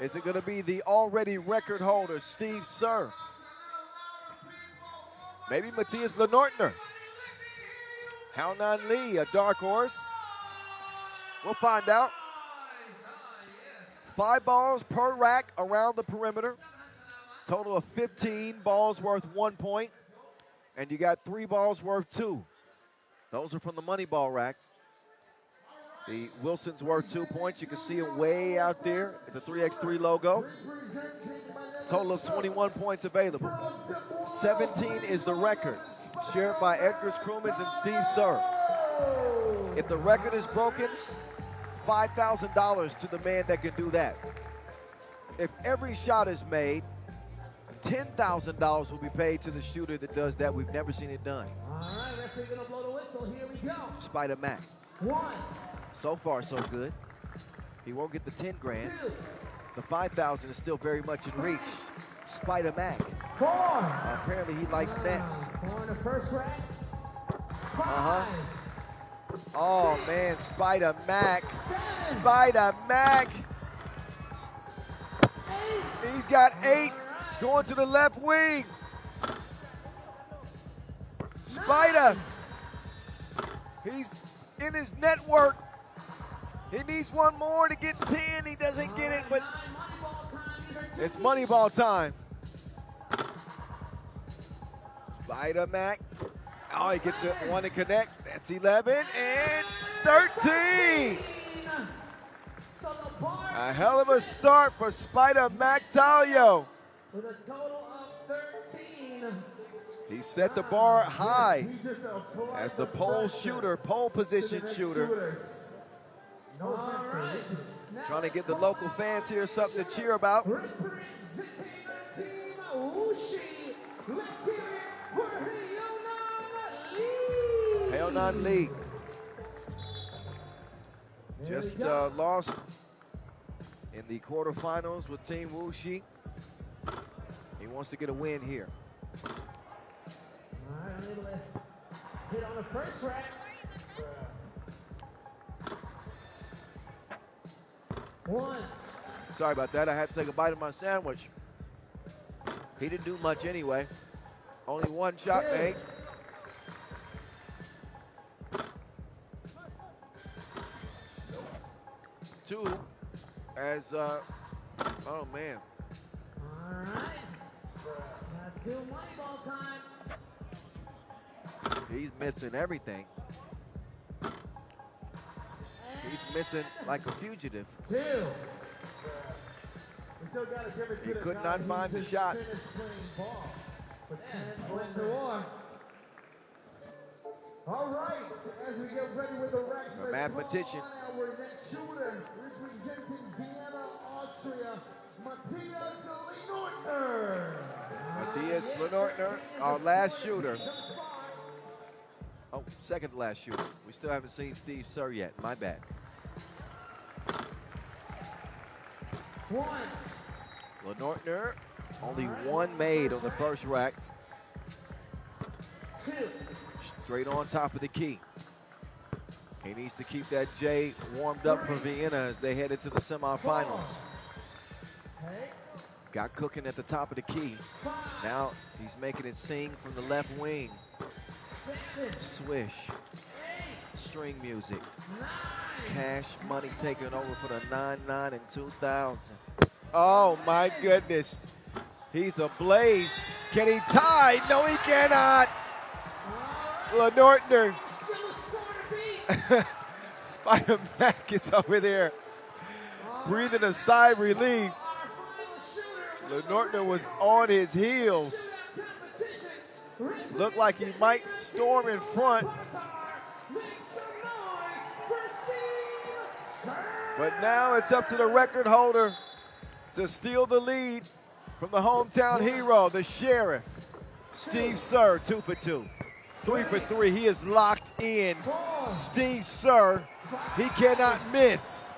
Is it going to be the already record holder, Steve Sir? Maybe Matthias Lenortner. Haonan Lee, a dark horse. We'll find out. 5 balls per rack around the perimeter. Total of 15 balls worth 1 point. And you got 3 balls worth 2. Those are from the money ball rack. The Wilson's worth 2 points. You can see it way out there at the 3x3 logo. Total of 21 points available. 17 is the record, shared by Edgar's Crewmans and Steve Sir. If the record is broken, $5,000 to the man that can do that. If every shot is made, $10,000 will be paid to the shooter that does that. We've never seen it done. All right, referee gonna blow the whistle. Here we go. Spider Mac. 1. So far, so good. He won't get the 10 grand. The 5,000 is still very much in reach. Spider Mac. 4. Apparently he likes nets. 4 in the first rack. 5. Oh man, Spider Mac. Spider Mac. He's got 8 going to the left wing. Spider. He's in his network. He needs one more to get 10. He doesn't get it, but it's money ball time. Spider Mac. Oh, he gets it, one to connect. That's 11 and 13. A hell of a start for Spider Mac Talio. With a total of 13. He set the bar high as the pole shooter, pole position shooter. All right. Trying to give the local fans here something to cheer about. Representing the team, Wuxi. Let's hear it for Haonan Lee. Just lost in the quarterfinals with Team Wuxi. He wants to get a win here. All right, unable to hit on the first rack. 1. Sorry about that. I had to take a bite of my sandwich. He didn't do much anyway. Only 1 shot made. 2 as, oh man. All right. Got 2 money ball time. He's missing everything. He's missing like a fugitive. 2. He could not find the shot. All right, as we get ready with the racks, A mathematician. our next shooter, representing Vienna, Austria, Matthias Lenortner. Matthias Lenortner, our last shooter. Oh, second to last shooter. We still haven't seen Steve Sir yet. My bad. 1. Lenortner, only 1 made on the first rack. 2. Straight on top of the key. He needs to keep that J warmed up for Vienna as they head into the semifinals. Got cooking at the top of the key. Now he's making it sing from the left wing. Swish. String music. Cash money taking over for the 9-9 and 2000. Oh my goodness. He's ablaze. Can he tie? No, he cannot. Lenortner. Spider Mac is over there breathing a sigh of relief. Lenortner was on his heels. Looked like he might storm in front. But now it's up to the record holder to steal the lead from the hometown hero, the Sheriff, Steve Sir, 2 for 2. 3 for 3, he is locked in. Steve Sir He cannot miss.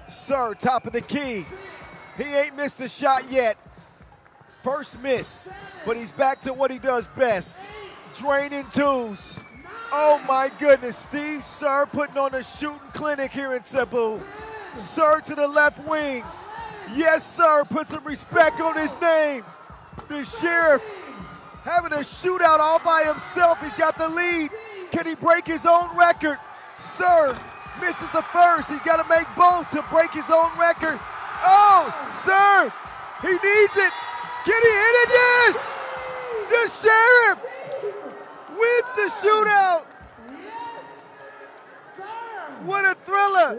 Sir, top of the key. He ain't missed the shot yet. First miss, but he's back to what he does best. Draining twos. Oh my goodness, Steve Sir putting on a shooting clinic here in Cebu. Sir to the left wing. Yes, sir, put some respect on his name. The Sheriff having a shootout all by himself. He's got the lead. Can he break his own record? Sir misses the first. He's got to make both to break his own record. Oh, sir, he needs it. Can he hit it? Yes! The Sheriff wins the shootout. What a thriller.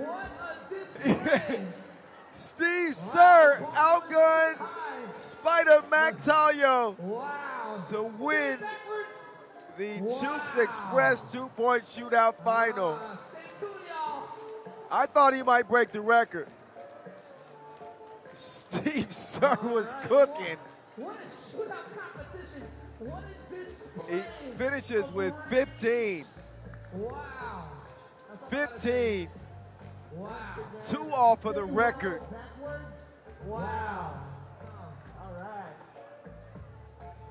Steve Sir outguns Spider Mactalio to win the Chooks Express 2-point shootout final. I thought he might break the record. Steve Sir was cooking. What a shootout competition. What is this? He finishes with 15. Wow. 15. Wow. 2 off of the record. Wow. All right.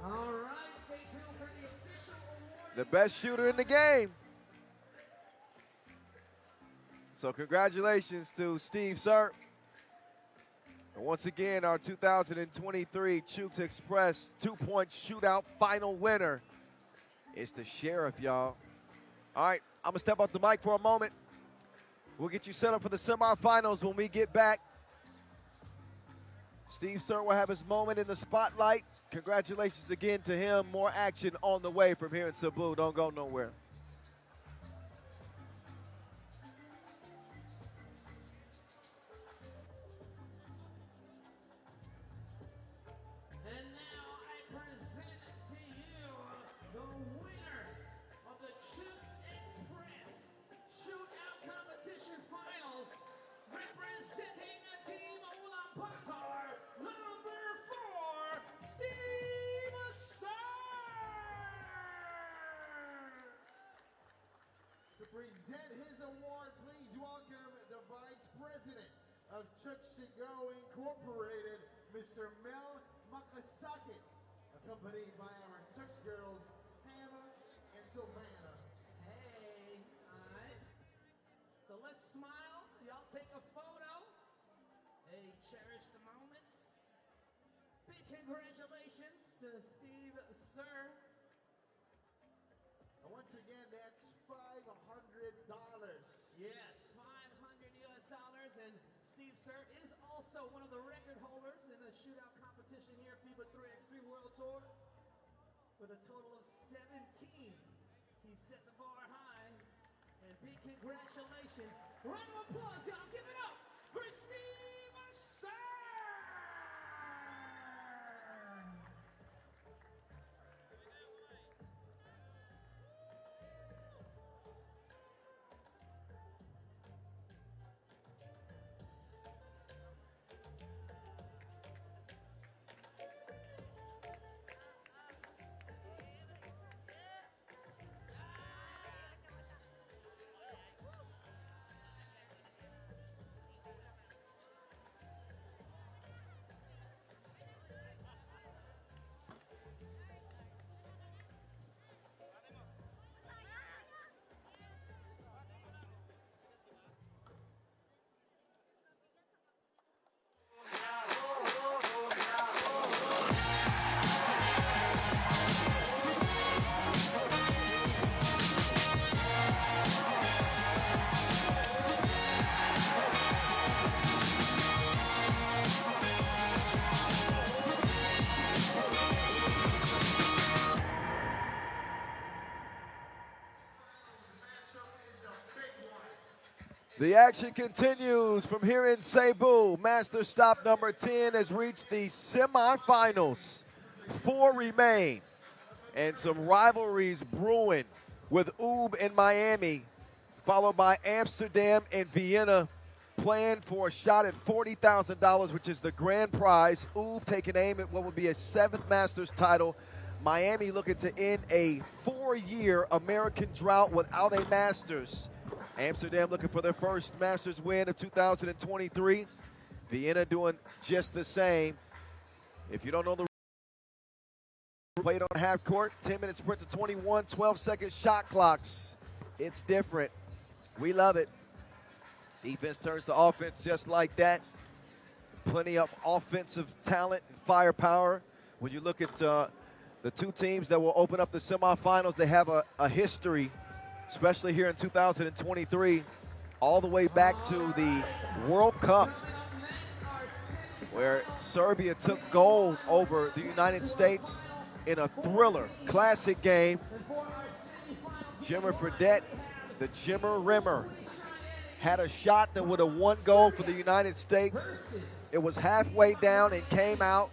All right. Stay tuned for the official award. The best shooter in the game. So congratulations to Steve Sir. And once again, our 2023 Chooks Express 2-point shootout final winner is the Sheriff, y'all. All right, I'm going to step off the mic for a moment. We'll get you set up for the semifinals when we get back. Steve Sir will have his moment in the spotlight. Congratulations again to him. More action on the way from here in Cebu. Don't go nowhere. And now I present to you the winner of the Chooks Express Shootout Competition Finals, representing Team Ulaanbaatar, number 4, Steve Sir. To present his award, please welcome the Vice President of Chooks Incorporated, Mr. Mel Makasaki, accompanied by our Chooks girls, Hannah and Sylvana. Hey, all right. So let's smile. Y'all take a photo. Hey, cherish the moments. Big congratulations to Steve Sir. And once again, that's $500. Yes, $500 and Steve Sir is also one of the record holders in the shootout competition here at FIBA 3x3 World Tour with a total of 17. He set the bar high, and big congratulations. Round of applause, y'all. Give it up for Steve Sir. The action continues from here in Cebu. Master stop number 10 has reached the semifinals. 4 remain. And some rivalries brewing with UB in Miami, followed by Amsterdam and Vienna, playing for a shot at $40,000, which is the grand prize. UB taking aim at what would be a 7th Masters title. Miami looking to end a 4-year American drought without a Masters. Amsterdam looking for their first Masters win of 2023. Vienna doing just the same. If you don't know the played on half court, 10-minute sprint to 21, 12-second shot clocks. It's different. We love it. Defense turns to offense just like that. Plenty of offensive talent and firepower. When you look at the two teams that will open up the semifinals, they have a history, especially here in 2023, all the way back to the World Cup, where Serbia took gold over the United States in a thriller, classic game. Jimmer Fredette, the Jimmer Rimmer, had a shot that would have won gold for the United States. It was halfway down and came out.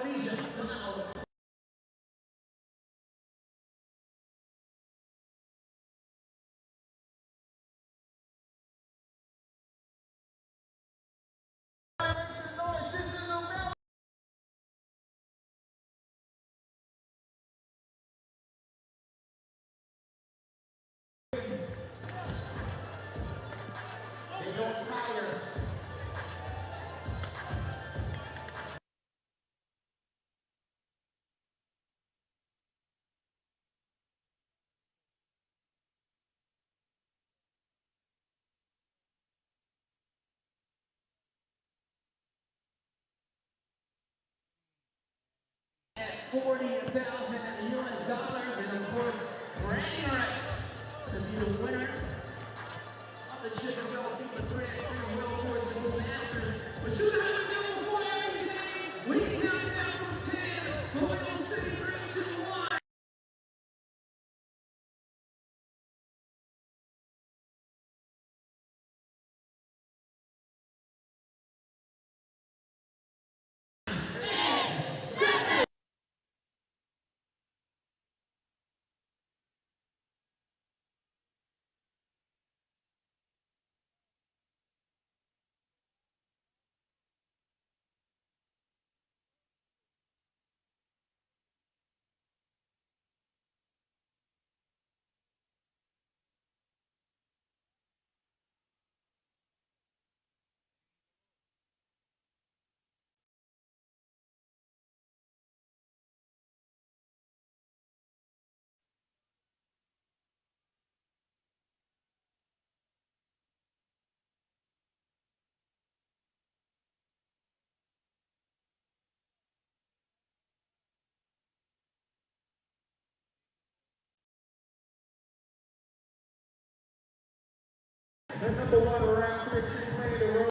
Indonesia. Final. $40,000 US, and of course, bragging rights to be the winner of the Chooks FIBA 3x3 World Tour Cebu Masters. But you gotta do before everything. We can count down from 10. But we're gonna say 3, 2, 1. The number 1 round 6 playing the role.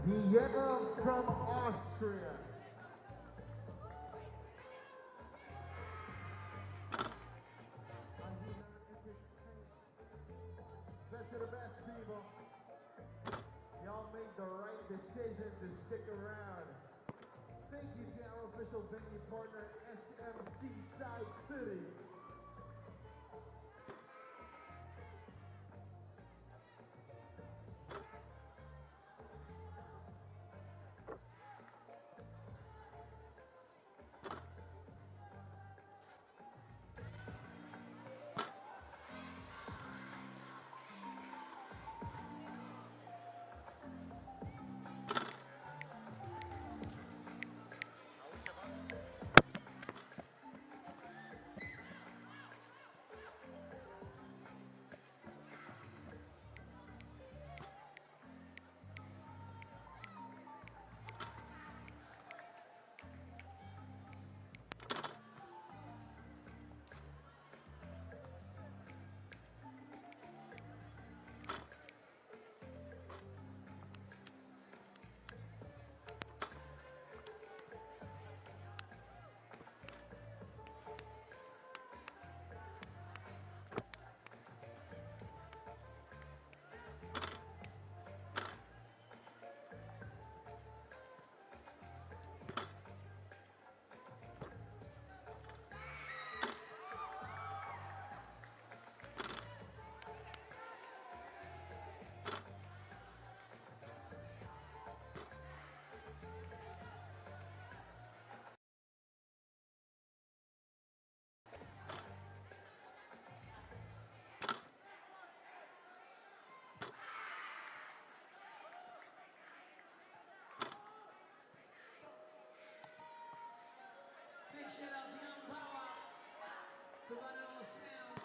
Vienna from Austria. Best of the best, people. Y'all made the right decision to stick around. Thank you to our official venue partner, SMC Side City. Big shout out to Young Power for running all the sounds.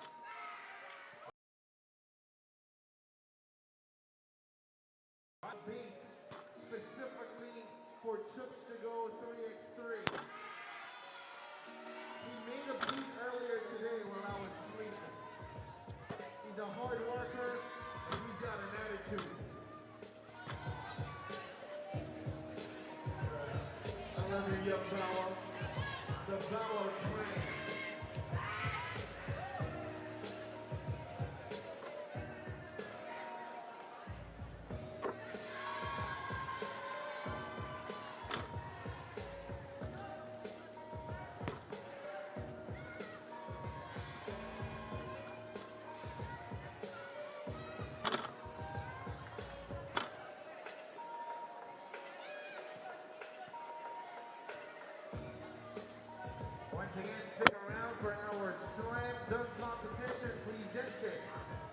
Beats specifically for Chooks to go 3x3. He made a beat earlier today while I was sleeping. He's a hard worker and he's got an attitude. I love you, Young Power. The Power Clan. Once again, stick around for our slam dunk competition presented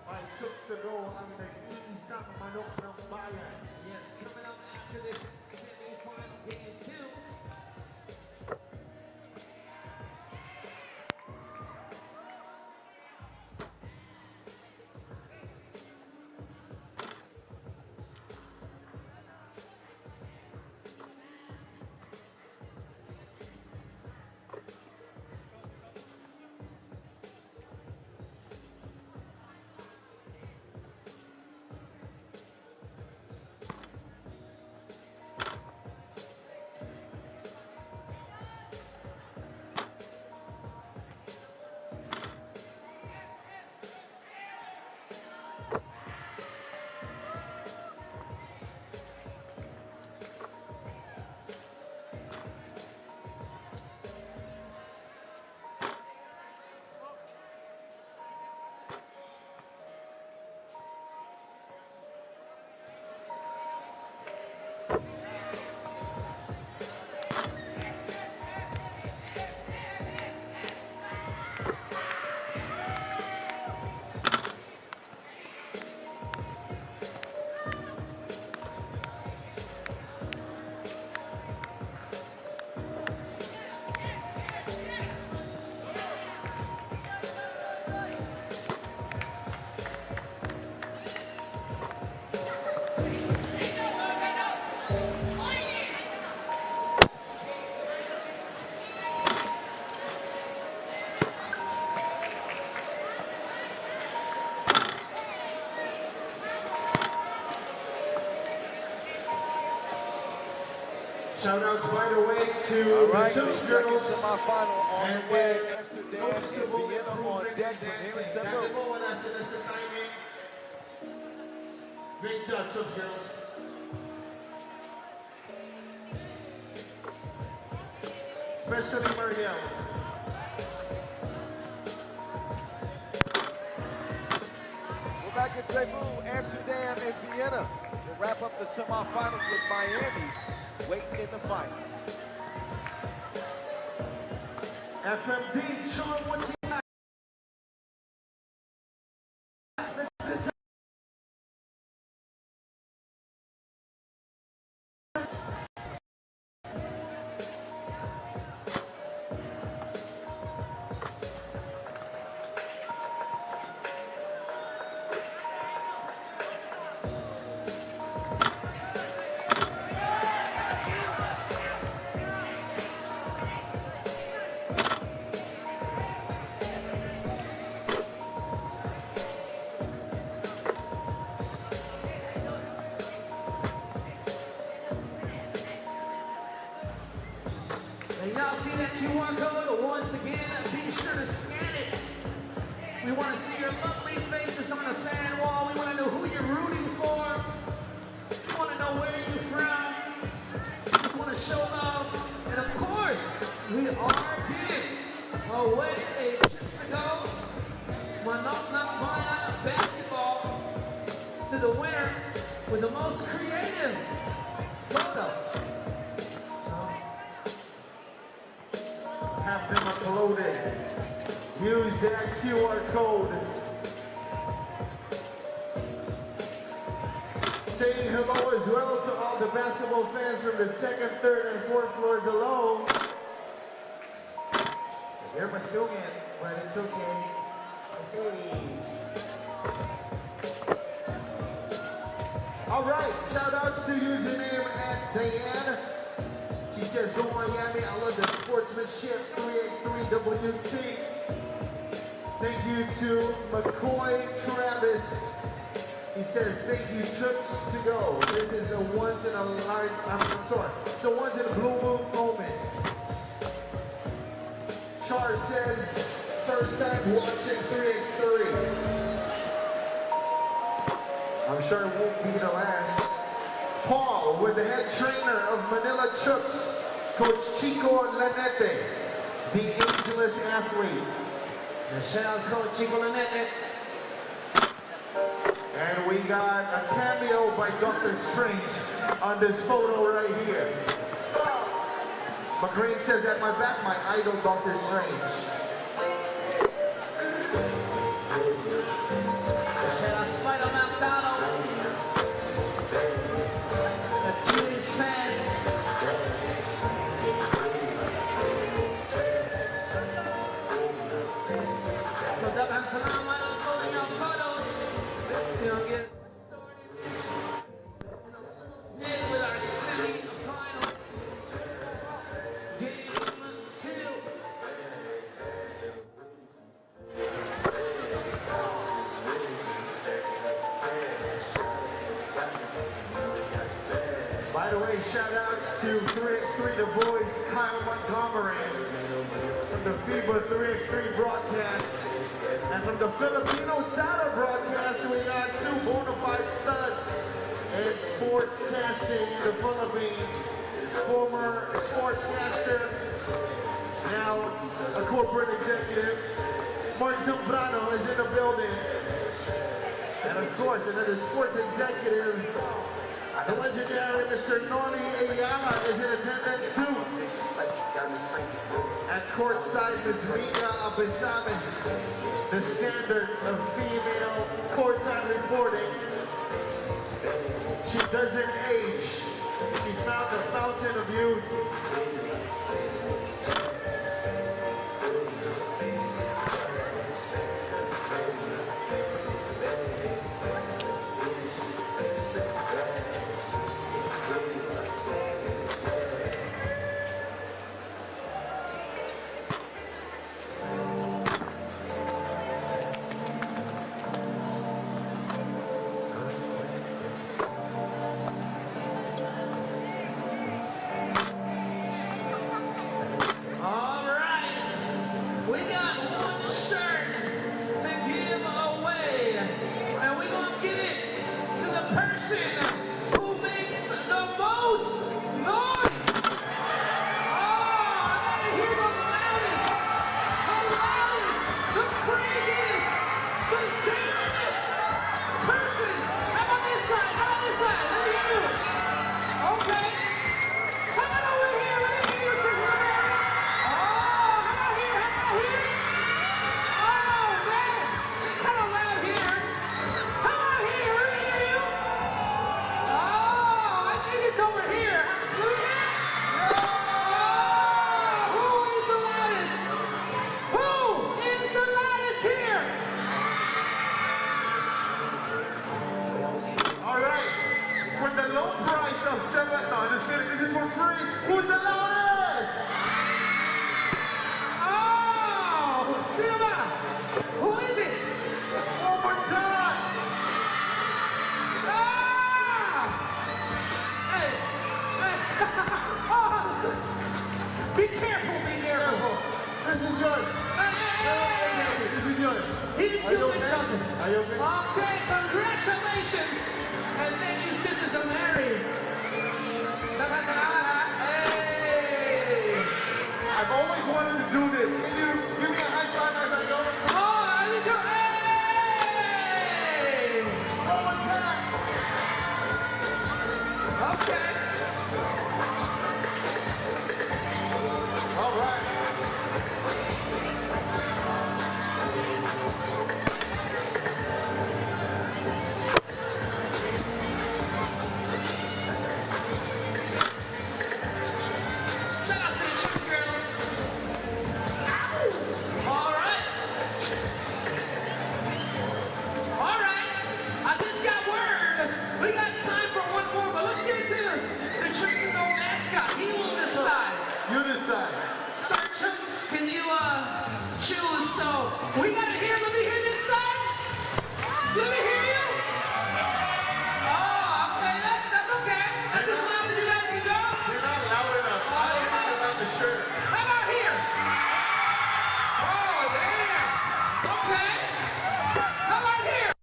by Chooks to go ang nag-iisang manok ng bayan. Yes, coming up after this semi-final game 2. Shout outs by the way to All right, the the Chooks second girls. semifinal on And the way. with Amsterdam and noticeable Vienna on improvement deck in from here in dancing. Cebu. Dati po, wala sila sa timing. Great job, Chooks girls. Especially Marielle. We're back at Cebu, Amsterdam, and Vienna. We'll wrap up the semifinals with Miami waiting in the final. FMD, Sean, what's he got? And y'all see that QR code? Once again, be sure to scan it. We want to see your lovely faces on the fan wall. We want to know who you're rooting for. We want to know where you're from. We just want to show love. And of course, we are giving away a chance to go Manila basketball to the winner with the most creative photo. Have them uploaded. Use that QR code. Saying hello as well to all the basketball fans from the second, third, and fourth floors alone. They're Masugan, but it's okay. Hey. All right, shout outs to username at Diane. She says, go Miami, I love the sportsmanship, 3x3WT. Thank you to McCoy Travis. He says, thank you, Chooks to go. This is a once in a life, it's a once in a blue moon moment. Char says, first time watching 3x3. I'm sure it won't be the last. Paul with the head trainer of Manila Chooks, Coach Chico Lanete, the ageless athlete. Shout out to Coach Chico Lanete. And we got a cameo by Dr. Strange on this photo right here. McGreen says at my back, my idol, Dr. Strange. Shout out Spider-Man Donald. The cutest fan. So daghang salamat ang pulling out photos. We'll get started with our semi-final game 2. By the way, shout out to 3x3 The Voice, Kyle Montgomery, from the FIBA 3x3 broadcast. And from the Filipino Sada broadcast, we got two bona fide studs in sportscasting in the Philippines. Former sportscaster, now a corporate executive. Mark Zambrano is in the building. And of course, another sports executive, the legendary Mr. Noni Ayala is in attendance too. At courtside, Ms. Rina Abesamis, the standard of female courtside reporting. She doesn't age. She found the fountain of youth. He's doing something. Okay, congratulations. And thank you, Sisters of Mary. Hey. I've always wanted to do this. Can you give me a high five as I go? Oh, you do. Hey. Roll attack. Okay. All right. Shout out to the Chooks girls. All right. All right. I just got word. We got time for one more, but let's get to the Chooks and no mascot. He will decide. You decide. Sir Chooks, can you choose? So we gotta hear. Let me hear this side. Let me hear you. Oh, okay. That's okay. That's as loud as you guys can go. You're not loud enough. Oh, you're not. About the shirt. How about here? Oh, damn. Okay. How about here?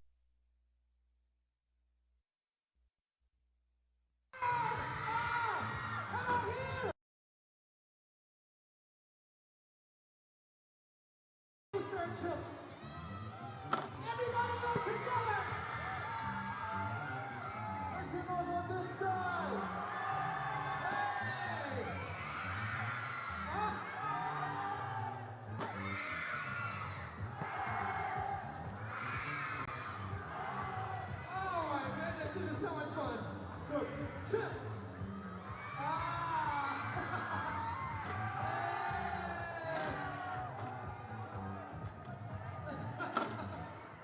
Everybody go together. Let's see those on this side. Hey. Oh my goodness, this is so much fun. Chooks. Chips.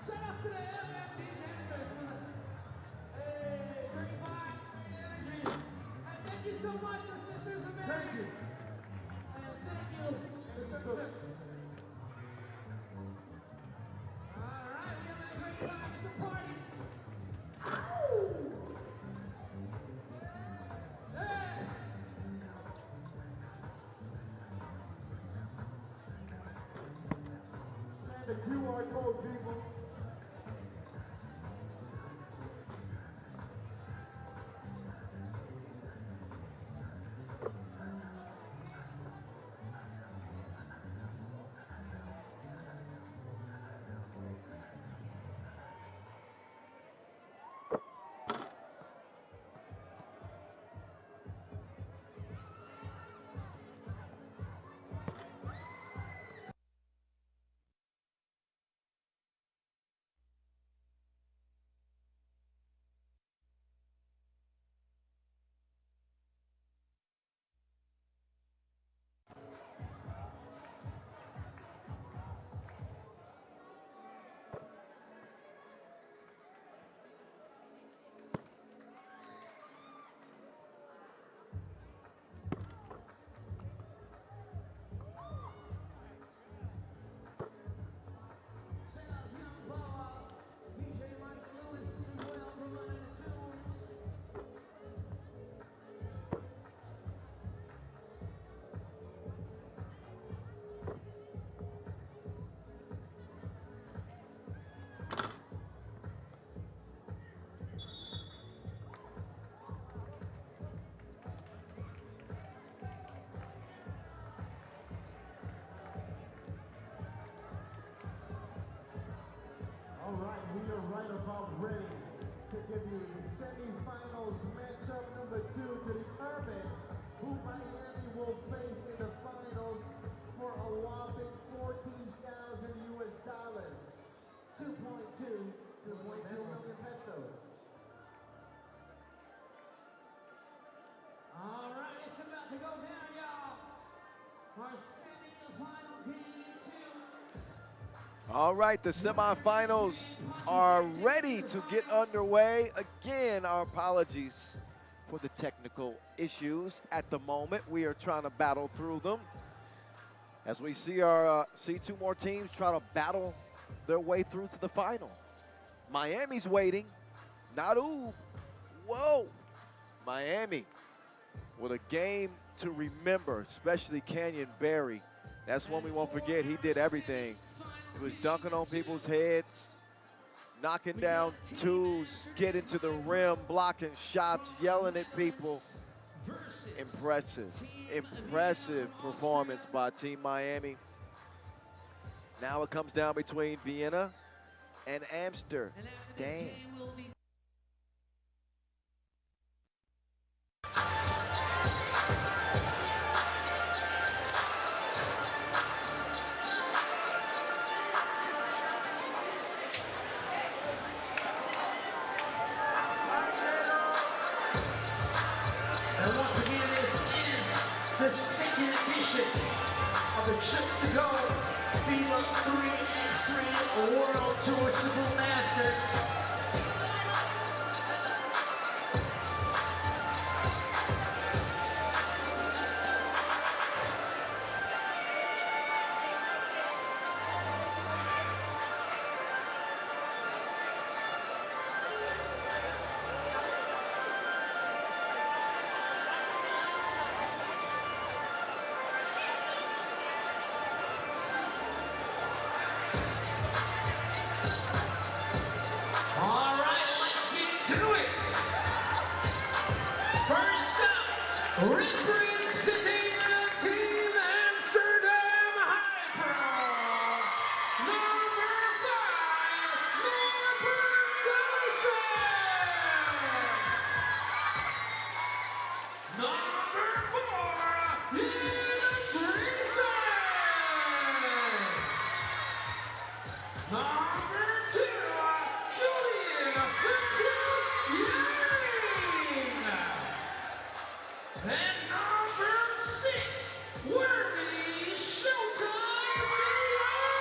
Shout out to the MFB dancers. Hey, great vibes, great energy. And thank you so much to Sisters of Mary. Thank you. And thank you, Mr. Chooks. All right, we have a great time. It's a party. Hey. Scan the QR code, people. All right, we are right about ready to give you the semifinals matchup number 2 to determine who Miami will face in the finals for a whopping $40,000 US. 2.2 million pesos. All right, it's about to go down, y'all. Our semi-final game 2. All right, the semifinals are ready to get underway. Again, our apologies for the technical issues at the moment. We are trying to battle through them as we see our two more teams try to battle their way through to the final. Miami's waiting, not ooh, whoa. Miami with a game to remember, especially Canyon Barry. That's one we won't forget. He did everything He was dunking on people's heads, knocking down twos, getting to the rim, blocking shots, yelling at people. Impressive, impressive performance by Team Miami. Now it comes down between Vienna and Amsterdam. And once again, this is the second edition of the Chooks to Go FIBA 3x3 World Tour Cebu Masters. All right, let's get to it. First up, representing Team Amsterdam HiPRO, number 5, number 4, number 2, and number 6, Worthy Showtime Beyond.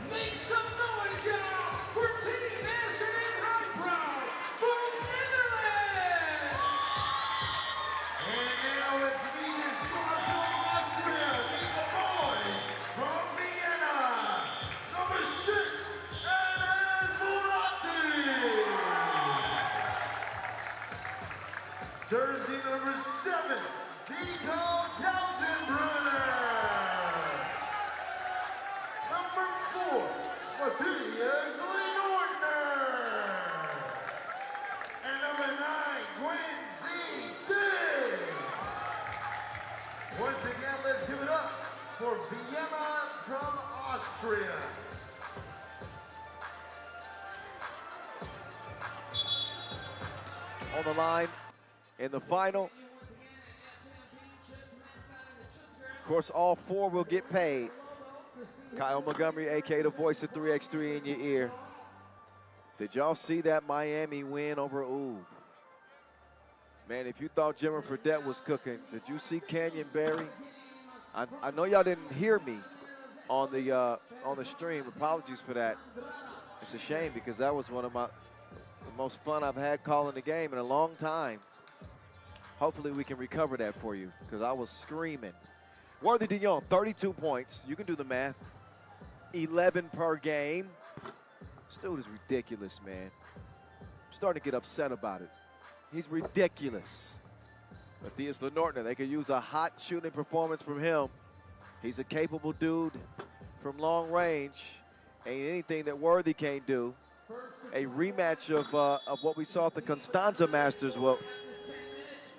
Make some noise, y'all, for Team Amsterdam HiPRO from Netherlands. And now it's Venus from Austria. Meet the boys from Vienna. Number 6, jersey number 7, Nico Kaltenbrunner. Number 4, Matthias Lenortner. And number 9, Gwen Z. Diggs. Once again, let's give it up for Vienna from Austria. On the line in the final. Of course, all 4 will get paid. Kyle Montgomery, a.k.a. the voice of 3x3 in your ear. Did y'all see that Miami win over Oob? Man, if you thought Jimmer Fredette was cooking, did you see Canyon Barry? I know y'all didn't hear me on the stream. Apologies for that. It's a shame because that was one of the most fun I've had calling the game in a long time. Hopefully we can recover that for you because I was screaming. Worthy de Jong, 32 points. You can do the math. 11 per game. This dude is ridiculous, man. I'm starting to get upset about it. He's ridiculous. Matthias Lenortner, they could use a hot shooting performance from him. He's a capable dude from long range. Ain't anything that Worthy can't do. A rematch of what we saw at the Constanza Masters. Well,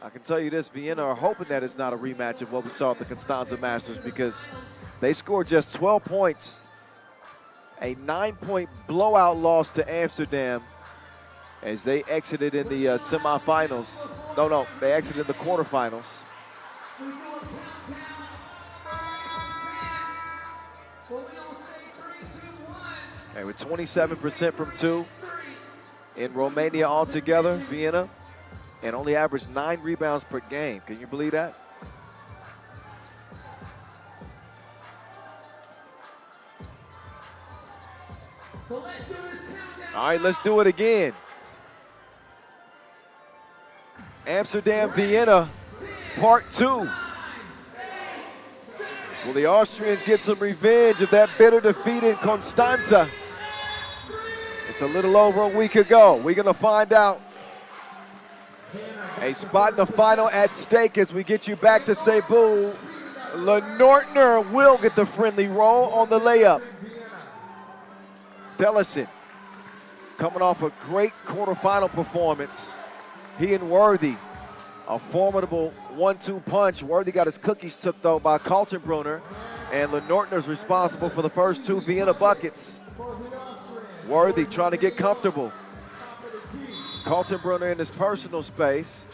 I can tell you this, Vienna are hoping that it's not a rematch of what we saw at the Constanza Masters because they scored just 12 points. A 9-point blowout loss to Amsterdam as they exited in the semifinals. No, they exited in the quarterfinals. And with 27% from 2 in Romania altogether, Vienna, and only averaged 9 rebounds per game. Can you believe that? All right, let's do it again. Amsterdam, Vienna, part 2. Will the Austrians get some revenge of that bitter defeat in Constanza? It's a little over a week ago. We're going to find out. A spot in the final at stake as we get you back to Cebu Lenortner will get the friendly roll on the layup. Dellison coming off a great quarterfinal performance. He and Worthy, a formidable 1-2 punch. Worthy got his cookies took, though, by Kaltenbrunner, and Lenortner's responsible for the first 2 Vienna buckets. Worthy trying to get comfortable. Kaltenbrunner in his personal space.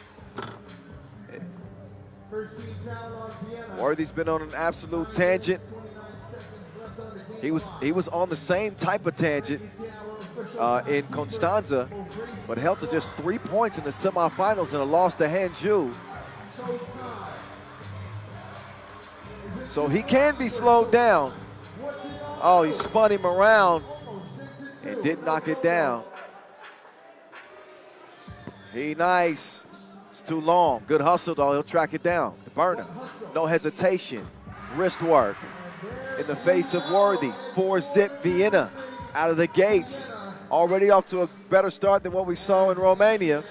Worthy's been on an absolute tangent. He was on the same type of tangent in Constanza, but held to just 3 points in the semifinals and a loss to Hanju. So he can be slowed down. Oh, he spun him around and didn't knock it down. He nice. It's too long. Good hustle, though. He'll track it down. The burner. No hesitation. Wrist work. In the face of Worthy. 4-zip Vienna out of the gates. Already off to a better start than what we saw in Romania.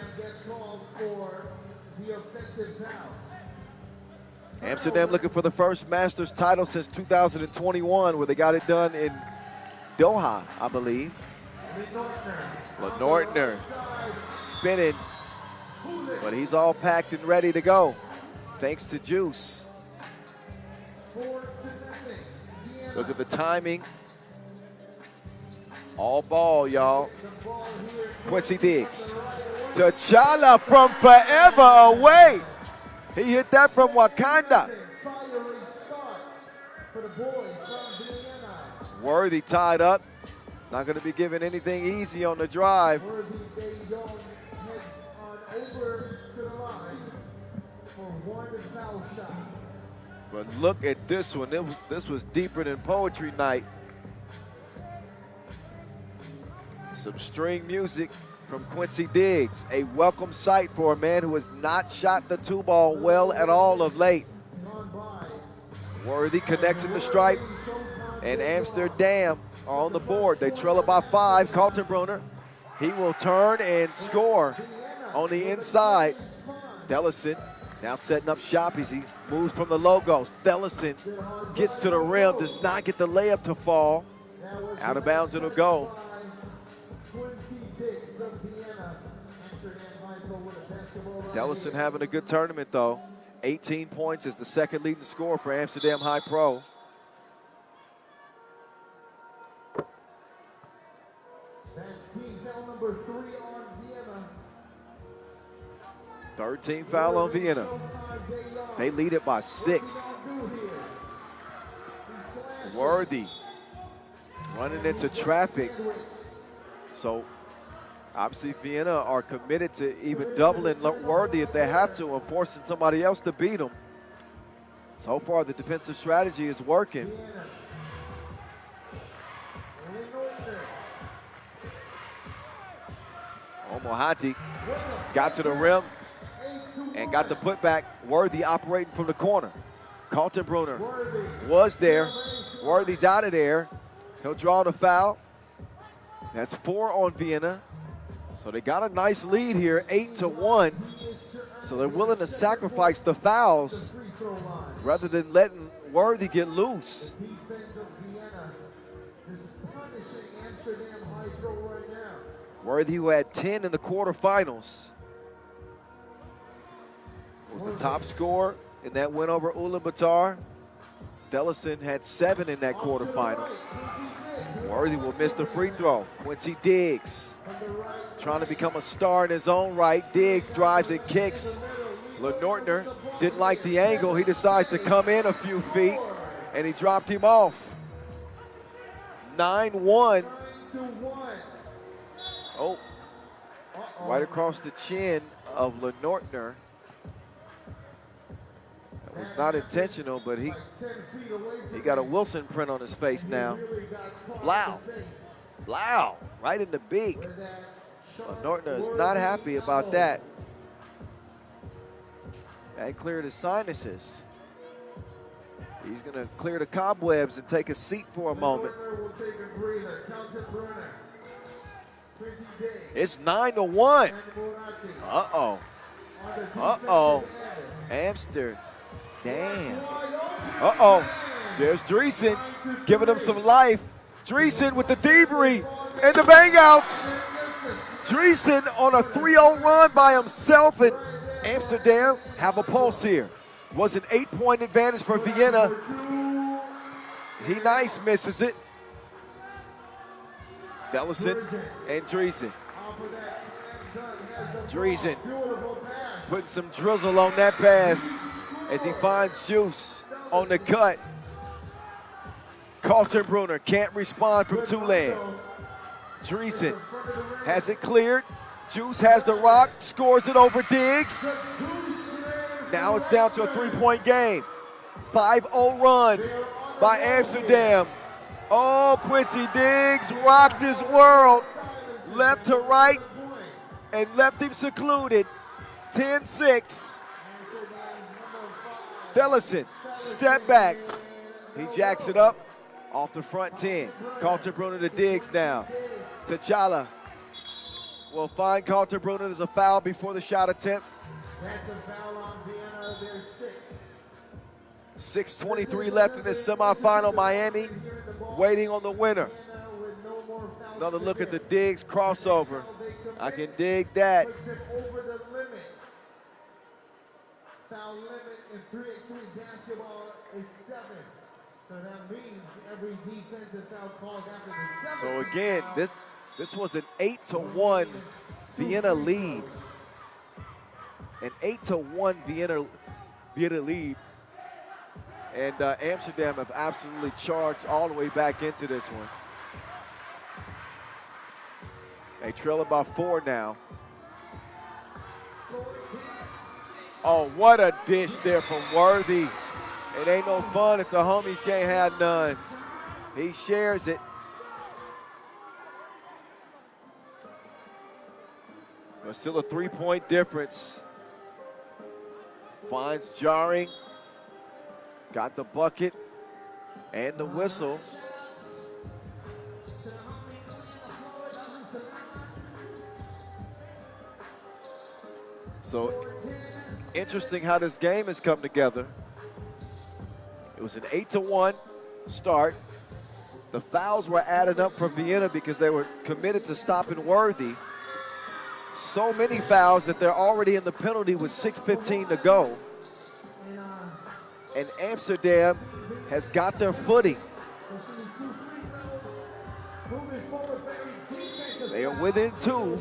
Amsterdam looking for the first Masters title since 2021, where they got it done in Doha, I believe. Lenortner spinning, but he's all packed and ready to go, thanks to Juice. Look at the timing. All ball, y'all. Quincy Diggs. T'Challa from forever away. He hit that from Wakanda. Worthy tied up. Not going to be given anything easy on the drive. But look at this one. This was deeper than poetry night. Some string music from Quincy Diggs. A welcome sight for a man who has not shot the 2-ball well at all of late. Worthy connects at the stripe, and Amsterdam are on the board. They trail it by 5. Kaltenbrunner, he will turn and score on the inside. Dellison now setting up shop as he moves from the logos. Dellison gets to the rim, does not get the layup to fall. Out of bounds it'll go. Dellison having a good tournament, though. 18 points is the second leading scorer for Amsterdam HiPRO. Third team foul on Vienna. They lead it by 6. Worthy running into traffic. So obviously Vienna are committed to even doubling Worthy if they have to and forcing somebody else to beat them. So far the defensive strategy is working. Omohati got to the rim and got the putback. Worthy operating from the corner. Kaltenbrunner was there. Worthy's out of there. He'll draw the foul. That's 4 on Vienna. So they got a nice lead here, 8-1. So they're willing to sacrifice the fouls rather than letting Worthy get loose. Worthy, who had 10 in the quarterfinals, was the top scorer in that win over Ulaanbaatar. Dellison had 7 in that quarterfinal. Worthy will miss the free throw. Quincy Diggs trying to become a star in his own right. Diggs drives and kicks. Lenortner didn't like the angle. He decides to come in a few feet, and he dropped him off. 9-1. Oh, right across the chin of Lenortner. That was not intentional, but he got a Wilson print on his face now. Blau, right in the beak. Lenortner is not happy about that. That cleared his sinuses. He's gonna clear the cobwebs and take a seat for a moment. It's 9-1. Uh-oh. Amsterdam. Uh-oh. There's Dreesen giving him some life. Dreesen with the thievery and the bang outs. Dreesen on a 3-0 run by himself, and Amsterdam have a pulse here. Was an 8-point advantage for Vienna. He nice misses it. Dellison and Dreesen. Dreesen putting some drizzle on that pass as he finds Juice on the cut. Kaltenbrunner can't respond from Tulane. Dreesen has it cleared. Juice has the rock, scores it over Diggs. Now it's down to a 3-point game. 5-0 run by Amsterdam. Oh, Quincy Diggs rocked his world. Left to right and left him secluded. 10-6. Dellison, step back. He jacks it up off the front 10. Kaltenbrunner to Diggs now. T'Challa will find Kaltenbrunner. There's a foul before the shot attempt. That's a foul on Vienna, their 6th. 6:23 left in this semifinal. Miami waiting on the winner. Another look at the Diggs crossover. I can dig that. Over the limit. Foul limit in 3x3 basketball is 7. So that means every defensive foul called after the 7th. So again, this was an 8-1 Vienna lead. An 8-1 Vienna lead. And Amsterdam have absolutely charged all the way back into this one. They trail about 4 now. Oh, what a dish there from Worthy. It ain't no fun if the homies can't have none. He shares it. But still a 3-point difference. Finds Jarring. Got the bucket and the whistle. So interesting how this game has come together. It was an 8-1 start. The fouls were added up for Vienna because they were committed to stopping Worthy. So many fouls that they're already in the penalty with 6:15 to go. And Amsterdam has got their footing. They are within 2.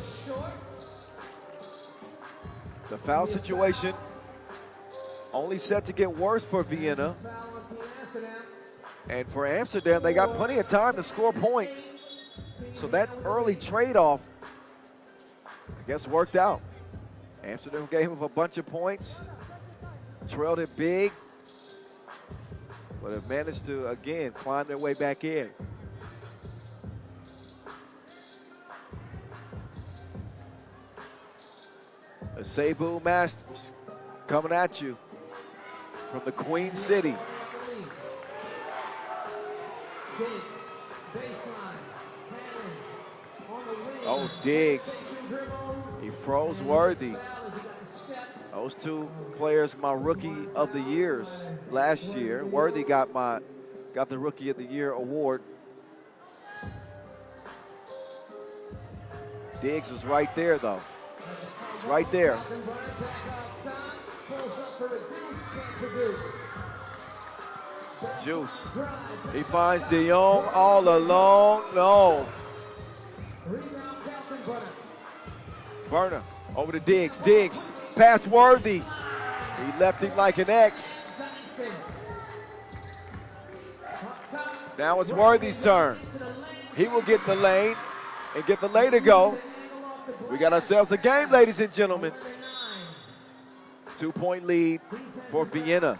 The foul situation only set to get worse for Vienna. And for Amsterdam, they got plenty of time to score points. So that early trade-off, I guess, worked out. Amsterdam gave him a bunch of points, trailed it big, but have managed to, again, climb their way back in. The Cebu Masters coming at you from the Queen City. Oh, Diggs. He froze Worthy. Those 2 players, my rookie of the years last year. Worthy got the rookie of the year award. Diggs was right there though. He's right there. Juice. He finds De Jong all alone. No. Burner over to Diggs. Diggs. Pass Worthy. He left him like an X. Now it's Worthy's turn. He will get in the lane and get the lay to go. We got ourselves a game, ladies and gentlemen. 2-point lead for Vienna.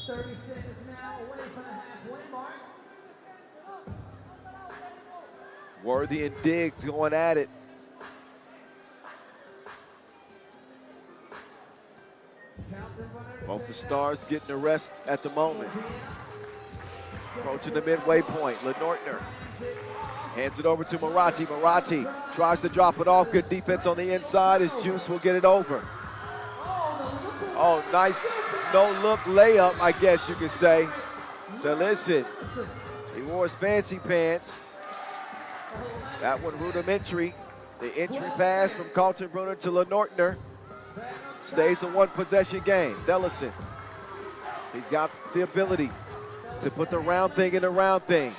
30 seconds now away from the halfway mark. Worthy and Diggs going at it. Both the stars getting the rest at the moment. Approaching the midway point, Lenortner hands it over to Marathi. Marathi tries to drop it off. Good defense on the inside as Juice will get it over. Oh, nice no-look layup, I guess you could say. So listen, he wore his fancy pants. That one rudimentary. The entry pass from Kaltenbrunner to Lenortner. Stays a one-possession game. Dellison, he's got the ability to put the round thing in the round thing.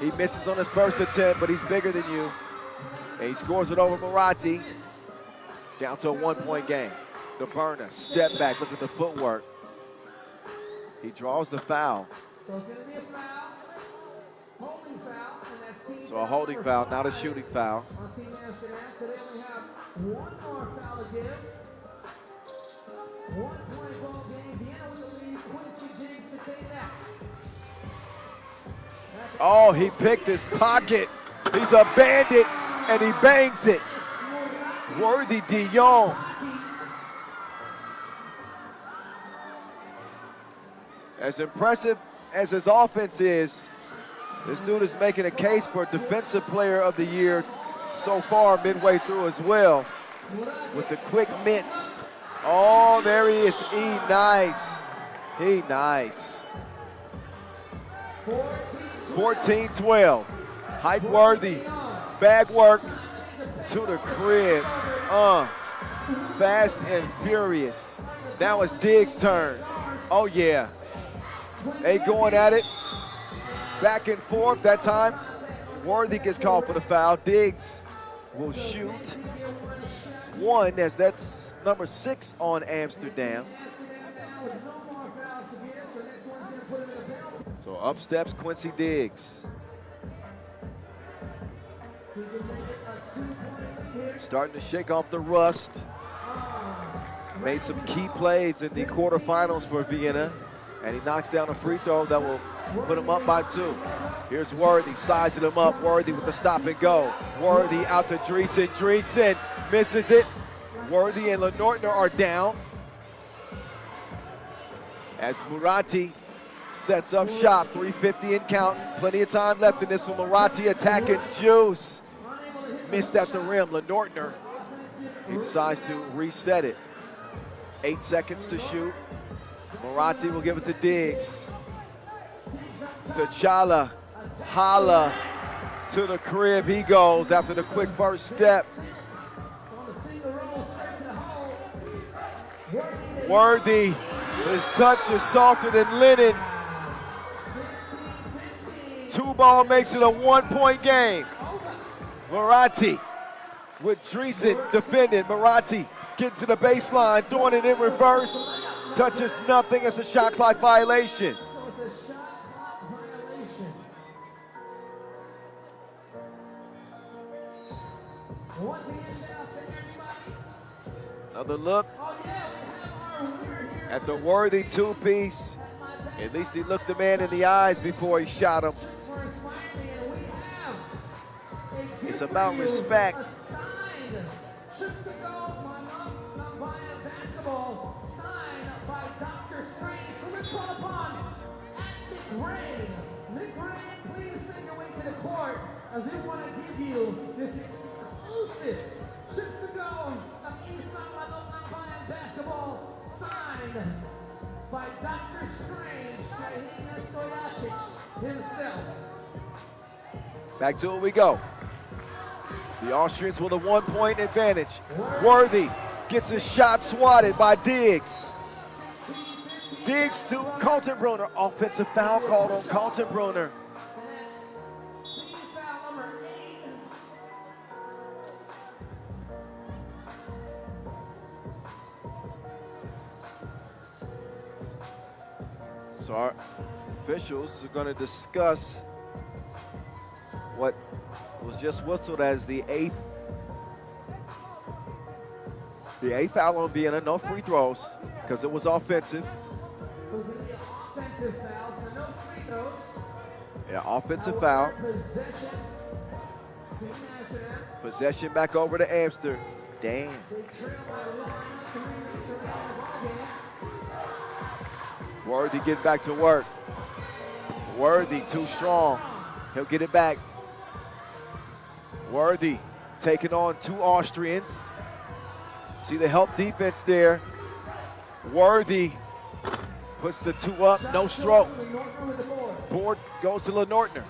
He misses on his first attempt, but he's bigger than you. And he scores it over Moratti. Down to a one-point game. The burner, step back, look at the footwork. He draws the foul. So a holding foul, not a shooting foul. So they only have one more foul to give. 1-point ball game. Vienna with the lead. Quincy James to take that. Oh, he picked his pocket. He's a bandit, and he bangs it. Worthy Dion. As impressive as his offense is, this dude is making a case for Defensive Player of the Year so far midway through as well with the quick mitts. Oh, there he is. He nice. 14-12. Hype Worthy. Bag work to the crib. Fast and furious. Now it's Diggs' turn. Oh, yeah. They going at it. Back and forth. That time, Worthy gets called for the foul. Diggs will shoot one, as that's number 6 on Amsterdam. So up steps Quincy Diggs. Starting to shake off the rust. Made some key plays in the quarterfinals for Vienna, and he knocks down a free throw that will put him up by 2. Here's Worthy, sizing him up. Worthy with the stop and go. Worthy out to Dreesen. Dreesen misses it. Worthy and Lenortner are down. As Moratti sets up shop, 3:50 and counting. Plenty of time left in this one. Moratti attacking Juice. Missed at the rim. Lenortner, he decides to reset it. 8 seconds to shoot. Moratti will give it to Diggs. T'Challa, holla, to the crib he goes after the quick first step. Worthy, his touch is softer than linen. 2-ball makes it a 1-point game. Moratti with Dreesen defending. Moratti getting to the baseline, throwing it in reverse. Touches nothing. It's a shot clock violation. Another look at the Worthy 2-piece. At least he looked the man in the eyes before he shot him. It's about respect. As we want to give you this exclusive Chips to Go of Isang Malong basketball signed by Dr. Strange, Kahina Stoyacic himself. Back to it we go. The Austrians with a 1-point advantage. Worthy gets his shot swatted by Diggs. Diggs to Kaltenbrunner. Offensive foul called on Kaltenbrunner. So our officials are going to discuss what was just whistled as the eighth foul on Vienna. No free throws because it was offensive. Those are the offensive fouls, so no free throws. Yeah, offensive foul. Possession back over to Amsterdam. Damn. Worthy getting back to work. Worthy too strong. He'll get it back. Worthy taking on 2 Austrians. See the help defense there. Worthy Puts the 2 up, no stroke. Board goes to Lenortner.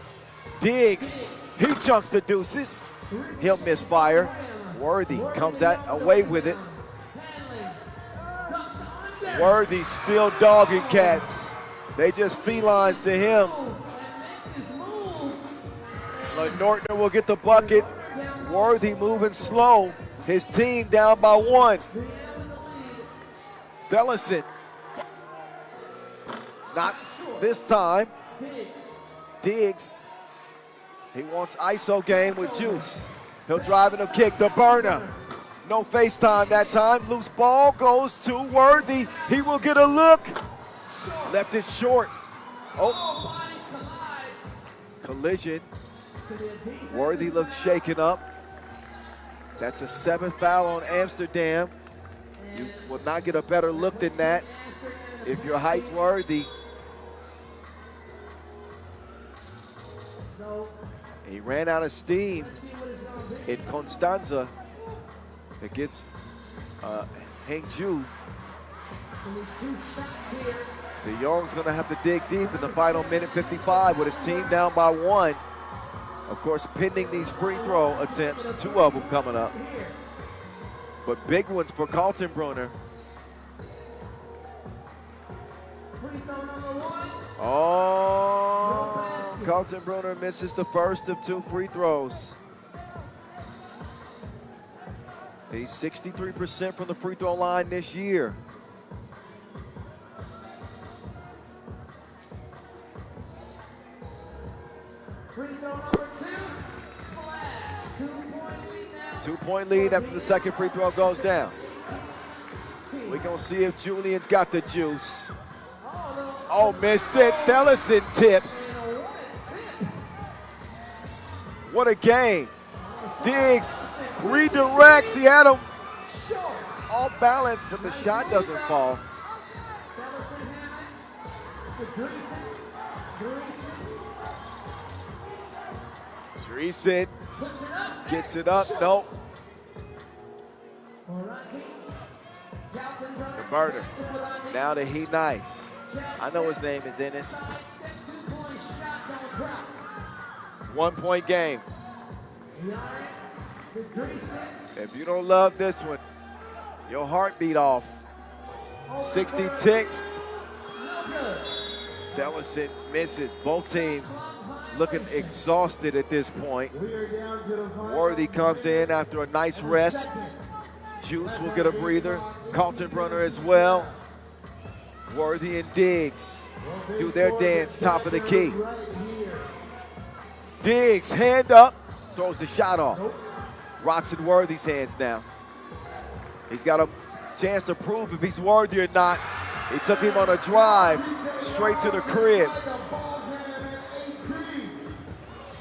Diggs, he chunks the deuces. He'll misfire. Worthy comes away with it. Worthy still dogging cats. They just felines to him. Lenortner will get the bucket. Worthy moving slow. His team down by 1. Dellison. Not this time. Diggs. He wants ISO game with Juice. He'll drive and he'll kick the burner. No FaceTime that time. Loose ball goes to Worthy. He will get a look. Left it short. Oh. Collision. Worthy looks shaken up. That's a 7th foul on Amsterdam. You will not get a better look than that if you're height Worthy. He ran out of steam in Constanza against Hangzhou. De Jong's gonna have to dig deep in the final minute 55 with his team down by 1. Of course, pending these free throw attempts, 2 of them coming up. But big ones for Kaltenbrunner. Oh, Kaltenbrunner misses the first of 2 free throws. He's 63% from the free throw line this year. Free throw number 2, splash, 2-point lead now. 2-point lead after the second free throw goes down. We're gonna see if Julian's got the juice. Oh, missed it. Dellison tips. What a game. Diggs redirects. He had him off balance, but the shot doesn't fall. Dreesen gets it up. Nope. The burner. Now to He Nice. I know his name is Ennis. 1-point game. If you don't love this one, your heart beat off. 60 ticks. Dellison misses. Both teams looking exhausted at this point. Worthy comes in after a nice rest. Juice will get a breather. Kaltenbrunner as well. Worthy and Diggs do their dance, top of the key. Diggs, hand up, throws the shot off. Rocks in Worthy's hands now. He's got a chance to prove if he's worthy or not. He took him on a drive straight to the crib.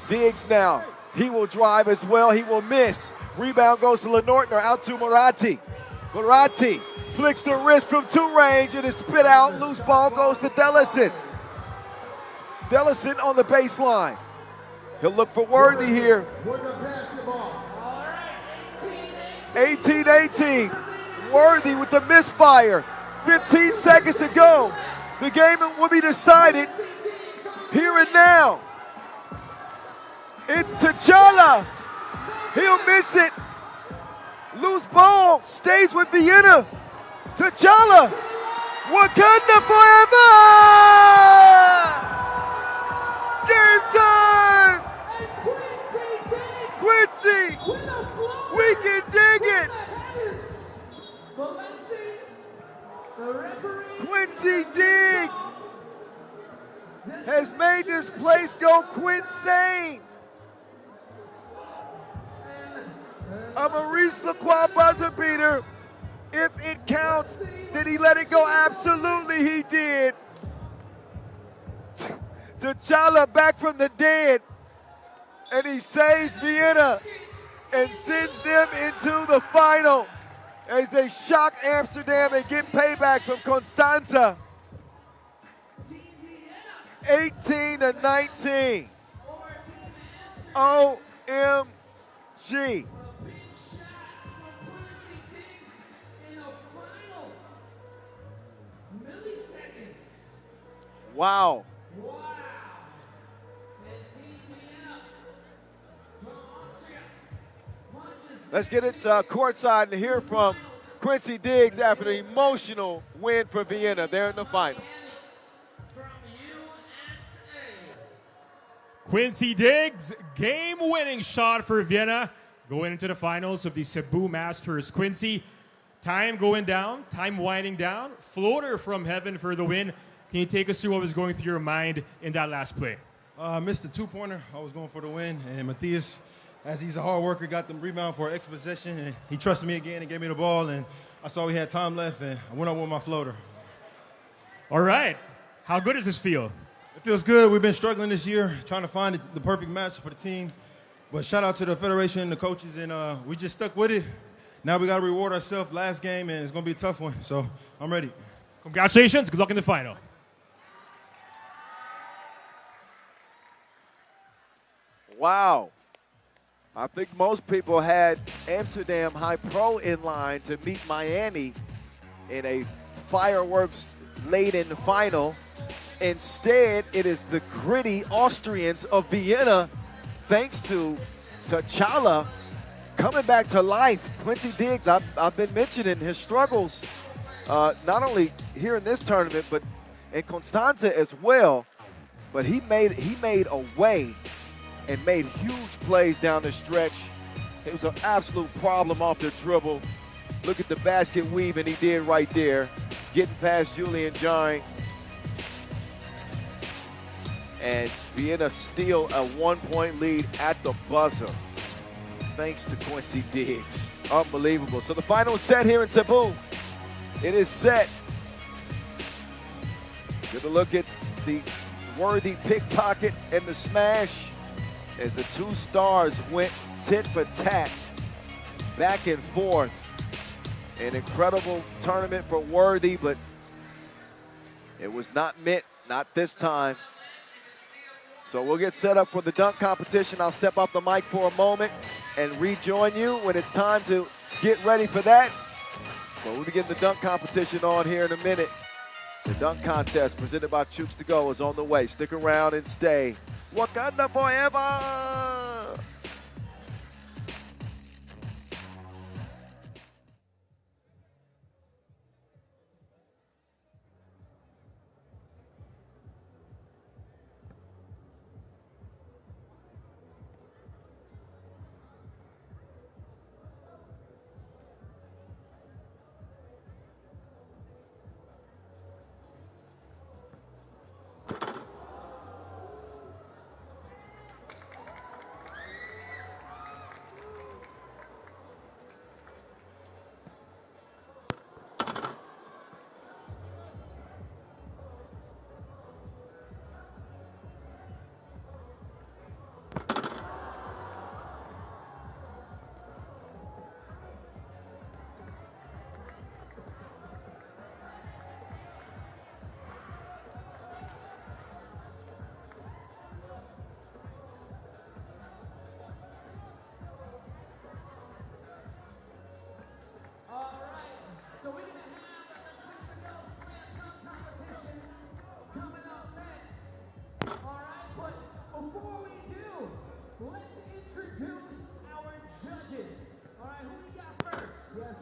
Diggs now, he will drive as well, he will miss. Rebound goes to Lenortner, out to Moratti. Moratti flicks the wrist from 2 range and is spit out. Loose ball goes to Dellison. Dellison on the baseline. He'll look for Worthy here. 18-18. Worthy with the misfire. 15 seconds to go. The game will be decided here and now. It's T'Challa. He'll miss it. Loose ball stays with Vienna. T'Challa. Wakanda forever. Game time. Quincy. We can dig it. Quincy Diggs has made this place go quinsane. A Maurice Lacroix buzzer beater. If it counts, did he let it go? Absolutely he did. T'Challa back from the dead. And he saves Vienna and sends them into the final as they shock Amsterdam and get payback from Constanza. 18-19. OMG. Wow. Let's get it courtside and hear from Quincy Diggs after the emotional win for Vienna. They're in the final. Quincy Diggs, game-winning shot for Vienna, going into the finals of the Cebu Masters. Quincy, time going down, time winding down, floater from heaven for the win. Can you take us through what was going through your mind in that last play? I missed the two-pointer. I was going for the win, and Matthias, as he's a hard worker, got the rebound for an extra possession, and he trusted me again and gave me the ball, and I saw we had time left, and I went up with my floater. All right. How good does this feel? It feels good. We've been struggling this year, trying to find the perfect match for the team, but shout out to the federation, the coaches, and we just stuck with it. Now we got to reward ourselves last game, and it's going to be a tough one, so I'm ready. Congratulations. Good luck in the final. Wow. I think most people had Amsterdam HiPRO in line to meet Miami in a fireworks-laden final. Instead, it is the gritty Austrians of Vienna, thanks to T'Challa coming back to life. Quincy Diggs, I've been mentioning his struggles, not only here in this tournament, but in Constanza as well. But he made a way and made huge plays down the stretch. It was an absolute problem off the dribble. Look at the basket weaving he did right there, getting past Julian Jine. And Vienna steal a 1-point lead at the buzzer, thanks to Quincy Diggs. Unbelievable. So the final is set here in Cebu. It is set. Give a look at the worthy pickpocket and the smash as the two stars went tit for tat, back and forth. An incredible tournament for Worthy, but it was not meant, not this time. So we'll get set up for the dunk competition. I'll step off the mic for a moment and rejoin you when it's time to get ready for that. But we'll be getting the dunk competition on here in a minute. The dunk contest presented by Chooks to Go is on the way. Stick around and stay. Wakanda forever!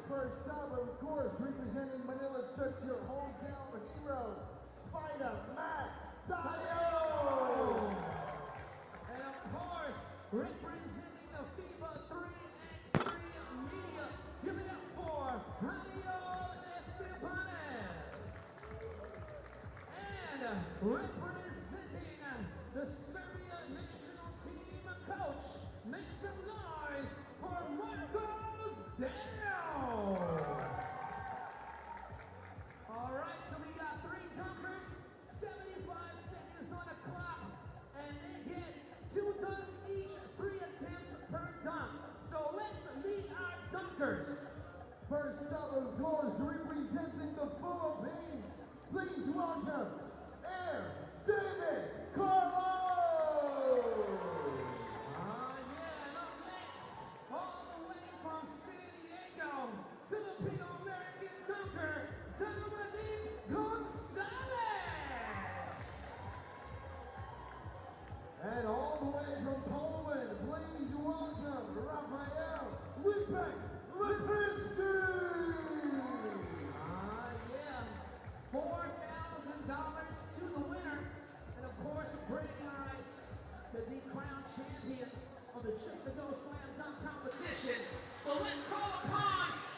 First up, of course, representing Manila Chooks, your hometown hero, Spider Mac Dayo! And of course, representing the FIBA 3x3 media, give it up for Radio Esteban. And representing the Serbia national team coach, make some noise for Marcos Daniel. All right, so we got 3 dunkers, 75 seconds on the clock, and they get 2 dunks each, 3 attempts per dunk. So let's meet our dunkers. First up, of course, representing the Philippines, please welcome Air Day!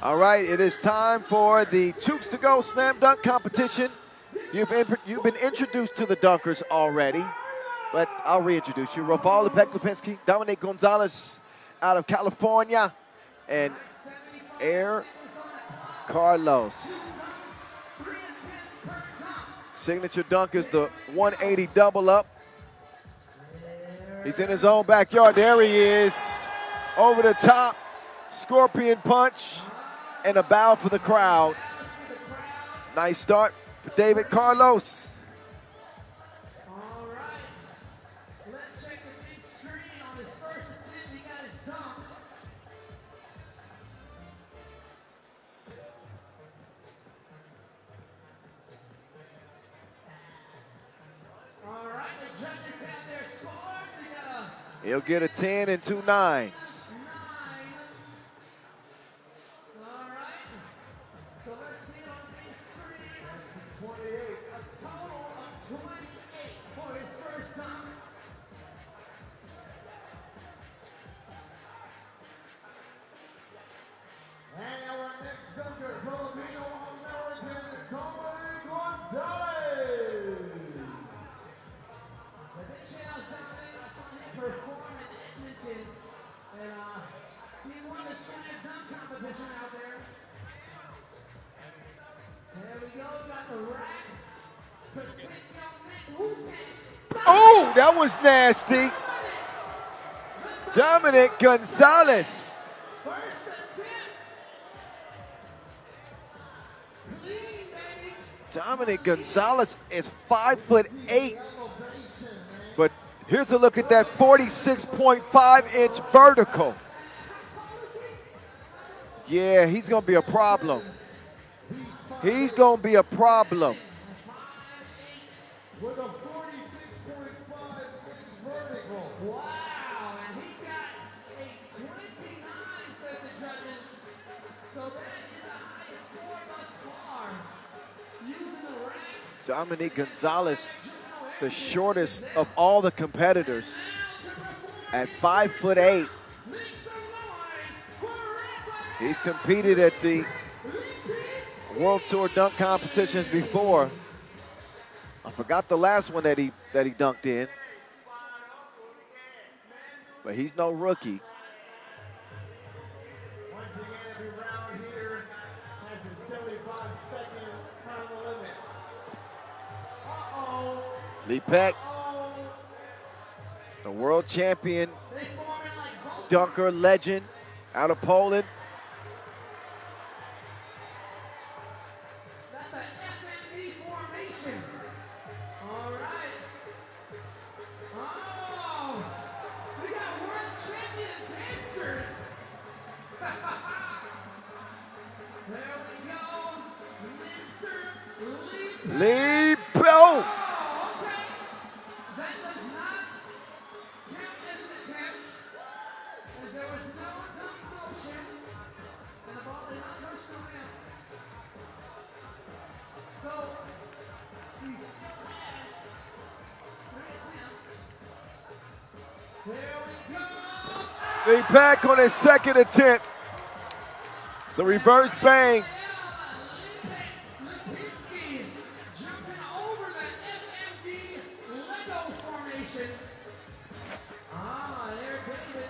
All right, it is time for the Chooks to Go Slam Dunk Competition. You've been introduced to the dunkers already, but I'll reintroduce you. Rafael Lepek-Lipinski, Dominic Gonzalez out of California, and Air Carlos. Signature dunk is the 180 double up. He's in his own backyard. There he is. Over the top, scorpion punch, and a bow for the crowd. Nice start for David Carlos. All right. Let's check the big screen on his first attempt. He got his dunk. All right, the judges have their scores. He'll get a 10 and 2 9s. All right. So let's see it on the big screen. 28. A total of 28 for his first dunk. And our next dunker, Filipino-American Dominic Gonzalez. The big shout out Dominic. I saw him perform in Edmonton, and he won the slam dunk competition out there. There we go. Got the rack. Oh, that was nasty. Dominic Gonzalez. First attempt. Clean, baby. Dominic Gonzalez is 5'8", but here's a look at that 46.5-inch vertical. Yeah, he's gonna be a problem. He's gonna be a problem. With a 46.5-inch vertical. Wow, and he got a 29, says the judges. So that is the highest score thus far. Using the rack. Dominic Gonzalez, the shortest of all the competitors, at 5'8". He's competed at the World Tour dunk competitions before. I forgot the last one that he dunked in, but he's no rookie. Once again, every round here has a 75-second time limit. Uh-oh. Lepek, the world champion dunker legend out of Poland. That's an FMB formation. All right. Oh, we got world champion dancers. There we go. Mr. Lee. Lepo. Oh, okay. That does not count as an attempt, as there was no dunk motion, and the ball did not touch the rim. So, he still has 3 attempts. There we go. Lepek on his second attempt. The reverse bang. Lipinski jumping over the FMB Lego formation. There David.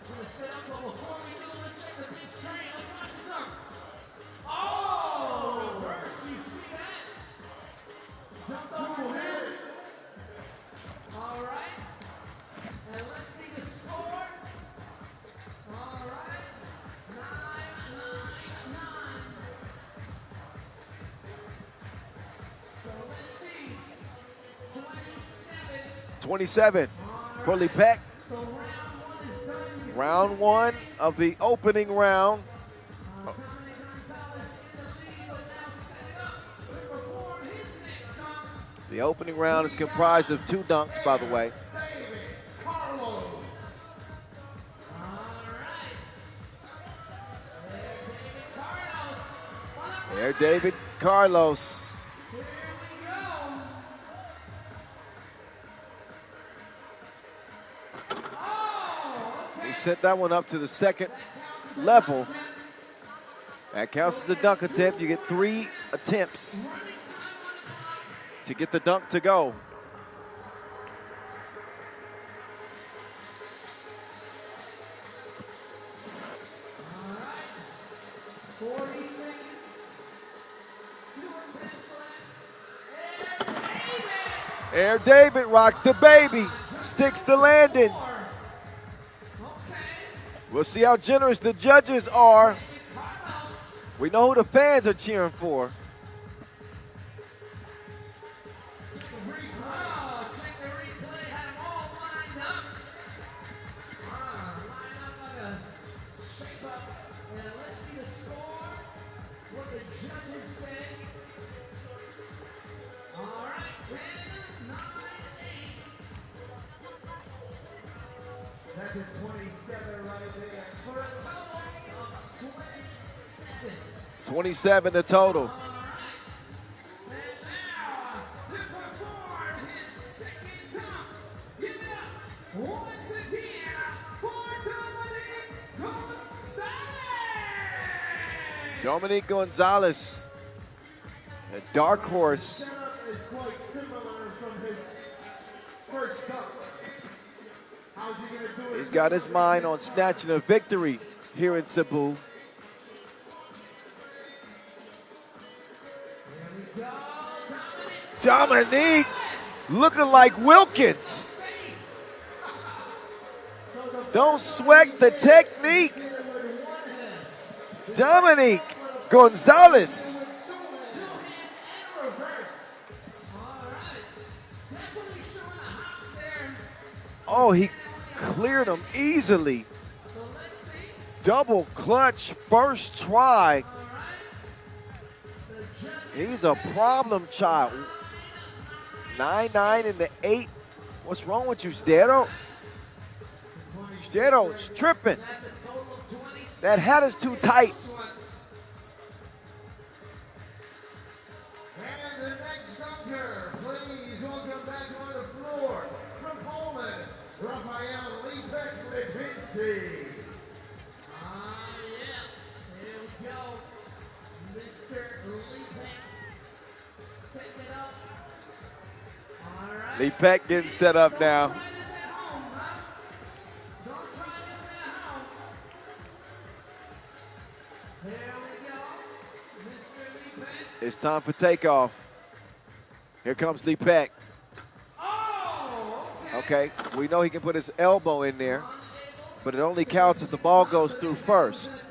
Gonna set up, but before we do, let's check the big screen. Let's watch the dunk. Oh, reverse, you see that? Jumped over him. All right. And let's see the score. All right. 9, 9, 9. So let's see. 27. 27 for Lepek. So round 1 is done. Round 1 of the opening round. Dominic Gonzalez in the lead, but now set it up to perform his next dunk. The opening round is comprised of 2 dunks, by the way. David Carlos. All right. There, David Carlos. There, David Carlos. Here we go. Oh, okay. He sent that one up to the second level. That counts as a dunk attempt. You get 3 attempts to get the dunk to go. Air David rocks the baby, sticks the landing. We'll see how generous the judges are. We know who the fans are cheering for. That's a 27 right there for a total of 27. 27 the total. And now, to perform his second dunk, give it up once again for Dominique Gonzalez. Dominique Gonzalez, a dark horse. Setup is quite similar from his first dunk. How's he gonna do it? He's got his mind on snatching a victory here in Cebu. Dominique looking like Wilkins. Don't sweat the technique. Dominique Gonzalez. Oh, he cleared him easily. Double clutch first try. He's a problem child. 9-9 and the 8. What's wrong with you, Stero? Stero's tripping. That hat is too tight. And the next dunker, please welcome back on the floor from Poland, Rafael Lipek-Lipinski. Yeah, here we go. Mr. Lipek, set it up. All right. Lipek getting set up now. Try this at home, huh? Don't try this at home. There we go. Mr. Lipek. It's time for takeoff. Here comes Lipek. Oh, Okay, we know he can put his elbow in there, but it only counts if the ball goes through first.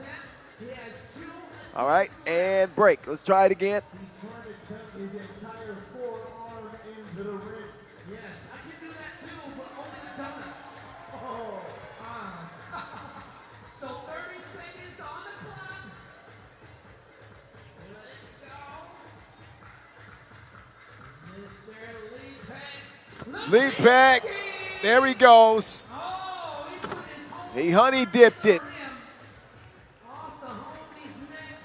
All right, and break. Let's try it again. He's trying to tuck his entire forearm into the rim. yes, I can do that too, but only the donuts. Oh, So 30 seconds on the clock. Let's go. Mr. Lipek. Lipek, there he goes. Oh, he put his whole He honey dipped it. rim off the homie's neck.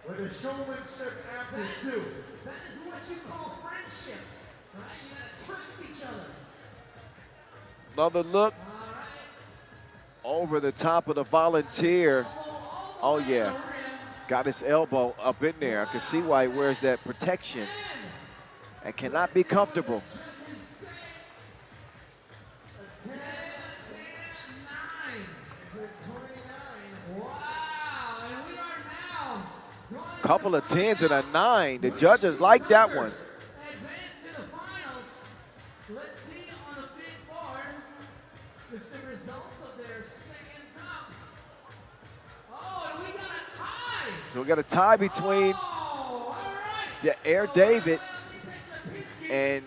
with a showmanship after two. That is what you call friendship, right? You gotta trust each other. Another look All right. over the top of the volunteer. Oh, yeah. Got his elbow up in there. I can see why he wears that protection. And cannot be comfortable. 10, 9. Wow, and we are now going Couple of 10s and a 9. The judges like that one. advance to the finals. Let's see on the big board it's the results of their second dunk. Oh, and we got a tie. We got a tie between Oh, all right. Air David and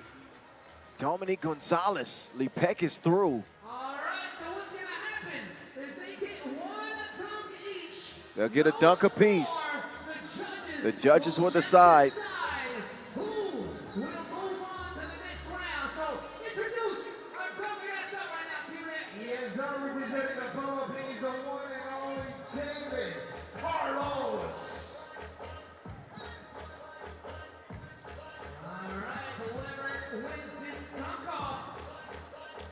Dominique Gonzalez. Lipek is through. All right, so what's going to happen is they get one dunk each. They'll get a dunk apiece. The judges will decide. Who will move on to the next round. So introduce our brother. We got a shot right now, T-Rex. He is now representing the Philippines, the one and only David Carlos. All right, whoever wins this dunk-off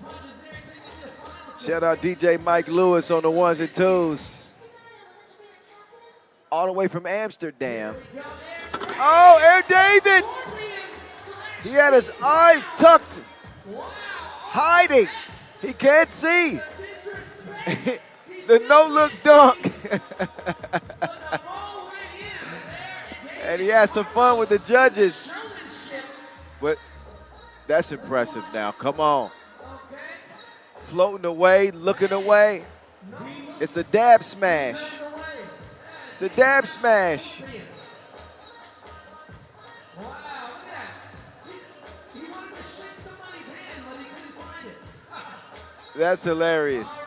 punches their ticket to the finals. Shout out DJ Mike Lewis on the ones and twos. all the way from Amsterdam. Oh, Air David! He had his eyes tucked, hiding. He can't see. The no-look dunk. And he had some fun with the judges. But that's impressive now. Come on. Floating away, looking away. It's a dab smash. It's a dab smash. That's hilarious.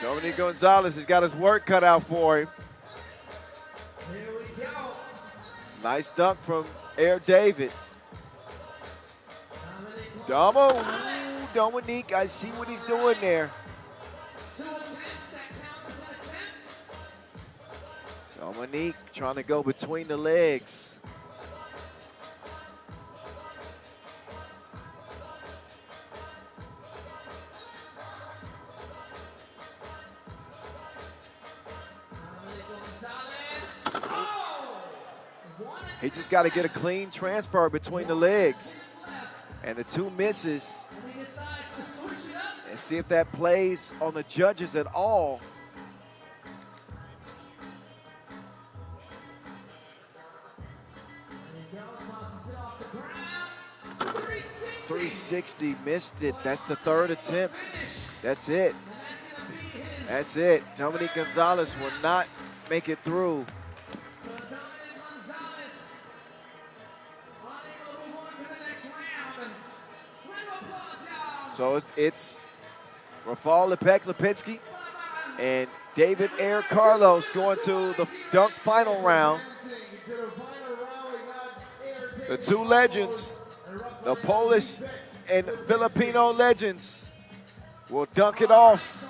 Dominique Gonzalez has got his work cut out for him. Nice dunk from Air David. Dominique, I see what he's doing there. Dominique trying to go between the legs. He just got to get a clean transfer between the legs. And the two misses. And see if that plays on the judges at all. .360, missed it. That's the third attempt. That's it. That's it. Dominique Gonzalez will not make it through. So it's Rafal Lepek-Lipinski and David Air Carlos going to the dunk final round. The two legends, the Polish and Filipino legends, will dunk it off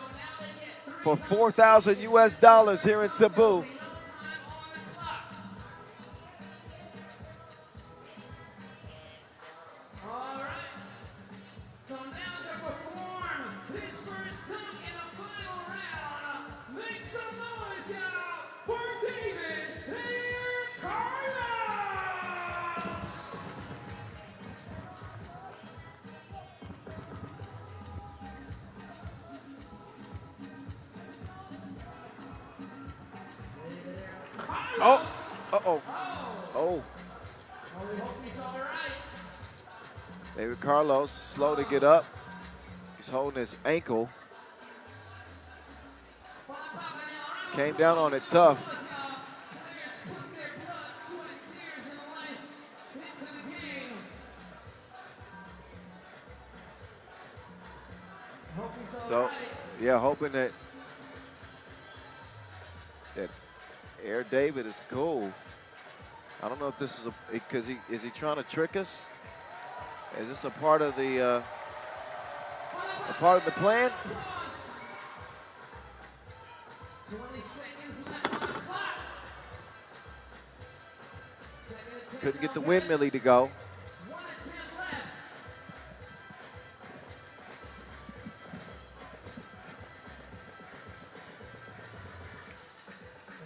for $4,000 US here in Cebu. David Carlos, slow to get up. He's holding his ankle. Came down on it tough. So, yeah, hoping that Air David is cool. I don't know if this is because is he trying to trick us? Is this a part of the plan? Couldn't get the windmilly to go.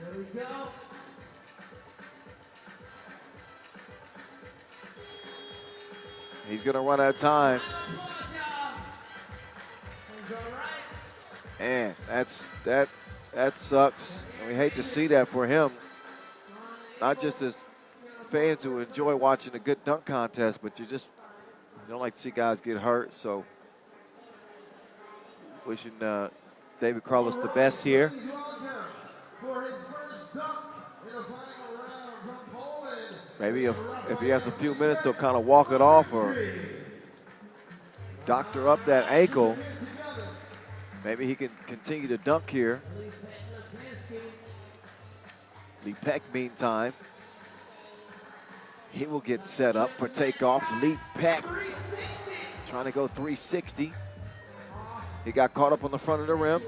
There we go. He's gonna run out of time. And that sucks. And we hate to see that for him. Not just as fans who enjoy watching a good dunk contest, but you don't like to see guys get hurt. So wishing David Carlos the best here. Maybe if he has a few minutes, he'll kind of walk it off or doctor up that ankle. Maybe he can continue to dunk here. Lee Peck, meantime, he will get set up for takeoff. Lee Peck trying to go 360. He got caught up on the front of the rim.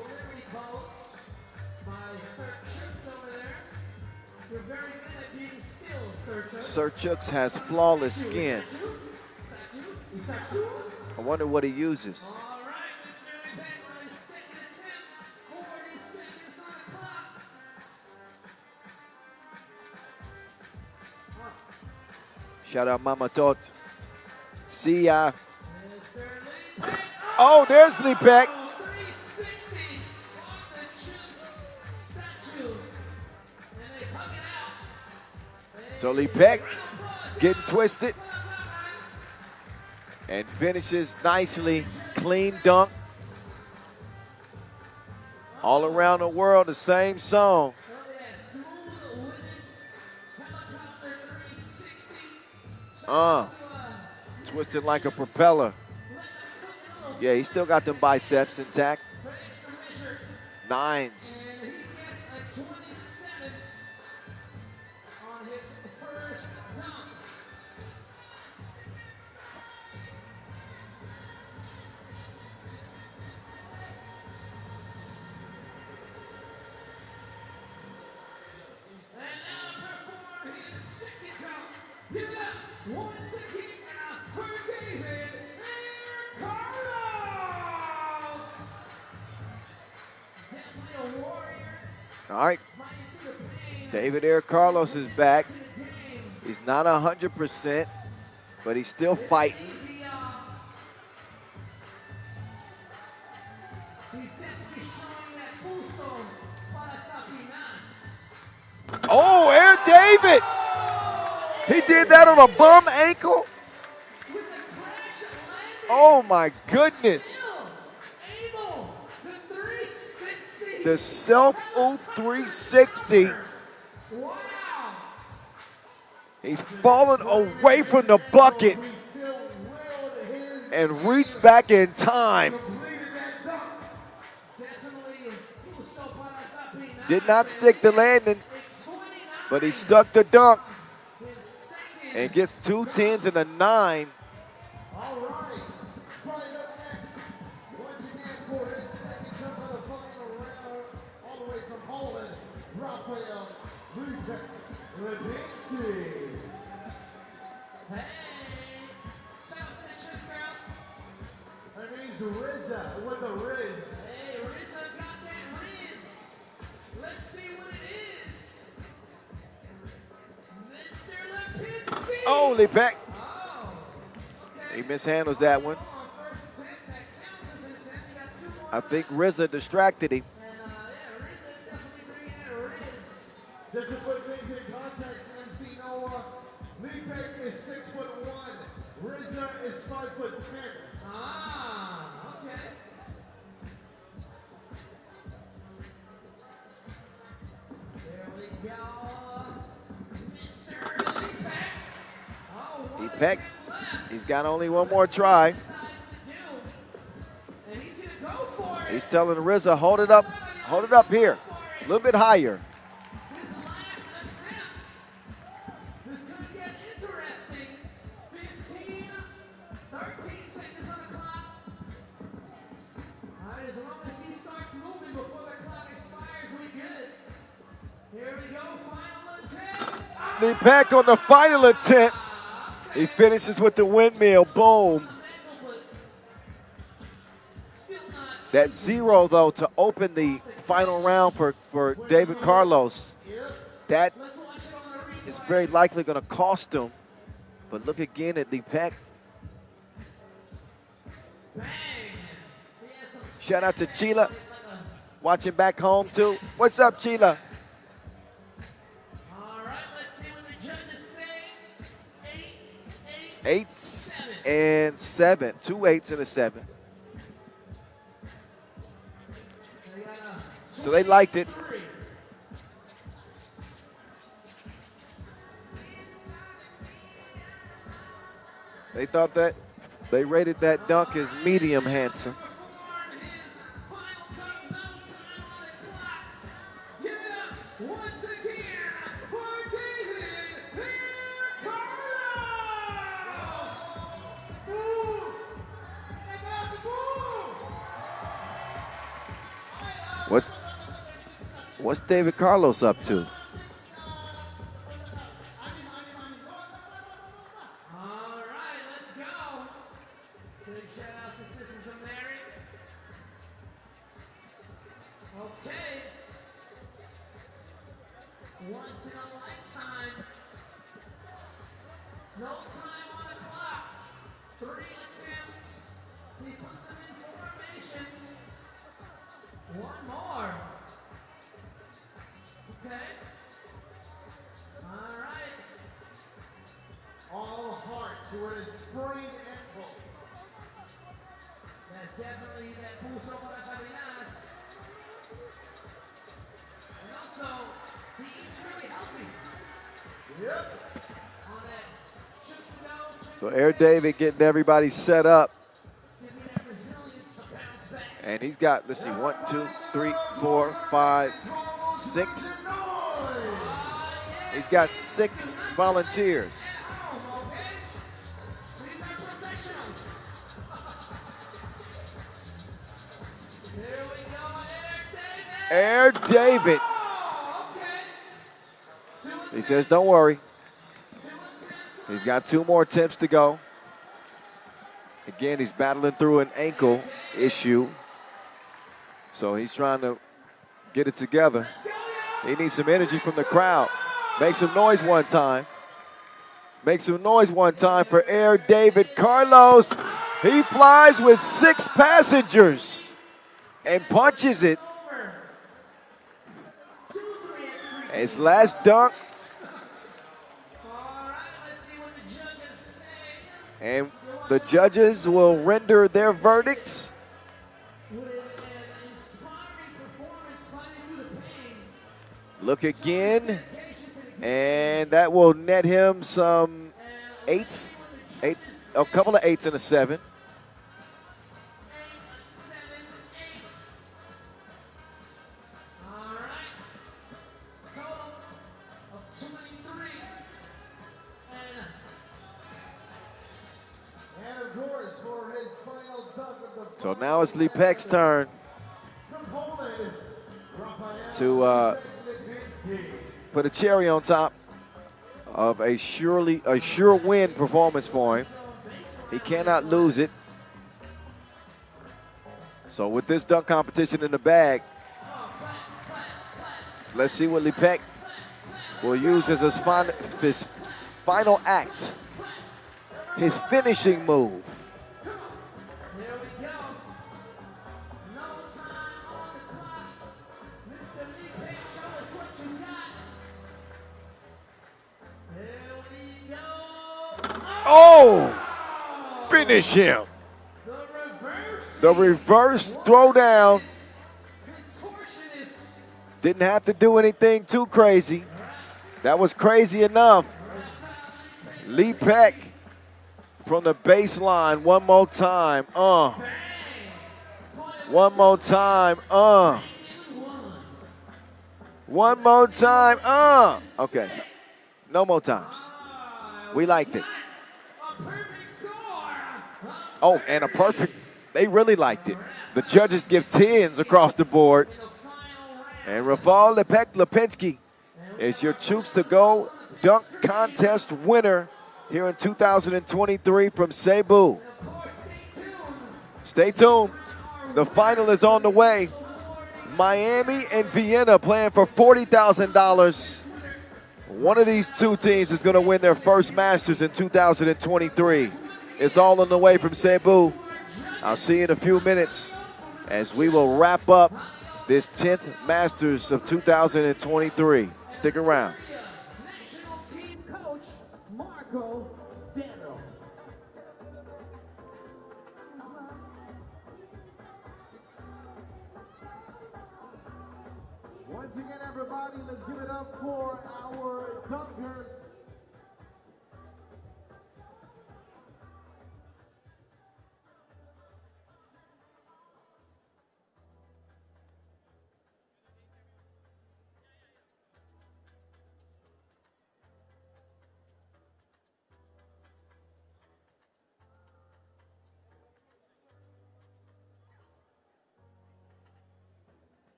Sir Chooks has flawless skin. I wonder what he uses. All right, Mr. Back on his second attempt. 40 seconds on the clock. Shout out Mama Tot. See ya. Oh, there's Lipek. 360 on the Chooks statue. And they hug it out. So Lipek getting twisted. And finishes nicely. Clean dunk. All around the world, the same song. Twisted like a propeller. Yeah, he still got them biceps intact. Nines. And he gets a 27 on his first dunk. And now perform his second dunk. Give it up once again for David Carlos. Definitely a warrior. All right. Fighting through the pain. David Air Carlos is back. He's not 100%, but he's still fighting. He's definitely showing that Wuxi para sa Pinas. Oh, Air David! He did that on a bum ankle? With the crash and landing, Oh my goodness. still able to 360. The self-oop 360. Wow. He's fallen away from the bucket He still willed his and reached back in time. completed that dunk. Definitely Wuxi para sa Pinas. Did not stick the landing, It's 29. but he stuck the dunk His second. and gets 2 10s and a 9. All right. Right up next. Once again for his second jump out of final round, all the way from Poland, Rafael Levinsky. Hey. Shout out to the Chooks girl. Her name's Rizza with the Riz. Hey, Rizza got that Riz. Let's see what it is. Mr. Lipinski. Oh, Lipek. Oh, He okay. mishandles that one. On first attempt, that counts as an attempt. You got 2 more I think left. RZA distracted him. And yeah, Rizza definitely bringing that Riz. Just to put things in context, MC Noah, Lipek is 6'1", Rizza is 5'10". Ah, okay. There we go. Mr. Lipek. Oh, one Lipek. attempt left. He's got only one more try. Decides to do. And he's gonna go for it. He's telling RZA, hold it up here, a little bit higher. His last attempt. This could get interesting. 15, 13 seconds on the clock. All right, as long as he starts moving before the clock expires, we good. Here we go, final attempt. Ah! Lipek on the final attempt. He finishes with the windmill. Boom. Still not That 0, though, to open the final round for David Carlos. That Let's watch it on the replay. is very likely going to cost him. But look again at Lipek. Bang. He has some Shout out to Chila, like a- watching back home, too. What's up, Chila? All right, let's see what the judges say. 8, 8s and 7. 2 8s and a 7. They got a So they liked it. 3. They thought that they rated that dunk as medium handsome. Perform his final dunk, no time on the clock. Give it up once again for David Carlos. Boom! And that's boom! What's David Carlos up to? All right, let's go. Okay. Once in a lifetime. No time on the clock. 3 attempts. He puts them in formation. One more. Okay. All right. All hearts were in sprained ankle. That's definitely that puso para las habilidades. And also, he eats really healthy. Yep. On that Chooks to go, Chooks So to Air stay. David getting everybody set up. Gives me that resilience to bounce back. And he's got, let's see, 1, 2, 3, 4, 5, 6. He's got 6 volunteers. These are professionals. Here we go, Air David. Air David. Oh, okay. He says, don't worry. 2 attempts. He's got 2 more attempts to go. Again, he's battling through an ankle issue. So he's trying to get it together. He needs some energy from the crowd. Make some noise one time. Make some noise one time for Air David Carlos. He flies with 6 passengers and punches it. Over. 2 3x3. His last dunk, All right, let's see what the judges say. and the judges will render their verdicts. With an inspiring performance fighting through the pain. Look again, and that will net him some 8s, a couple of 8s and a 7. 8, 7, 8. All right. Total of 23. And of course, for his final dunk of the So now it's Lipek's turn from Poland, Rafael to Lipinski. put a cherry on top of a sure win performance for him. He cannot lose it. So with this dunk competition in the bag, let's see what Lipek will use as his final act, his finishing move. Here we go. No time on the clock. Mr. Lee, show us what you got. Here we go. Oh! Finish him. The reverse. The reverse throwdown. Contortionist. Didn't have to do anything too crazy. That was crazy enough. Lipek from the baseline one more time. One more time. One more time. Okay. No more times. We liked it. A perfect score. Oh, and a perfect. They really liked it. The judges give 10s across the board. The final round. And Rafal Lipinski is your Chooks to Go dunk contest winner here in 2023 from Cebu. Of course, stay tuned. Stay tuned. The final is on the way. Miami and Vienna playing for $40,000. One of these 2 teams is going to win their first Masters in 2023. It's all on the way from Cebu. I'll see you in a few minutes as we will wrap up this 10th Masters of 2023. Stick around. National team coach Marco Steno. Once again, everybody, let's give it up for our dunkers.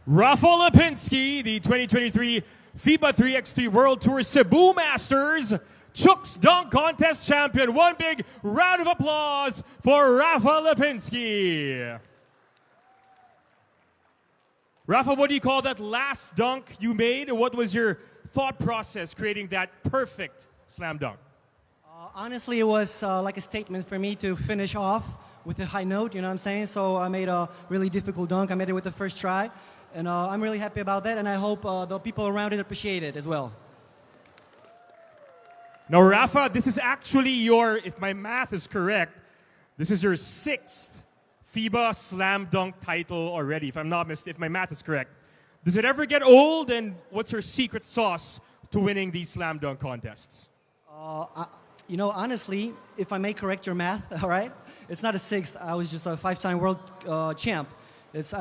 Rafał Lipinski, the 2023 FIBA 3x3 World Tour Cebu Masters Chooks Dunk Contest champion. One big round of applause for Rafa Lipinski. Rafa, what do you call that last dunk you made? What was your thought process creating that perfect slam dunk? Honestly, it was like a statement for me to finish off with a high note, you know what I'm saying? So I made a really difficult dunk. I made it with the first try. And I'm really happy about that, and I hope the people around it appreciate it as well. Now, Rafa, this is actually your, if my math is correct, this is your 6th FIBA slam dunk title already, if I'm not mistaken, if my math is correct. Does it ever get old, and what's your secret sauce to winning these slam dunk contests? You know, honestly, if I may correct your math, all right, it's not a 6th. I was just a 5-time world champ. It's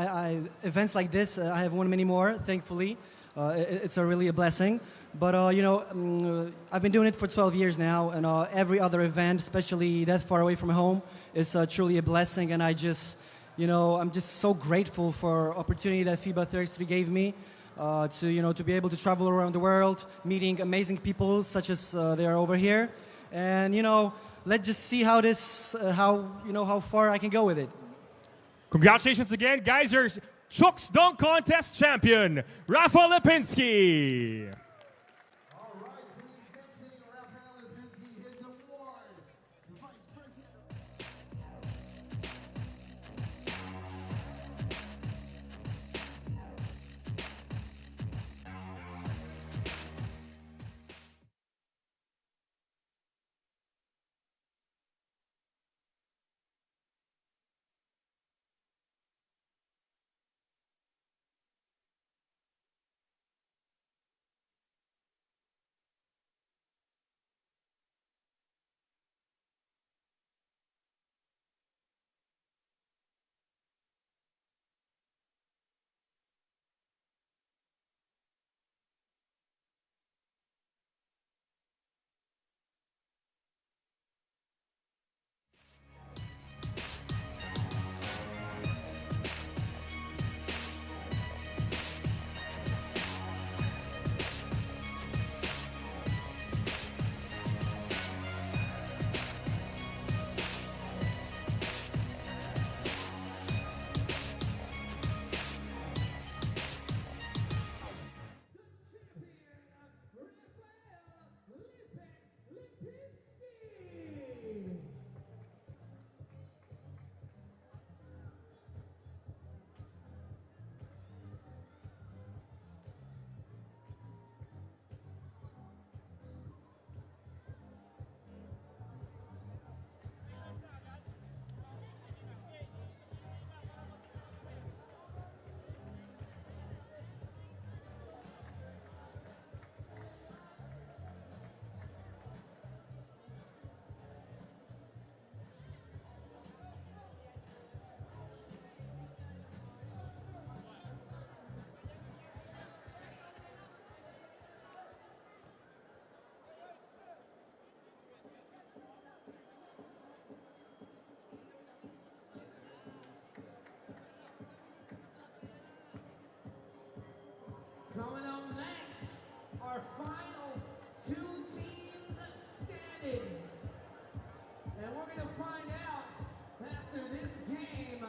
events like this, I have won many more, thankfully. It's really a blessing. But, you know, I've been doing it for 12 years now, and every other event, especially that far away from home, is truly a blessing. And I just, you know, I'm just so grateful for opportunity that FIBA 3x3 gave me to, you know, to be able to travel around the world, meeting amazing people such as they are over here. And, you know, let's just see how this, how far I can go with it. Congratulations again, guys. You're Chooks Dunk Contest champion, Rafa Lipinski. All right, presenting Rafael Lipinski his award. Vice President. Coming up next, our final 2 teams standing. And we're going to find out after this game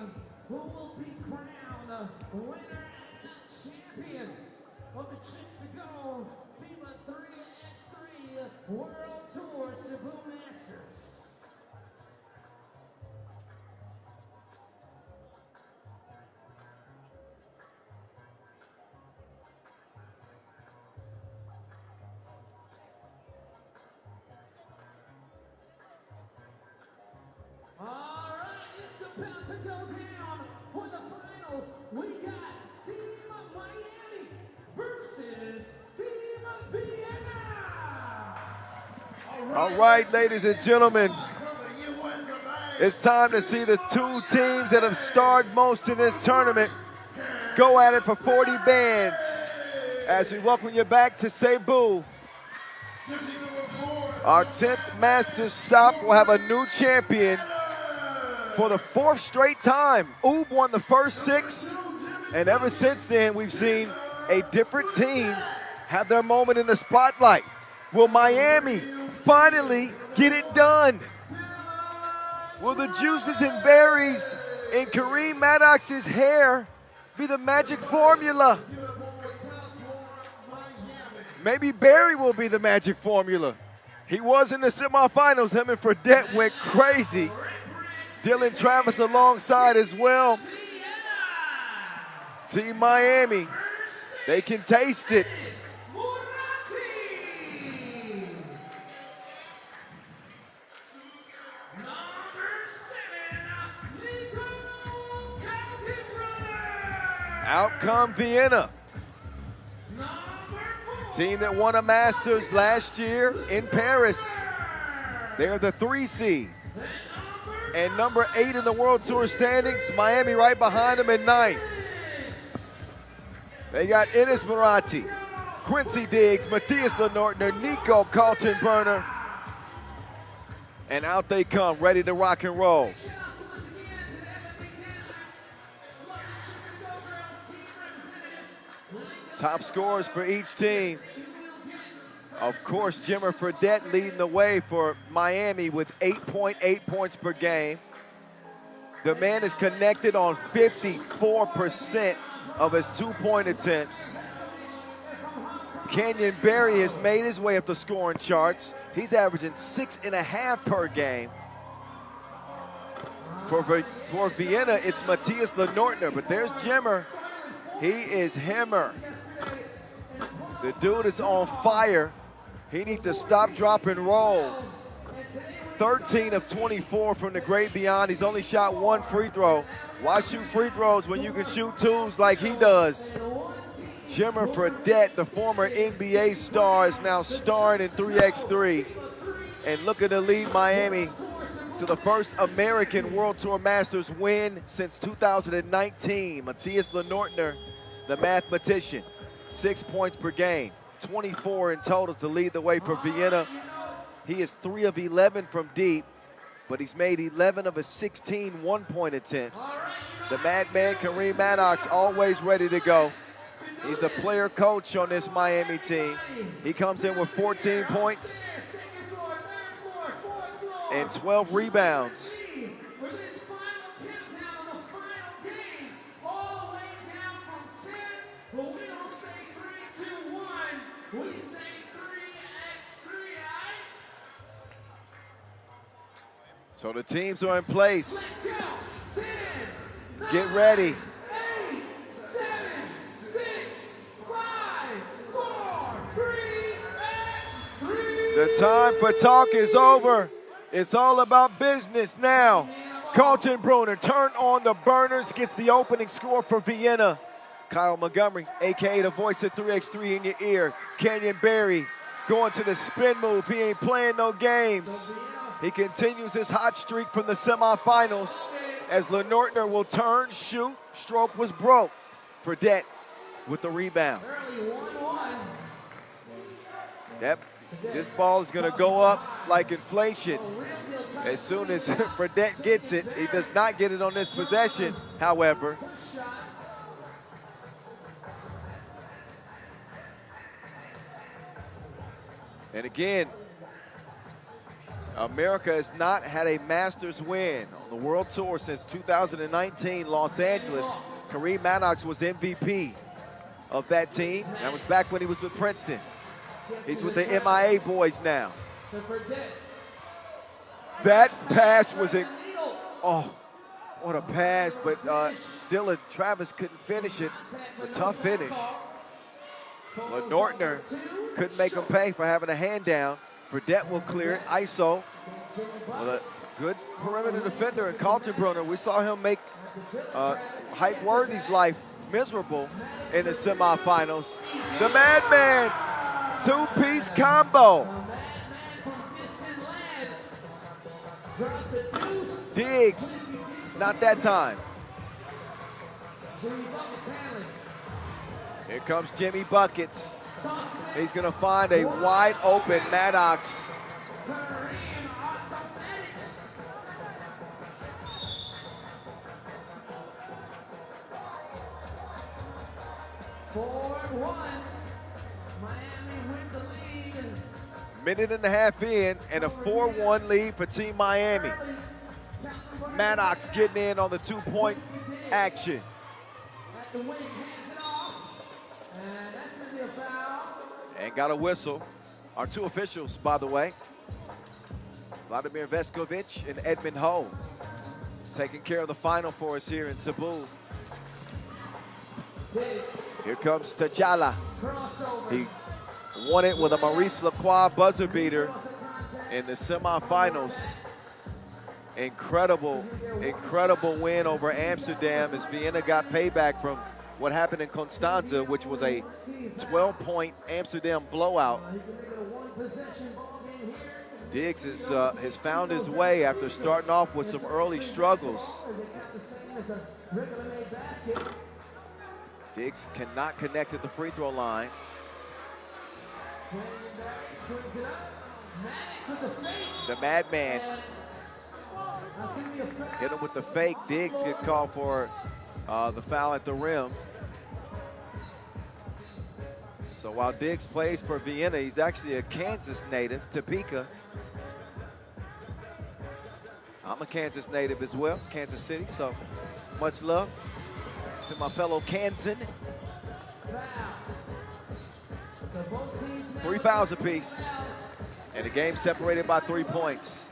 who will be crowned winner and champion of the Chooks to Go FIBA 3x3 World Tour Cebu Masters. About to go down for the finals. We got Team Miami versus Team Vienna. All right, ladies and gentlemen, it's time to see the 2 teams that have starred most in this tournament go at it for 40 bands. As we welcome you back to Cebu, our 10th Masters stop will have a new champion. For the 4th straight time, Oob won the first 6, and ever since then, we've seen a different team have their moment in the spotlight. Will Miami finally get it done? Will the juices and berries in Kareem Maddox's hair be the magic formula? Maybe Barry will be the magic formula. He was in the semifinals. Him and Fredette went crazy. Dylan Travis alongside as well. Team Miami, they can taste it. Out come Vienna. Team that won a Masters last year in Paris. They're the 3 seed. And number 8 in the World Tour standings. Miami right behind them at 9. They got Enes Moratti, Quincy Diggs, Matthias Lenortner, Nico Kaltenbrunner. And out they come, ready to rock and roll. Top scorers for each team. Of course, Jimmer Fredette leading the way for Miami with 8.8 points per game. The man is connected on 54% of his 2-point attempts. Kenyon Berry has made his way up the scoring charts. He's averaging 6.5 per game. For Vienna, it's Matthias Lenortner, but there's Jimmer. He is hammer. The dude is on fire. He needs to stop, drop, and roll. 13 of 24 from the great beyond. He's only shot 1 free throw. Why shoot free throws when you can shoot 2s like he does? Jimmer Fredette, the former NBA star, is now starring in 3x3 and looking to lead Miami to the first American World Tour Masters win since 2019. Matthias Lenortner, the mathematician, 6 points per game, 24 in total to lead the way for Vienna. He is 3 of 11 from deep, but he's made 11 of his 16 1-point attempts. The madman Kareem Maddox always ready to go. He's the player coach on this Miami team. He comes in with 14 points and 12 rebounds. So the teams are in place. Get ready. 8, 7, 6, 5, 4, 3, The time for talk is over. It's all about business now. Kaltenbrunner turned on the burners, gets the opening score for Vienna. Kyle Montgomery, a.k.a. the voice of 3x3 in your ear. Kenyon Berry going to the spin move. He ain't playing no games. He continues his hot streak from the semifinals as Lenortner will turn, shoot. Stroke was broke. Fredette with the rebound. Yep, this ball is going to go up like inflation. As soon as Fredette gets it, he does not get it on this possession, however. And again, America has not had a Masters win on the World Tour since 2019, Los Angeles. Kareem Maddox was MVP of that team. That was back when he was with Princeton. He's with the MIA boys now. That pass was oh, what a pass, but Dylan Travis couldn't finish it. It's a tough finish. Lenortner couldn't make him pay for having a hand down. Fredette will clear it, ISO. Well, a good perimeter defender in Kaltenbrunner. We saw him make Hype Worthy's life miserable in the semifinals. The madman, 2-piece combo. Diggs, not that time. Here comes Jimmy Buckets. He's gonna find a wide open Maddox. Minute and a half in, and a 4-1 lead for Team Miami. Maddox getting in on the 2-point action. And got a whistle. Our two officials, by the way, Vladimir Veskovic and Edmund Ho, taking care of the final for us here in Cebu. Here comes T'Challa. He won it with a Maurice Lacroix buzzer beater in the semifinals. Incredible, incredible win over Amsterdam as Vienna got payback from what happened in Constanza, which was a 12-point Amsterdam blowout. Diggs has found his way after starting off with some early struggles. Diggs cannot connect at the free throw line. The Madman hit him with the fake. Diggs gets called for the foul at the rim. So while Diggs plays for Vienna, he's actually a Kansas native, Topeka. I'm a Kansas native as well, Kansas City, so much love to my fellow Kansan. 3 fouls apiece, and the game separated by 3 points.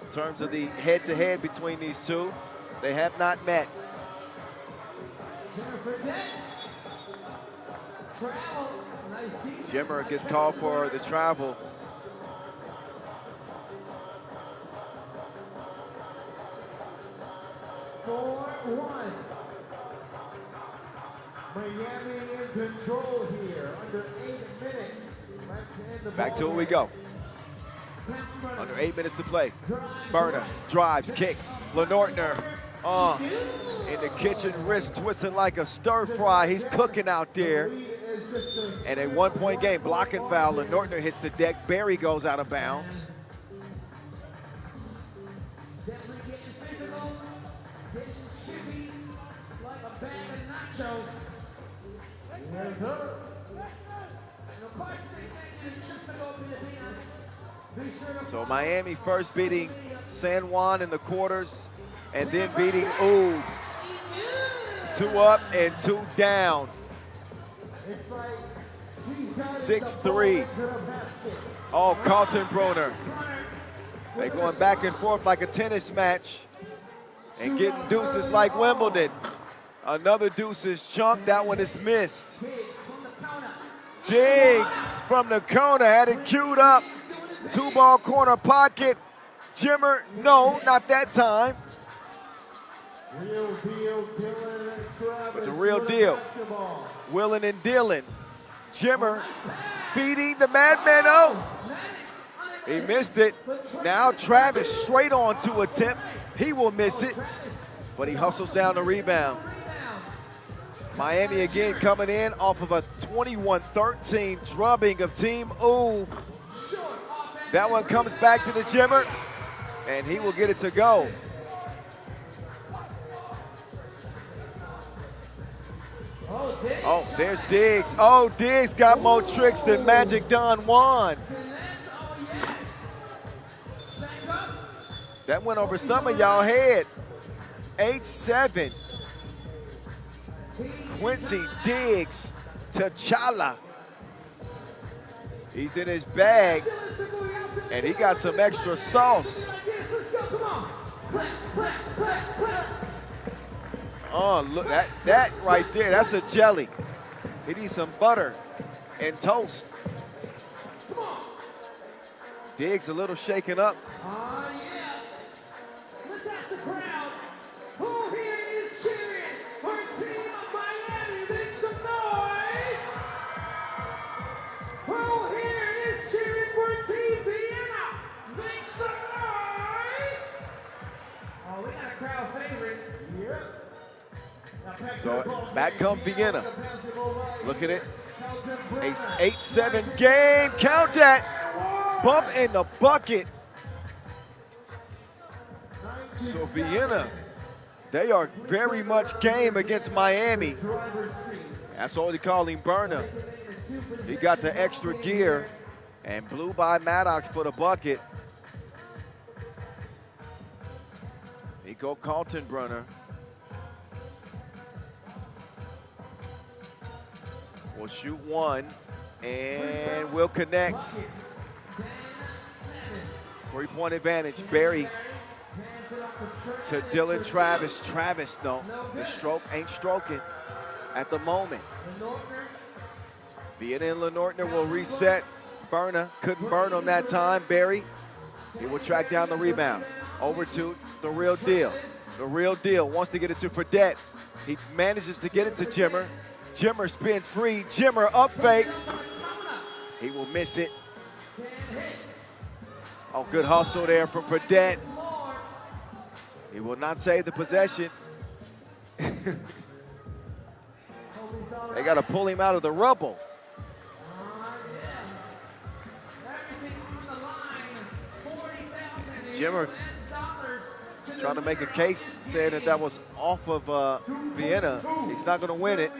In terms of the head-to-head between these two, they have not met. Jimmer gets called for the travel. Miami in control here. Under 8 minutes. Back to it we go. Under 8 minutes to play. Burner drives, kicks. Lenortner in the kitchen, wrist twisting like a stir fry. He's cooking out there. And a 1-point game. Blocking foul. Lenortner hits the deck. Barry goes out of bounds. So Miami first beating San Juan in the quarters, and then beating Oud. 2 up and 2 down. 6-3. Oh, Kaltenbrunner. They're going back and forth like a tennis match and getting deuces like Wimbledon. Another deuces chunk. That one is missed. Diggs from the corner had it queued up. 2-ball corner pocket. Jimmer, no, not that time. But the real deal, willing and dealing. Jimmer feeding the Madman. Oh, he missed it. Now Travis straight on to attempt. He will miss it, but he hustles down the rebound. Miami again coming in off of a 21-13 drubbing of Team Oud. That one comes back to the Jimmer, and he will get it to go. Oh, there's Diggs. Oh, Diggs got more tricks than Magic Don Juan. That went over some of y'all head. 8-7. Quincy Diggs, T'Challa. He's in his bag, and he got some extra sauce. Oh, look, that right there, that's a jelly. He needs some butter and toast. Diggs a little shaken up. Yeah. Let's ask the crowd, who here is cheering for Team Miami? Make some noise. Who here is cheering for Team Vienna? Make some noise. Oh, we got a crowd favorite. So back come Vienna. Look at it. 8-7 game. Count that. Bump in the bucket. So Vienna, they are very much game against Miami. That's what they call him, Burner. He got the extra gear. And blew by Maddox for the bucket. Nico Kaltenbrunner will shoot one and will connect. 3-point advantage. Barry to Dylan Travis. Travis, no, the stroke ain't stroking at the moment. Vienna and Lenortner will reset. Berna couldn't burn him that time. Barry, he will track down the rebound. Over to the real deal. The real deal wants to get it to Fredette. He manages to get it to Jimmer. Jimmer spins free. Jimmer up fake. He will miss it. Oh, good hustle there from Fredette. He will not save the possession. They got to pull him out of the rubble. Jimmer trying to make a case, saying that was off of Vienna. He's not going to win it,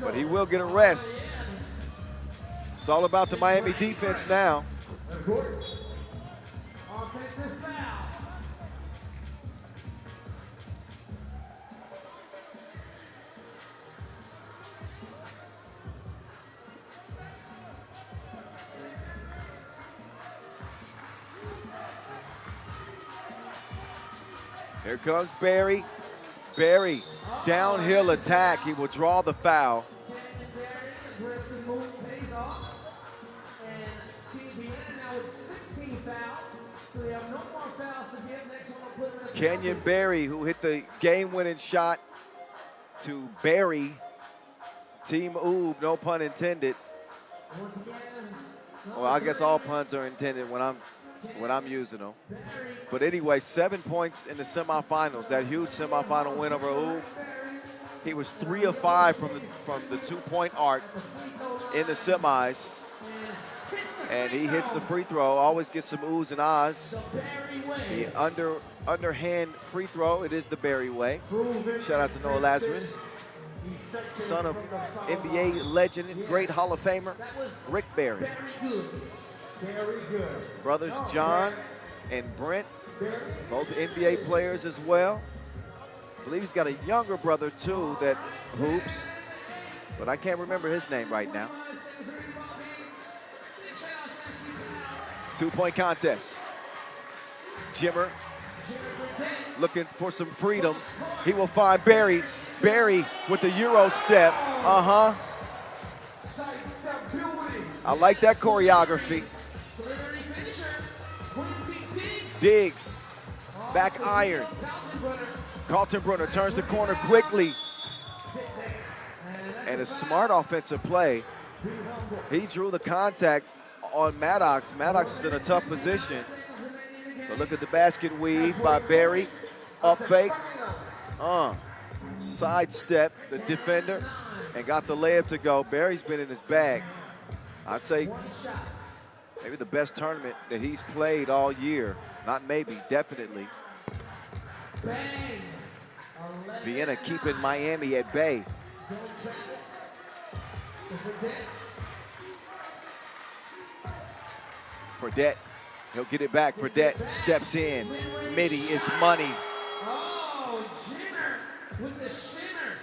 but he will get a rest. It's all about the Miami defense now. Here comes Barry. Barry, downhill attack. He will draw the foul. Kenyon Barry, who hit the game-winning shot to Barry. Team Oob, no pun intended. Well, I guess all puns are intended when I'm using them. But anyway, 7 points in the semifinals. That huge semifinal win over Oob. He was 3 of 5 from the 2-point arc in the semis. And he hits the free throw, always gets some oohs and ahs. The underhand free throw, it is the Barry way. Shout out to Noah Lazarus, son of NBA legend and great Hall of Famer, Rick Barry. Brothers John and Brent, both NBA players as well. I believe he's got a younger brother too that hoops, but I can't remember his name right now. 2-point contest. Jimmer looking for some freedom. He will find Barry. Barry with the Euro step. I like that choreography. Diggs, back iron. Kaltenbrunner turns the corner quickly. And a smart offensive play. He drew the contact on Maddox. Maddox was in a tough position. But look at the basket weave by Barry. Up fake. Sidestep the defender and got the layup to go. Barry's been in his bag. I'd say maybe the best tournament that he's played all year. Not maybe, definitely. Vienna keeping Miami at bay. Fredette, he'll get it back. Fredette steps in. Midi is money. Oh, Jimmer with the shimmer.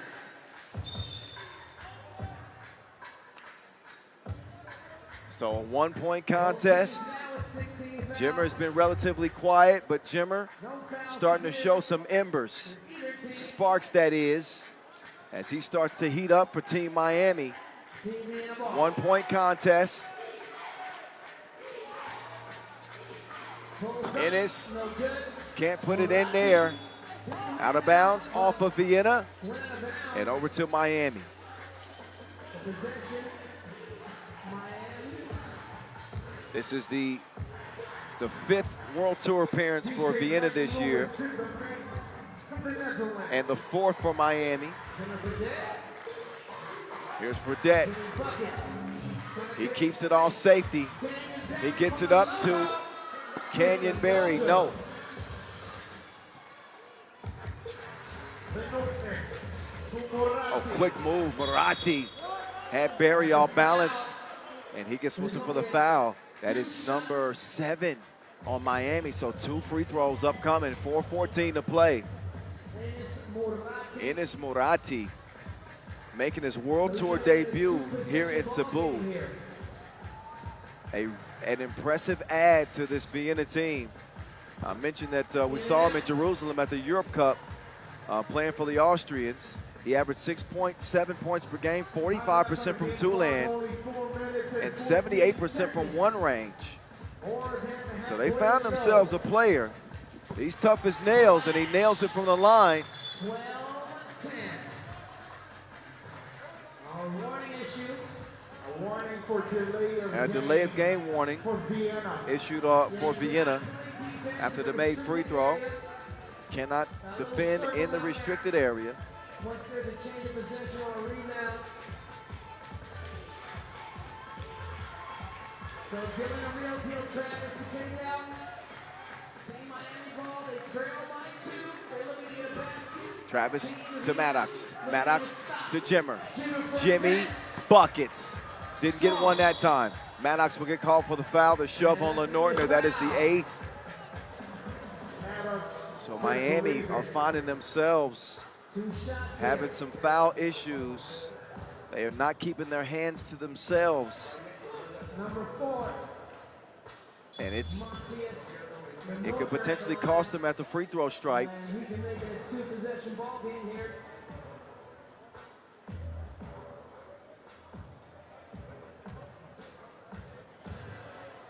So a 1-point contest. Jimmer's been relatively quiet, but Jimmer starting to show some embers. Sparks, that is, as he starts to heat up for Team Miami. 1-point contest. Ennis can't put it in there. Out of bounds off of Vienna and over to Miami. This is the 5th World Tour appearance for Vienna this year and the 4th for Miami. Here's Fredette. He keeps it all safety. He gets it up to Kenyon Barry. No. Oh, quick move. Moratti had Barry off balance. And he gets whistled for the foul. That is number 7 on Miami. So 2 free throws upcoming. 4:14 to play. Enes Moratti making his World Tour debut here in Cebu. An impressive add to this Vienna team. I mentioned that we saw him in Jerusalem at the Europe Cup playing for the Austrians. He averaged 6.7 points per game, 45% from two-land, and 78% from one range. So they found themselves a player. He's tough as nails, and he nails it from the line. 12-10. A warning issue. A warning for delay of A delay of game warning for Vienna. issued for Vienna after the made free throw. Cannot defend in the restricted area. Once there's a change of possession or a rebound. So giving a real deal Travis to take it out. Team Miami ball, they trail by 2. They're looking to get a basket. Travis to Maddox. Maddox to Jimmer. Jimmy buckets. Didn't get one that time. Maddox will get called for the foul. The shove on Lenortner. That is the 8th. So Miami are finding themselves having some foul issues. They are not keeping their hands to themselves. Number 4. And it could potentially cost them at the free throw stripe. And he can make it a 2-possession ball game here.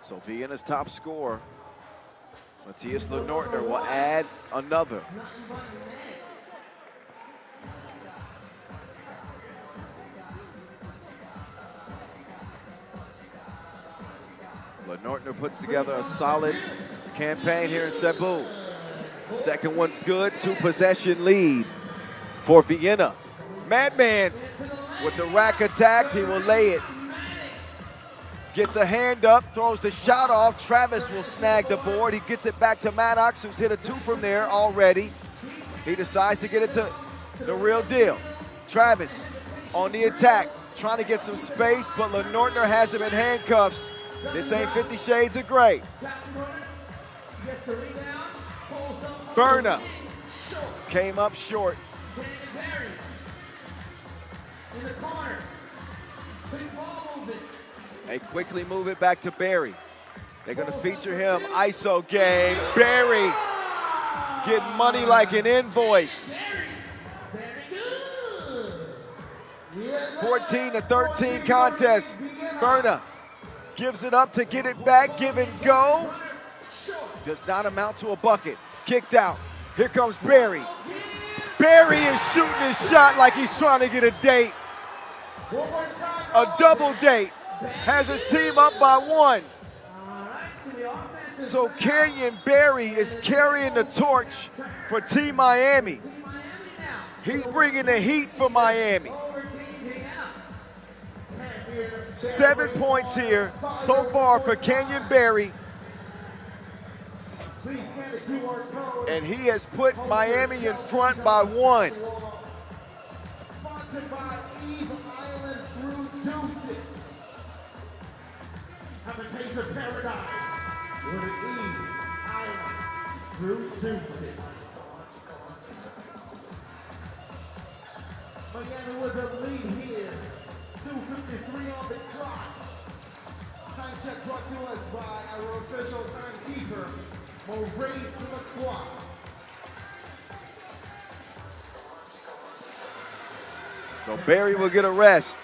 So Vienna's top scorer, Matthias Lenortner, will add another. Lenortner puts together a solid campaign here in Cebu. Second one's good, 2-possession lead for Vienna. Madman with the rack attack, he will lay it. Gets a hand up, throws the shot off. Travis will snag the board. He gets it back to Maddox, who's hit a 2 from there already. He decides to get it to the real deal. Travis on the attack, trying to get some space, but Lenortner has him in handcuffs. This ain't 50 Shades of Grey. Berna came up short. In the corner. Big ball movement. They quickly move it back to Barry. They're going to feature him. ISO game. Barry getting money like an invoice. 14-13 contest. Berna gives it up to get it back. Give and go. Does not amount to a bucket. Kicked out. Here comes Barry. Barry is shooting his shot like he's trying to get a date. A double date. Has his team up by 1. So Kenyon Barry is carrying the torch for Team Miami. He's bringing the heat for Miami. 7 points here so far for Kenyon Barry. And he has put Miami in front by 1. Sponsored by Eve Island Fruit Juices. Have a taste of paradise with Eve Island Fruit Juices. Miami with a lead here. 2:53 on the clock. Time check brought to us by our official timekeeper, Maurice McQuarrie. So Barry will get a rest.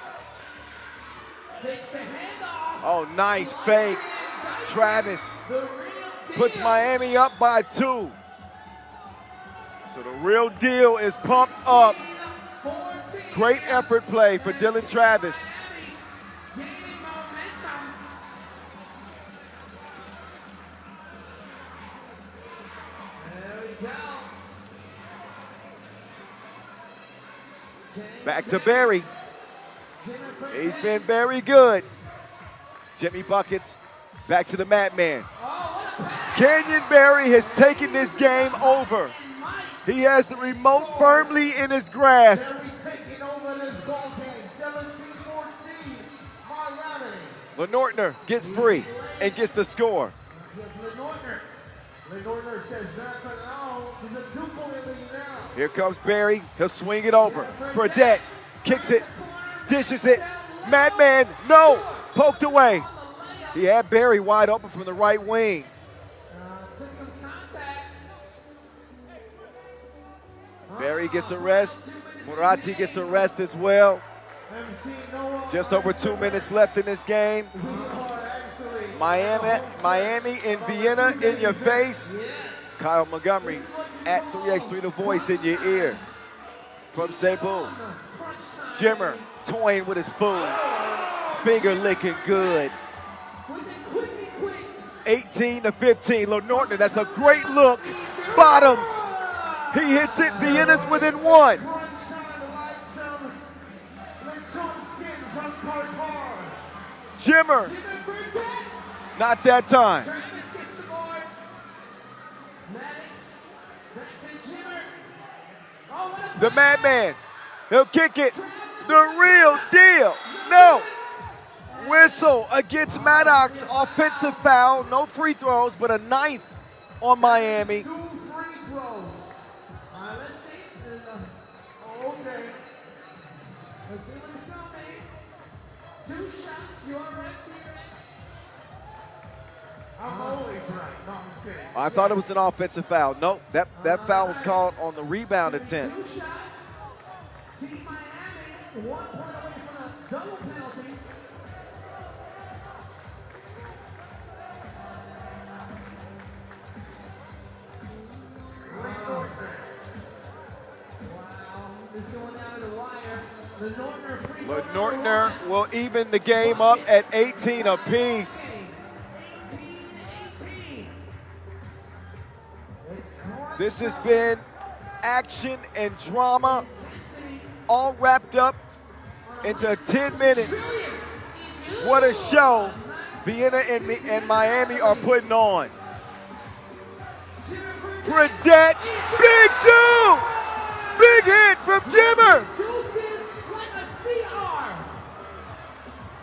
Oh, nice fake. Travis puts Miami up by 2. So the real deal is pumped up. Great effort play for Dylan Travis. Back to Barry. He's been very good. Jimmy buckets. Back to the Madman. Kenyon Barry has taken this game over. He has the remote firmly in his grasp. Lenortner gets free and gets the score. Lenortner says that's an out. He's a duple in the now. Here comes Barry. He'll swing it over. Fredette kicks it, dishes it. Madman, no, poked away. He had Barry wide open from the right wing. Took some contact. Barry gets a rest. Murati gets a rest as well. Just over 2 minutes left in this game. Miami in Vienna in your face. Kyle Montgomery at 3x3 The Voice in your ear. From Cebu. Jimmer toying with his food. Finger licking good. 18-15. Lenortner, that's a great look. Bottoms. He hits it. Vienna's within one. Jimmer. Not that time. The Madman. He'll kick it. The real deal. No. Whistle against Maddox. Offensive foul. No free throws, but a ninth on Miami. Let's see. Okay. Let's see what it's going to be. 2 shots. You all right, T-Rex? I'm always right. No, I'm just kidding. I thought it was an offensive foul. Nope, that foul was called on the rebound attempt. 2 shots. Team Miami, 1 point away from a double penalty. Lenortner will even the game up at 18 apiece. This has been action and drama all wrapped up into 10 minutes. What a show Vienna and Miami are putting on. Fredette, big two! Big hit from Jimmer!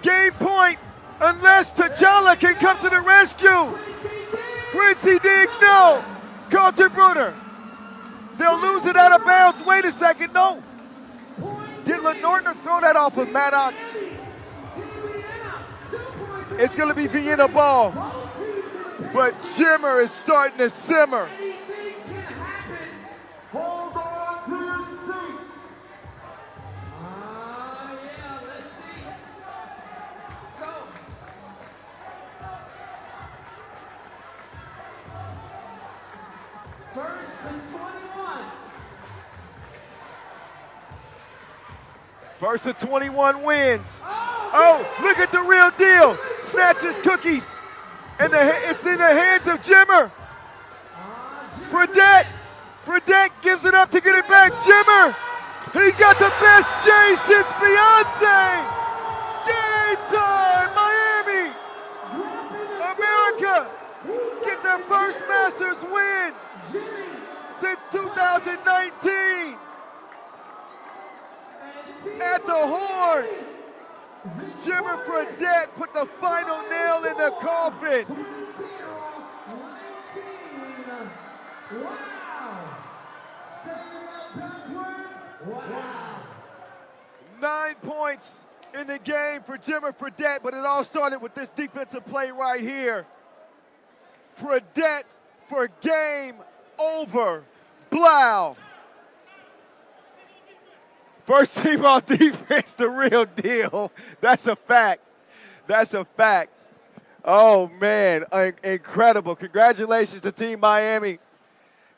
Game point, unless T'Challa can come to the rescue. Quincy Diggs, no. Carlton Bruner. They'll lose it out of bounds. Wait a second, no. Did Lenortner throw that off of Maddox? It's going to be Vienna ball. But Jimmer is starting to simmer. Hold on to your seats. Yeah, let's see. So, first and 21. First and 21 wins. Oh, look at the real deal. Snatches cookies. And it's in the hands of Jimmer. Fredette gives it up to get it back. Jimmer, he's got the best J since Beyonce. Game time, Miami. America get their first Masters win since 2019. At the horn, Jimmer Fredette put the final nail in the coffin. Wow. 9 points in the game for Jimmer Fredette, but it all started with this defensive play right here. Fredette for game over. Blau. First team on defense, the real deal. That's a fact. That's a fact. Oh, man, incredible. Congratulations to Team Miami.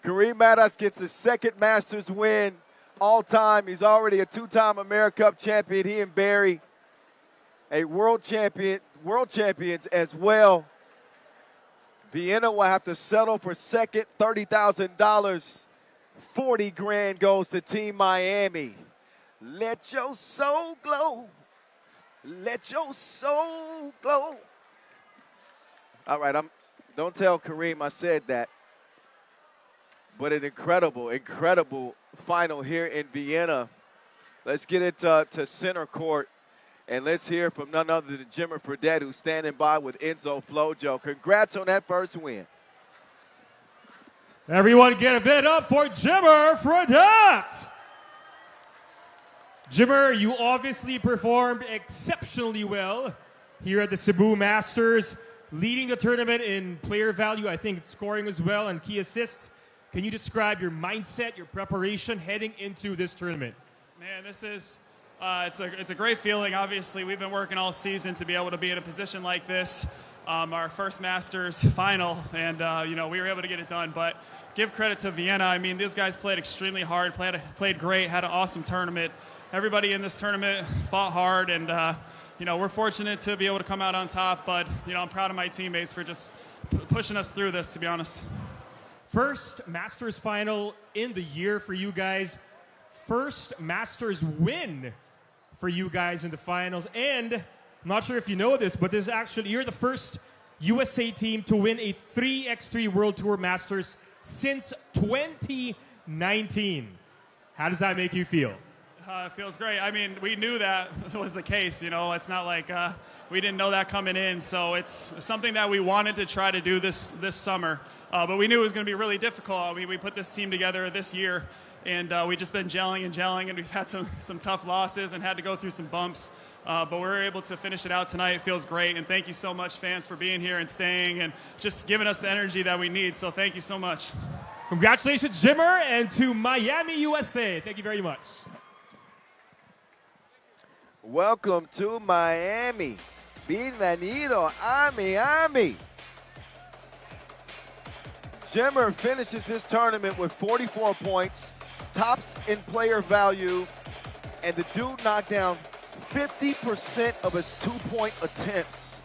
Kareem Maddox gets his second Masters win all time. He's already a 2-time America Cup champion. He and Barry, a world champions as well. Vienna will have to settle for second, $30,000. 40 grand goes to Team Miami. Let your soul glow. Let your soul glow. All right, don't tell Kareem I said that. But an incredible, incredible final here in Vienna. Let's get it to center court And let's hear from none other than Jimmer Fredette, who's standing by with Enzo Flojo. Congrats on that first win. Everyone give it up for Jimmer Fredette. Jimmer, you obviously performed exceptionally well here at the Cebu Masters, leading the tournament in player value, I think scoring as well, and key assists. Can you describe your mindset, your preparation heading into this tournament? Man, this is, it's a great feeling. Obviously, we've been working all season to be able to be in a position like this. Our first Masters final, and we were able to get it done. But give credit to Vienna. I mean, these guys played extremely hard, played great, had an awesome tournament. Everybody in this tournament fought hard, and we're fortunate to be able to come out on top. But I'm proud of my teammates for just pushing us through this, to be honest. First Masters final in the year for you guys. First Masters win for you guys in the finals. And I'm not sure if you know this, but you're the first USA team to win a 3x3 World Tour Masters since 2019. How does that make you feel? It feels great. I mean, we knew that was the case. It's not like we didn't know that coming in. So it's something that we wanted to try to do this summer. But we knew it was going to be really difficult. I mean, we put this team together this year, and we've just been gelling, and we've had some tough losses and had to go through some bumps. But we were able to finish it out tonight. It feels great. And thank you so much, fans, for being here and staying and just giving us the energy that we need. So thank you so much. Congratulations, Jimmer, and to Miami, USA. Thank you very much. Welcome to Miami. Bienvenido a Miami. Jimmer finishes this tournament with 44 points, tops in player value, and the dude knocked down 50% of his two-point attempts.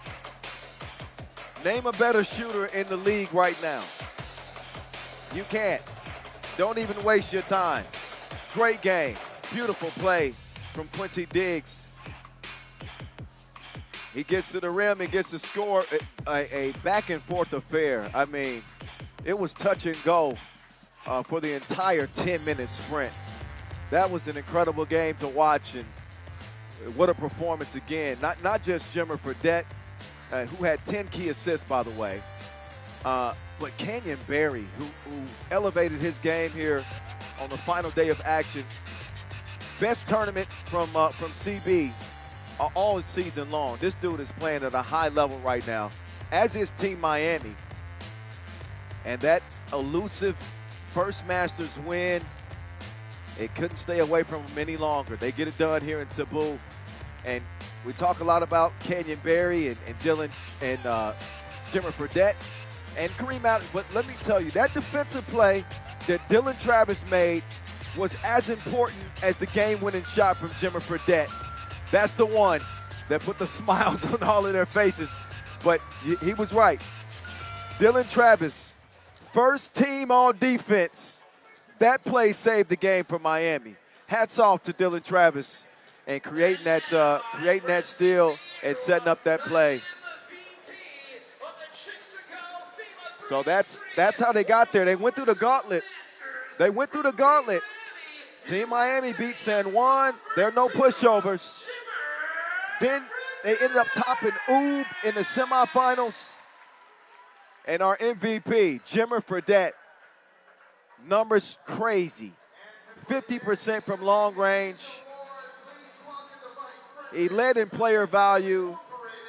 Name a better shooter in the league right now. You can't. Don't even waste your time. Great game. Beautiful play from Quincy Diggs. He gets to the rim and gets to score a back-and-forth affair. I mean, it was touch and go for the entire 10-minute sprint. That was an incredible game to watch, and what a performance again. Not just Jimmer Fredette, who had 10 key assists, by the way, but Kenyon Berry, who elevated his game here on the final day of action. Best tournament from CB all season long. This dude is playing at a high level right now, as is Team Miami. And that elusive first Masters win, it couldn't stay away from them any longer. They get it done here in Cebu. And we talk a lot about Kenyon Berry and Dylan and Jimmer Fredette and Kareem Adams. But let me tell you, that defensive play that Dylan Travis made was as important as the game-winning shot from Jimmer Fredette. That's the one that put the smiles on all of their faces. But he was right. Dylan Travis, first team all defense. That play saved the game for Miami. Hats off to Dylan Travis and creating that steal and setting up that play. So that's how they got there. They went through the gauntlet. Team Miami beat San Juan. There are no pushovers. Then they ended up topping Oob in the semifinals. And our MVP, Jimmer Fredette, numbers crazy. 50% from long range. He led in player value,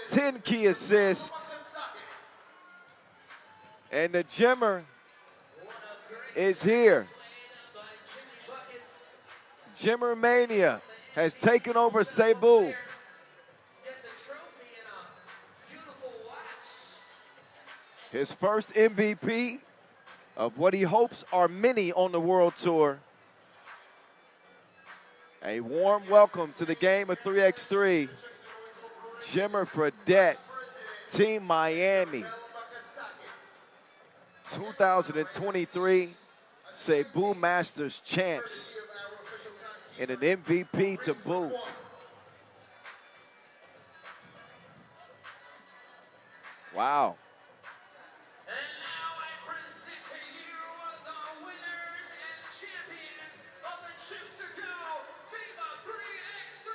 10 key assists. And the Jimmer is here. Jimmer Mania has taken over Cebu. His first MVP of what he hopes are many on the World Tour. A warm welcome to the game of 3x3. Jimmer Fredette, Team Miami. 2023 Cebu Masters champs. And an MVP to boot. Wow. And now I present to you the winners and champions of the Chooks FIBA 3x3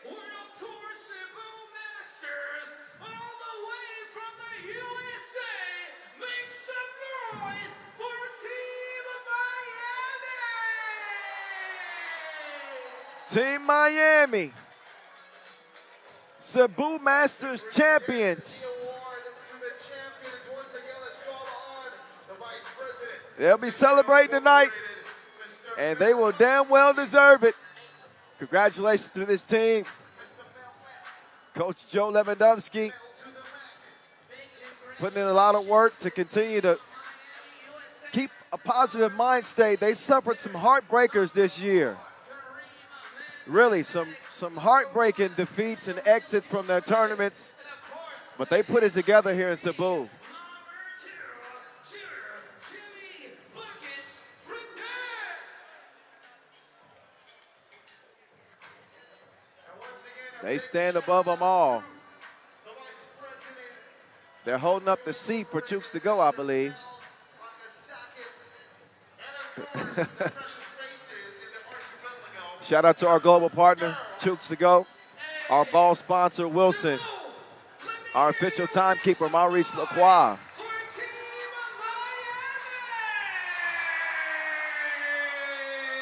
World Tour Cebu. Team Miami, Cebu Masters champions. They'll be celebrating tonight, and they will damn well deserve it. Congratulations to this team. Coach Joe Lewandowski putting in a lot of work to continue to keep a positive mind state. They suffered some heartbreakers this year. Really, some heartbreaking defeats and exits from their tournaments, but they put it together here in Cebu. They stand above them all. They're holding up the seat for Chooks to go, I believe. Shout out to our global partner, Chooks to go. Our ball sponsor, Wilson. Our official timekeeper, Maurice Lacroix.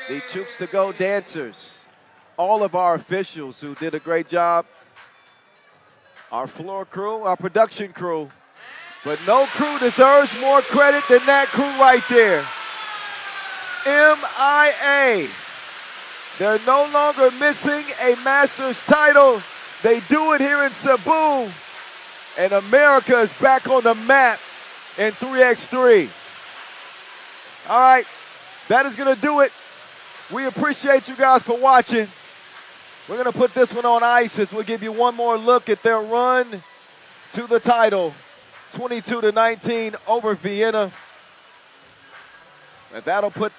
The Chooks to go dancers. All of our officials who did a great job. Our floor crew, our production crew. But no crew deserves more credit than that crew right there. MIA. They're no longer missing a Masters title. They do it here in Cebu. And America is back on the map in 3x3. All right, that is going to do it. We appreciate you guys for watching. We're going to put this one on ice as we'll give you one more look at their run to the title, 22-19 over Vienna. And that'll put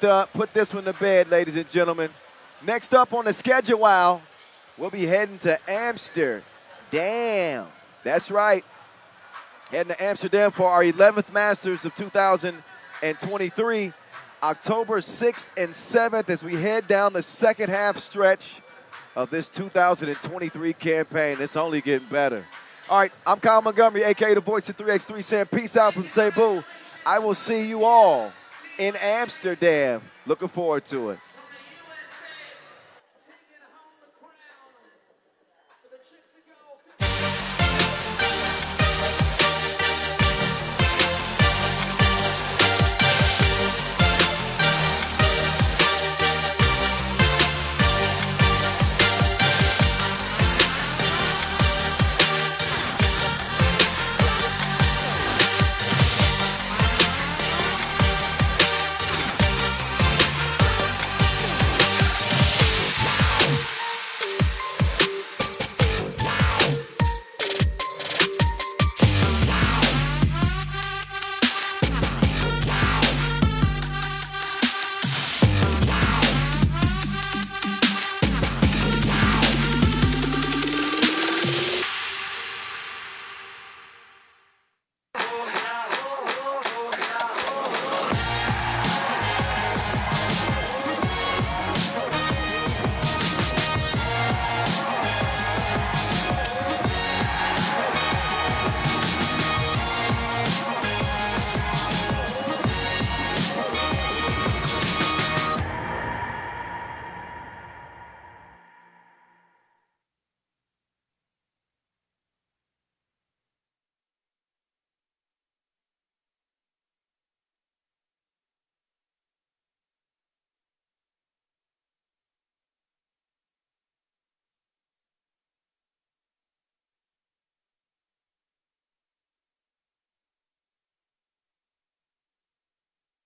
this one to bed, ladies and gentlemen. Next up on the schedule, we'll be heading to Amsterdam. That's right. Heading to Amsterdam for our 11th Masters of 2023, October 6th and 7th, as we head down the second half stretch of this 2023 campaign. It's only getting better. All right, I'm Kyle Montgomery, a.k.a. the voice of 3x3, saying peace out from Cebu. I will see you all in Amsterdam. Looking forward to it.